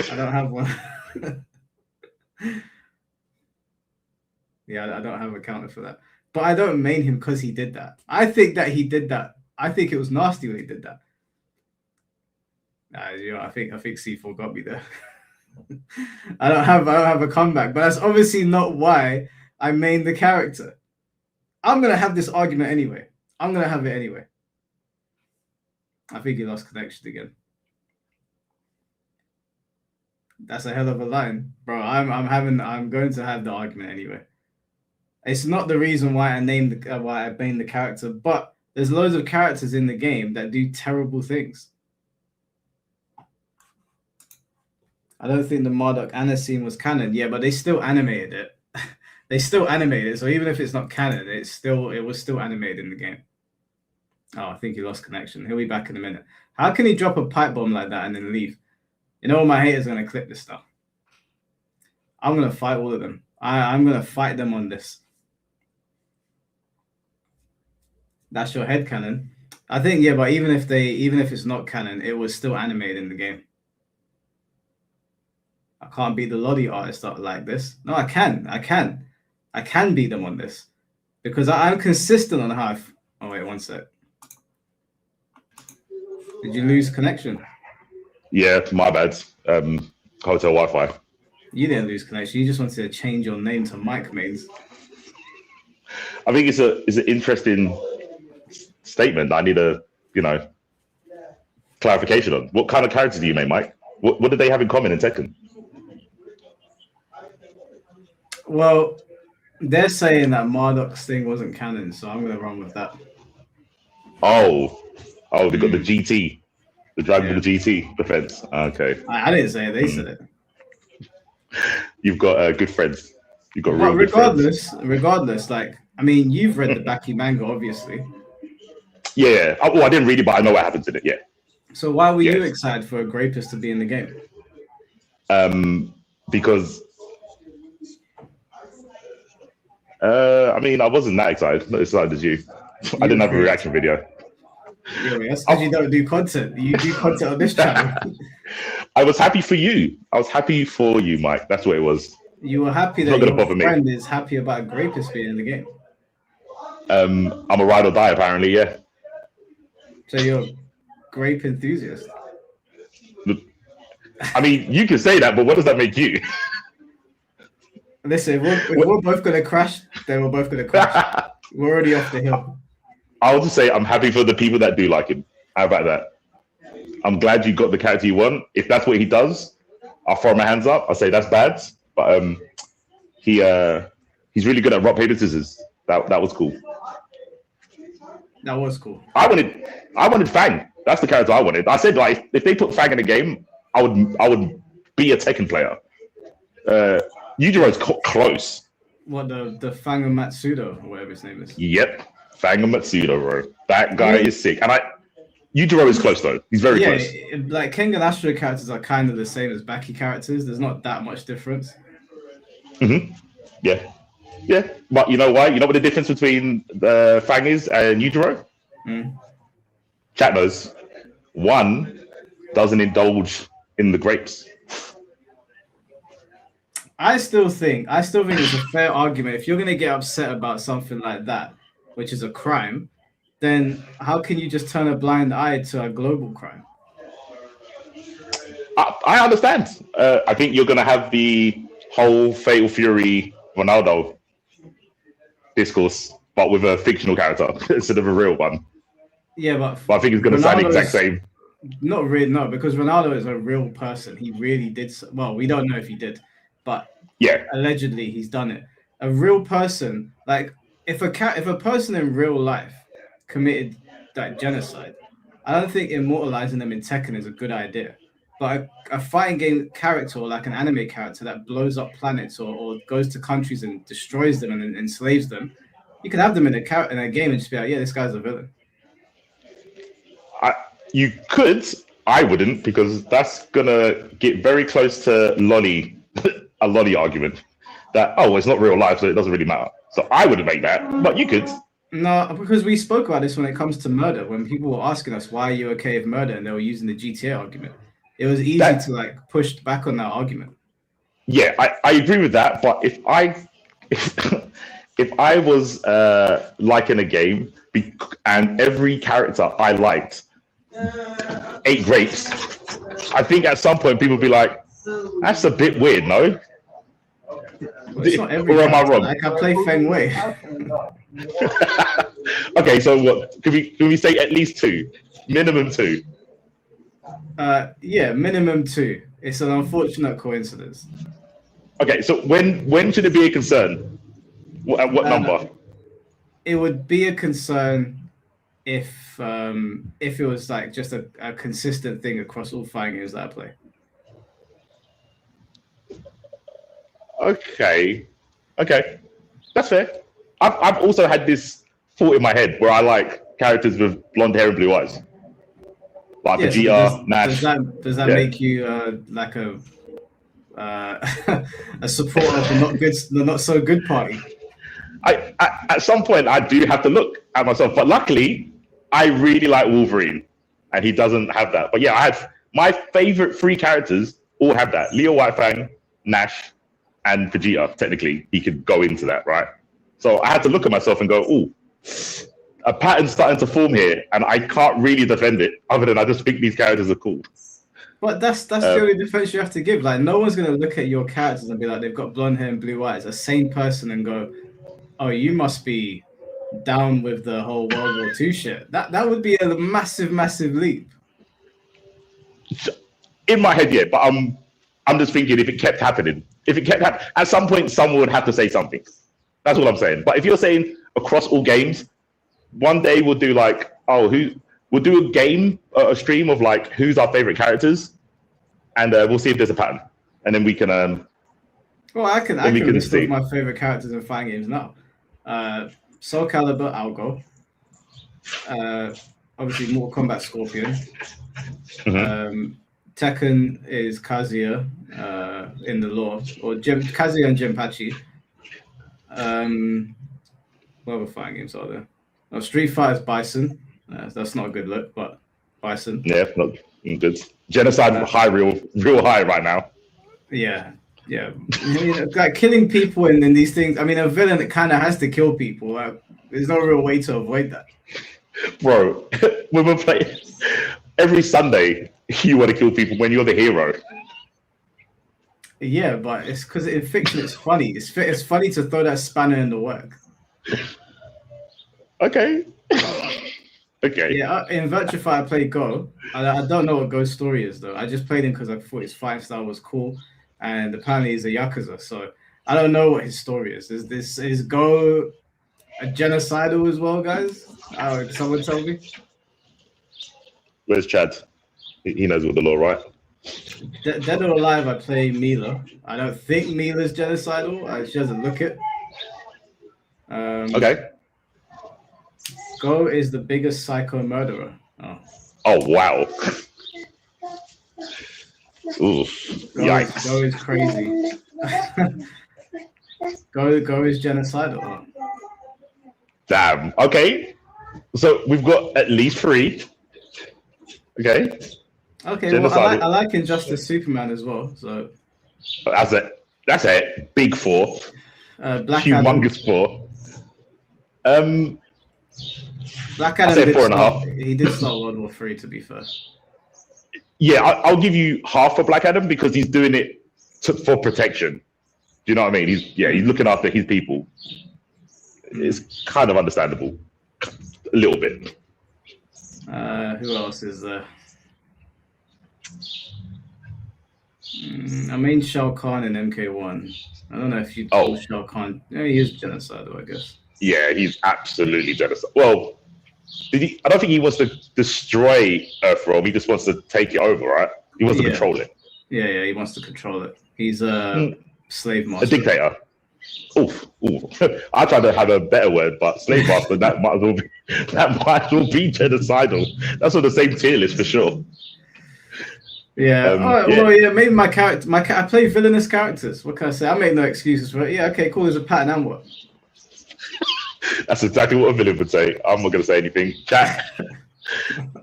I don't have one. Yeah, I don't have a counter for that. But I don't main him because he did that. I think that he did that. I think it was nasty when he did that. I think C4 got me there. I don't have a comeback, but that's obviously not why I main the character. I'm gonna have this argument anyway. I'm gonna have it anyway. I think he lost connection again. That's a hell of a line, bro. I'm going to have the argument anyway. It's not the reason why I named why I named the character, but there's loads of characters in the game that do terrible things. I don't think the Marduk Anna scene was canon. Yeah, but they still animated it. They still animated it. So even if it's not canon, it was still animated in the game. Oh, I think he lost connection. He'll be back in a minute. How can he drop a pipe bomb like that and then leave? You know, all my haters are going to clip this stuff. I'm going to fight all of them. I'm going to fight them on this. That's your headcanon. I think, yeah, but even if it's not canon, it was still animated in the game. I can't beat the Lodi artist like this. No, I can. I can beat them on this. Because I'm consistent on how oh, wait, one sec. Did you lose connection? Yeah, my bad. Hotel Wi-Fi. You didn't lose connection. You just wanted to change your name to Mike Mains. I think it's an interesting statement. I need a clarification on. What kind of characters do you make, Mike? What did they have in common in Tekken? Well, they're saying that Marduk's thing wasn't canon, so I'm going to run with that. Oh, they got the GT, the Dragon Ball GT defense. Okay. I didn't say it. They said it. You've got good friends. You've got real regardless, like, I mean, you've read the Baki manga, obviously. Yeah. Oh, I didn't read it, but I know what happens in it. Yeah. So why were you excited for a Grapist to be in the game? Because I mean, I wasn't that excited. Not as excited as you. I didn't have a reaction video. Yeah, that's because you don't do content. You do content on this channel. I was happy for you. I was happy for you, Mike. That's what it was. You were happy that your friend is happy about a Grapist being in the game. I'm a ride or die, apparently, yeah. So you're a grape enthusiast. I mean, you can say that, but what does that make you? Listen, if we're both going to crash, then we're both going to crash. We're already off the hill. I'll just say I'm happy for the people that do like him. How about that? I'm glad you got the character you want. If that's what he does, I'll throw my hands up. I'll say that's bad. But he's really good at rock, paper, scissors. That was cool. That was cool. I wanted Fang. That's the character I wanted. I said, like, if they put Fang in the game, I would be a Tekken player. Yujiro's close. What, the Fang and Matsuda, or whatever his name is? Yep. Fang and Matsuda, bro. That guy is sick. And Yujiro is close, though. He's very close. Like, King and Astro characters are kind of the same as Baki characters. There's not that much difference. Mm-hmm. Yeah. Yeah. But you know why? You know what the difference between Fang is and Yujiro? Chat knows. One doesn't indulge in the grapes. I still think it's a fair argument. If you're going to get upset about something like that, which is a crime, then how can you just turn a blind eye to a global crime? I understand. I think you're going to have the whole Fatal Fury Ronaldo discourse, but with a fictional character instead of a real one. Yeah, but I think it's going to sound the exact same. Not really, no, because Ronaldo is a real person. He really did. Well, we don't know if he did, but yeah, allegedly he's done it. a real person, like if a person in real life committed like genocide, I don't think immortalizing them in Tekken is a good idea. But a fighting game character or like an anime character that blows up planets or goes to countries and destroys them and enslaves them, you can have them in a game and just be like, yeah, this guy's a villain. You could. I wouldn't, because that's gonna get very close to a lolly argument. That it's not real life, so it doesn't really matter. So I wouldn't make that, but you could. No, because we spoke about this when it comes to murder. When people were asking us why are you okay with murder, and they were using the GTA argument, it was easy to like push back on that argument. Yeah, I agree with that. But if I was like in a game and every character I liked ate grapes, I think at some point people would be like, that's a bit weird, no? Well, it's not every or am I wrong? Like I play Feng Wei. Okay, so what can we say? At least 2, minimum 2. Yeah, minimum 2. It's an unfortunate coincidence. Okay, so when should it be a concern? At what number? It would be a concern if it was like just a consistent thing across all fighting games that I play. Okay, that's fair. I've also had this thought in my head where I like characters with blonde hair and blue eyes, like Vegeta, Nash. Does that make you like a a supporter of the not so good party? I at some point I do have to look at myself, but luckily I really like Wolverine, and he doesn't have that. But yeah, I have my favorite 3 characters all have that: Leo Whitefang, Nash, and Vegeta. Technically, he could go into that, right? So I had to look at myself and go, "Oh, a pattern's starting to form here," and I can't really defend it other than I just think these characters are cool. But that's the only defense you have to give. Like, no one's gonna look at your characters and be like, they've got blonde hair and blue eyes, a sane person, and go, "Oh, you must be down with the whole World War II shit." That would be a massive, massive leap. In my head, yeah, but I'm just thinking if it kept happening, at some point someone would have to say something. That's what I'm saying. But if you're saying across all games, one day we'll do like, we'll do a stream of like who's our favorite characters, and we'll see if there's a pattern, and then we can. Well, I can list off my favorite characters in fighting games now. Soul Calibur, I'll go. Obviously, Mortal Kombat, Scorpion. Mm-hmm. Tekken is Kazuya in the lore, or Kazuya and Jinpachi. What other fighting games are there? Oh, Street Fighter's Bison. That's not a good look, but Bison. Yeah, not good. Genocide high, real high right now. Yeah. I mean, like killing people in these things. I mean, a villain that kind of has to kill people. Like, there's no real way to avoid that. Bro, when we're playing every Sunday, you want to kill people when you're the hero. Yeah, but it's because in fiction it's funny. It's funny to throw that spanner in the work. Okay. Yeah, in Virtua Fighter I played Go. I don't know what Go's story is though. I just played him because I thought his fight style was cool, and apparently he's a Yakuza. So I don't know what his story is. Is Go a genocidal as well, guys? Someone tell me. Where's Chad? He knows what the law, right? Dead or Alive, I play Mila. I don't think Mila's genocidal. She doesn't look it. Okay. Go is the biggest psycho murderer. Oh wow. Ooh. Yikes. Go is crazy. Go is genocidal. Damn. Okay. So we've got at least 3. Okay. Okay. Well, I like Injustice Superman as well. So that's a big 4. Black humongous Adam. 4. Black Adam. I'll say 4.5. He did start World War III, to be fair. Yeah, I'll give you half for Black Adam because he's doing it for protection. Do you know what I mean? He's looking after his people. It's kind of understandable, a little bit. Who else is there? I mean Shao Kahn in MK1. I don't know if you'd call Shao Kahn. Yeah, he is genocidal, I guess. Yeah, he's absolutely genocidal. Well, I don't think he wants to destroy Earthrealm. He just wants to take it over, right? He wants to control it. Yeah, he wants to control it. He's a slave master. A dictator. Oof. I tried to have a better word, but slave master, that might as well be genocidal. That's on the same tier list for sure. Yeah. Well, yeah. Maybe my character. I play villainous characters. What can I say? I make no excuses for it. Yeah. Okay. Cool. There's a pattern. And what? That's exactly what a villain would say. I'm not going to say anything. Chat.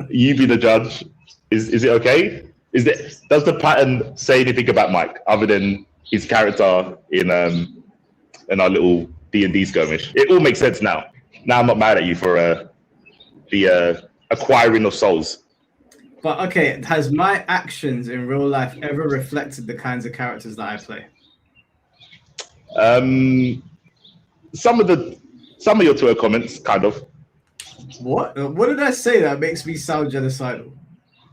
You be the judge. Is it okay? Does the pattern say anything about Mike other than his character in our little D&D skirmish? It all makes sense now. Now I'm not mad at you for the acquiring of souls. But okay, has my actions in real life ever reflected the kinds of characters that I play? Some of your Twitter comments, kind of. What? What did I say that makes me sound genocidal?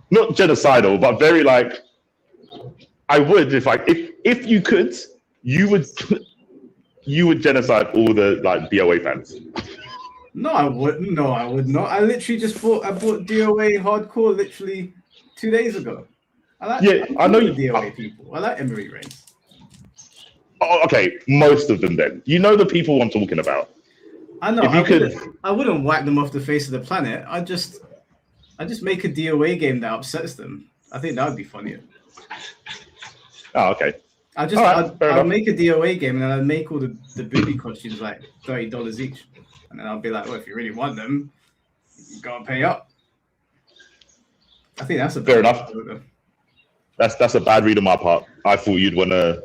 Not genocidal, but very like. I would if you could, you would genocide all the like DOA fans. No, I wouldn't. No, I would not. I literally just bought DOA hardcore literally 2 days ago. I know the DOA people. I like Emery Reigns. Oh, okay, most of them then. You know the people I'm talking about. I know. I wouldn't whack them off the face of the planet. I just make a DOA game that upsets them. I think that would be funnier. Oh, okay. I'll make a DOA game and then I'd make all the booty costumes like $30 each. And then I'll be like, well, if you really want them, you gotta pay up. I think that's fair enough. That's a bad read on my part. I thought you'd want to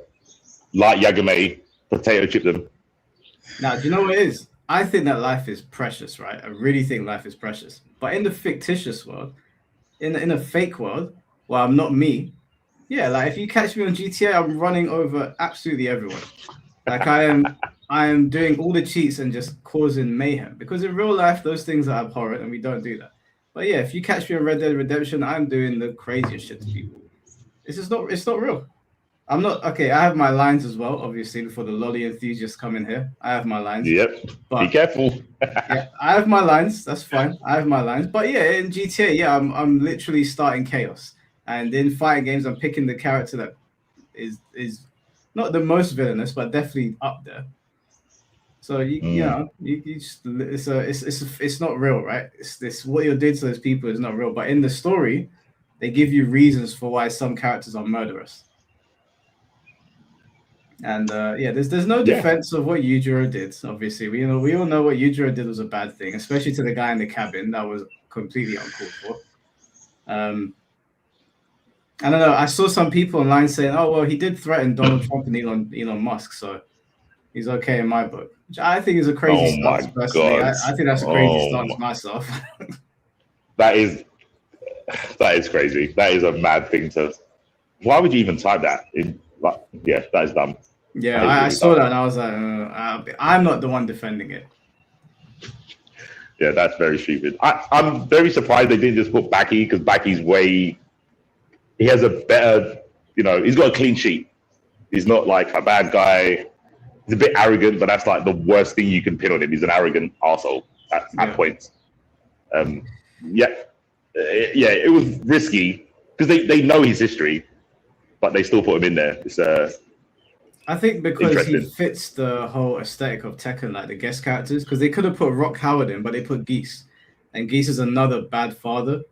light Yagame potato chip them. Now, do you know what it is? I think that life is precious, right? I really think life is precious. But in the fictitious world, in a fake world, well, I'm not me. Yeah, like if you catch me on GTA, I'm running over absolutely everyone. Like I am doing all the cheats and just causing mayhem. Because in real life, those things are abhorrent and we don't do that. But yeah, if you catch me on Red Dead Redemption, I'm doing the craziest shit to people. It's not real. I'm not okay. I have my lines as well, obviously, before the lolly enthusiasts come in here. I have my lines. Yep. But, be careful. Yeah, I have my lines. That's fine. I have my lines. But yeah, in GTA, yeah, I'm literally starting chaos. And in fighting games, I'm picking the character that is not the most villainous, but definitely up there. So you just it's not real, right? It's what you're doing to those people is not real. But in the story, they give you reasons for why some characters are murderous. And there's no defense of what Yujiro did. Obviously, we all know what Yujiro did was a bad thing, especially to the guy in the cabin. That was completely uncalled for. I don't know. I saw some people online saying, "Oh, well, he did threaten Donald Trump and Elon Musk, so he's okay in my book." Which I think is a crazy stance. Personally, I think that's a crazy stance myself. That is crazy. That is a mad thing to. Why would you even type that? That is dumb. Yeah, I saw that and I was like, I'm not the one defending it. Yeah, that's very stupid. I'm very surprised they didn't just put Baki because Baki's he has a better, he's got a clean sheet. He's not like a bad guy. He's a bit arrogant, but that's like the worst thing you can pin on him. He's an arrogant arsehole at points. It was risky because they know his history, but they still put him in there. It's I think because he fits the whole aesthetic of Tekken, like the guest characters, because they could have put Rock Howard in, but they put Geese, and Geese is another bad father.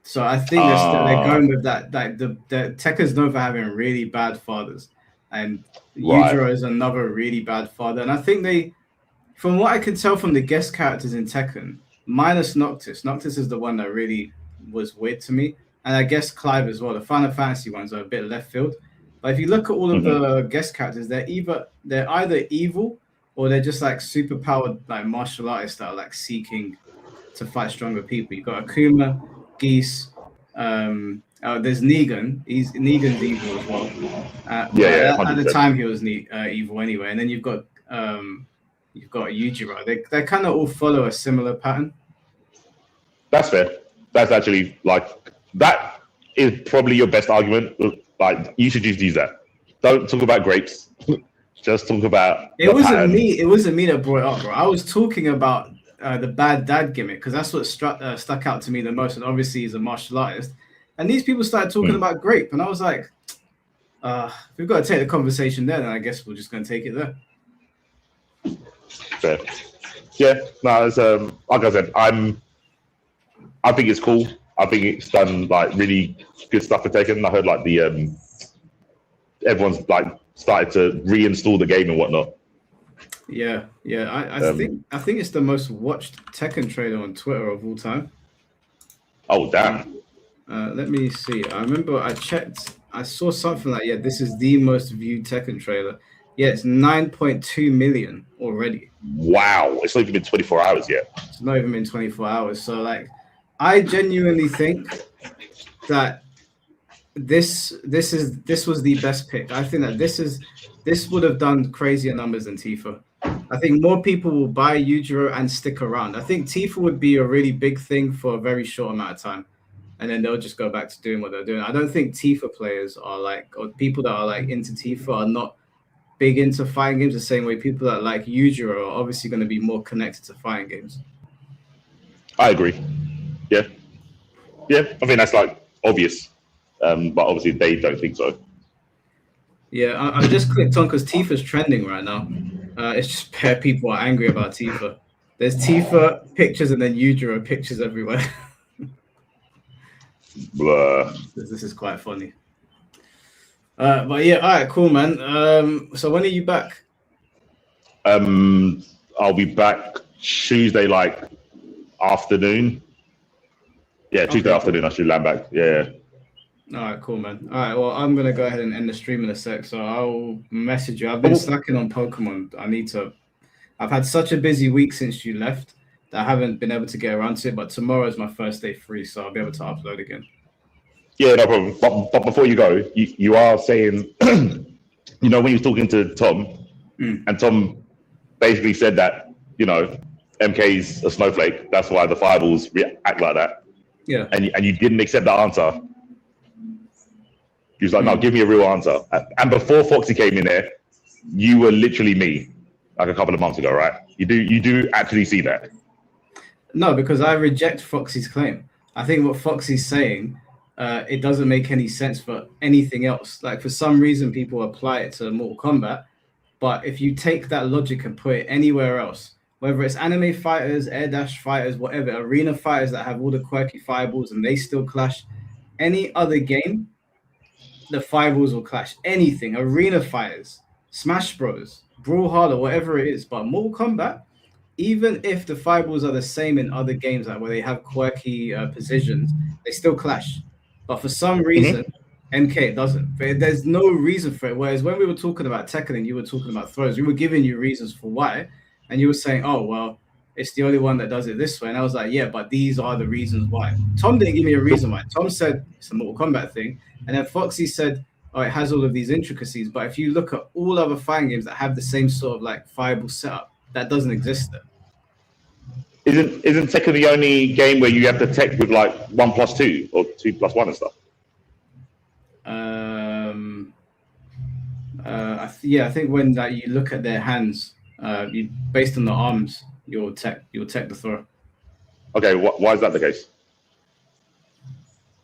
So I think they're going with that. Like the Tekken's known for having really bad fathers, and Yujiro is another really bad father. And I think from what I can tell from the guest characters in Tekken, minus Noctis is the one that really was weird to me, and I guess Clive as well. The Final Fantasy ones are a bit left field. But if you look at all of the guest characters, they're either evil or they're just like super powered like martial artists that are like seeking to fight stronger people. You've got Akuma, Geese, there's Negan. Negan's evil as well. At the time he was evil anyway. And then you've got Yujiro. They kind of all follow a similar pattern. That's fair. That's actually that is probably your best argument. Like you should just use that. Don't talk about grapes. Just talk about. It wasn't me. It wasn't me that brought it up, bro. I was talking about the bad dad gimmick because that's what stuck out to me the most. And obviously, he's a martial artist. And these people started talking about grape, and I was like, we've got to take the conversation there. Then I guess we're just going to take it there. Fair. Yeah. No, it's like I said, I think it's cool. I think it's done like really good stuff for Tekken. I heard like the everyone's like started to reinstall the game and whatnot. Yeah. I think it's the most watched Tekken trailer on Twitter of all time. Oh damn! Let me see. I remember I checked. I saw something like, this is the most viewed Tekken trailer. Yeah, it's 9.2 million already. Wow, it's not even been 24 hours yet. It's not even been 24 hours. So like, I genuinely think that this was the best pick. I think that this would have done crazier numbers than Tifa. I think more people will buy Yujiro and stick around. I think Tifa would be a really big thing for a very short amount of time, and then they'll just go back to doing what they're doing. I don't think Tifa players are like, or people that are like into Tifa are not big into fighting games the same way people that like Yujiro are obviously going to be more connected to fighting games. I agree. Yeah. I think that's like obvious, but obviously they don't think so. Yeah, I just clicked on because Tifa's trending right now. It's just people are angry about Tifa. There's Tifa pictures and then Yujiro pictures everywhere. Blah. This is quite funny. But yeah, all right, cool, man. So when are you back? I'll be back Tuesday, like afternoon. Yeah, Tuesday afternoon. I should land back. Yeah. All right, cool, man. All right, well, I'm gonna go ahead and end the stream in a sec. So I'll message you. I've been slacking on Pokemon. I've had such a busy week since you left that I haven't been able to get around to it. But tomorrow is my first day free, so I'll be able to upload again. Yeah, no problem. But before you go, you are saying, when you're talking to Tom, and Tom basically said that, MK's a snowflake. That's why the Fireballs act like that. Yeah. And you didn't accept that answer. He was like, no, give me a real answer. And before Foxy came in there, you were literally me, like a couple of months ago, right? You do actually see that. No, because I reject Foxy's claim. I think what Foxy's saying, it doesn't make any sense for anything else. Like for some reason, people apply it to Mortal Kombat, but if you take that logic and put it anywhere else, whether it's anime fighters, air dash fighters, whatever, arena fighters that have all the quirky fireballs and they still clash, any other game, the fireballs will clash. Anything, arena fighters, Smash Bros, Brawlhalla, whatever it is. But Mortal Kombat, even if the fireballs are the same in other games, like where they have quirky positions, they still clash. But for some reason, MK doesn't. There's no reason for it. Whereas when we were talking about Tekken and you were talking about throws, we were giving you reasons for why. And you were saying, oh, well, it's the only one that does it this way. And I was like, yeah, but these are the reasons why. Tom didn't give me a reason why. Tom said it's a Mortal Kombat thing. And then Foxy said, oh, it has all of these intricacies. But if you look at all other fighting games that have the same sort of like fireball setup, that doesn't exist there. Isn't Tekken the only game where you have to tech with like 1+2 or 2+1 and stuff? I think when you look at their hands, based on the arms, you'll tech the throw. Okay, why is that the case?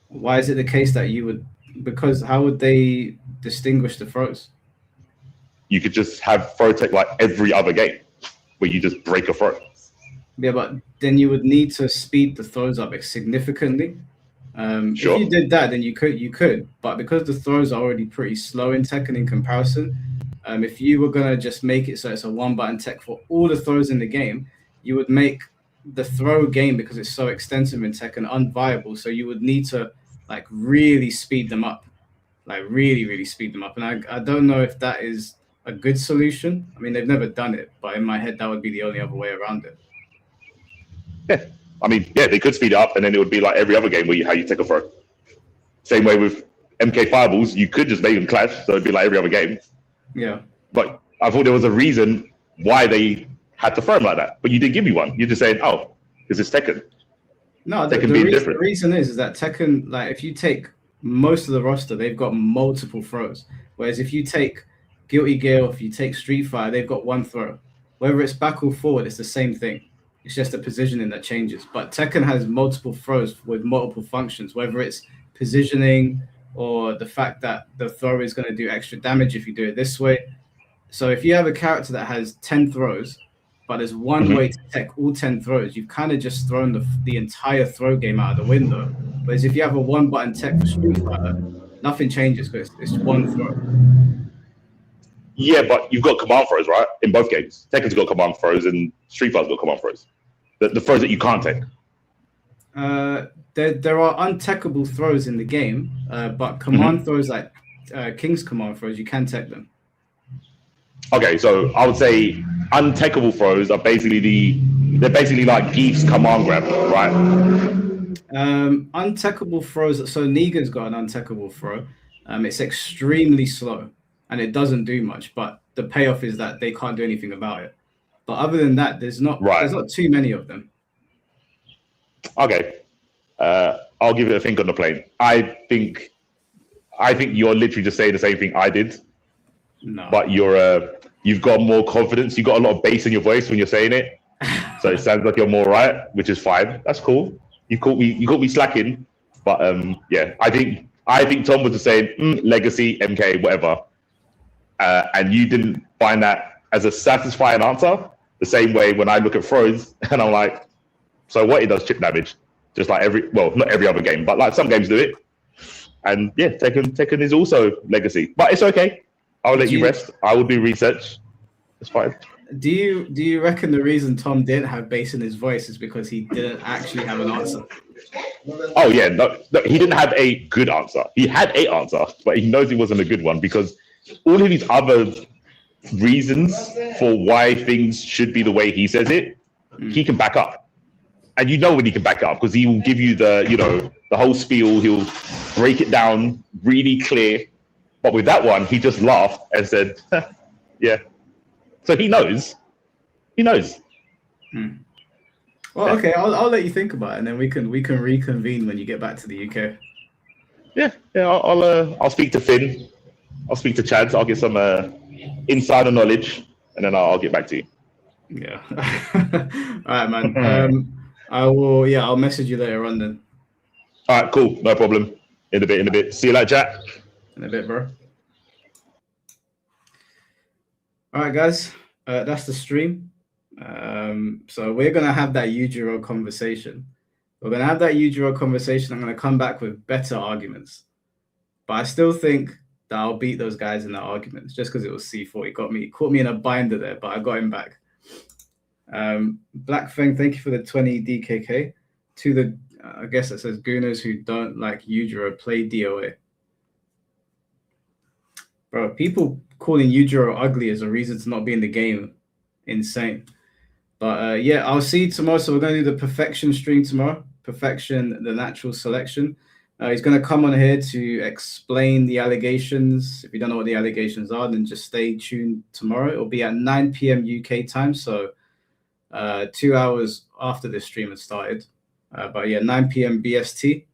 Why is it the case that you would? Because how would they distinguish the throws? You could just have throw tech like every other game, where you just break a throw. Yeah, but then you would need to speed the throws up significantly. Sure. If you did that, then you could. But because the throws are already pretty slow in Tekken in comparison, if you were gonna just make it so it's a one-button tech for all the throws in the game, you would make the throw game, because it's so extensive in Tekken, unviable. So you would need to like really speed them up, like really speed them up. And I don't know if that is a good solution. I mean, they've never done it, but in my head, that would be the only other way around it. Yeah, I mean, yeah, they could speed it up, and then it would be like every other game where how you take a throw. Same way with MK Fireballs, you could just make them clash, so it'd be like every other game. Yeah. But I thought there was a reason why they had to throw them like that. But you didn't give me one. You're just saying, oh, because it's Tekken. No, the reason is that Tekken, like if you take most of the roster, they've got multiple throws. Whereas if you take Guilty Gear, or if you take Street Fighter, they've got one throw. Whether it's back or forward, it's the same thing. It's just the positioning that changes. But Tekken has multiple throws with multiple functions, whether it's positioning or the fact that the throw is going to do extra damage if you do it this way. So if you have a character that has 10 throws, but there's one way to tech all 10 throws, you've kind of just thrown the entire throw game out of the window. Whereas if you have a one-button tech for Street Fighter, nothing changes because it's one throw. Yeah, but you've got command throws, right? In both games. Tekken's got command throws and Street Fighter's got command throws. The throws that you can't take. There are untechable throws in the game, but command throws like King's command throws, you can tech them. Okay, so I would say untechable throws are basically they're basically like Geef's command grab, right? Untechable throws. So Negan's got an untechable throw. It's extremely slow and it doesn't do much, but the payoff is that they can't do anything about it. But other than that, there's not too many of them. Okay, I'll give it a think on the plane. I think you're literally just saying the same thing I did. No. But you've got more confidence. You've got a lot of bass in your voice when you're saying it. So it sounds like you're more right, which is fine. That's cool. You caught me slacking. But yeah, I think Tom was just saying legacy, MK, whatever. And you didn't find that as a satisfying answer. The same way when I look at throws and I'm like, so what? It does chip damage, just like not every other game, but like some games do it. And yeah, Tekken is also legacy, but it's okay. I'll let you rest. I will do research. It's fine. Do you reckon the reason Tom didn't have bass in his voice is because he didn't actually have an answer? Oh yeah, no, he didn't have a good answer. He had a answer, but he knows it wasn't a good one because all of these other reasons for why things should be the way he says it, he can back up. And you know when he can back it up because he will give you the whole spiel. He'll break it down really clear. But with that one, he just laughed and said, yeah. So he knows. He knows. Well, okay, I'll let you think about it, and then we can reconvene when you get back to the UK. Yeah. I'll speak to Finn. I'll speak to Chad. I'll get some insider knowledge, and then I'll get back to you. Yeah. All right, man. I'll message you later on then. All right, cool. No problem. In a bit. See you later, Jack. In a bit, bro. All right, guys. That's the stream. So we're going to have that Yujiro conversation. I'm going to come back with better arguments. But I still think that I'll beat those guys in the arguments just because it was C4. He caught me in a binder there, but I got him back. Black Fang, thank you for the 20 DKK. To the, I guess it says Gooners who don't like Yujiro, play DOA. Bro, people calling Yujiro ugly as a reason to not be in the game. Insane. But yeah, I'll see you tomorrow. So we're going to do the Perfection stream tomorrow. Perfection, the natural selection. He's going to come on here to explain the allegations. If you don't know what the allegations are, then just stay tuned tomorrow. It'll be at 9 p.m. UK time. So 2 hours after this stream has started. But yeah, 9 p.m. BST.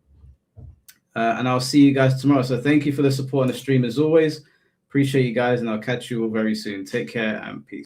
And I'll see you guys tomorrow. So thank you for the support on the stream as always. Appreciate you guys, and I'll catch you all very soon. Take care and peace.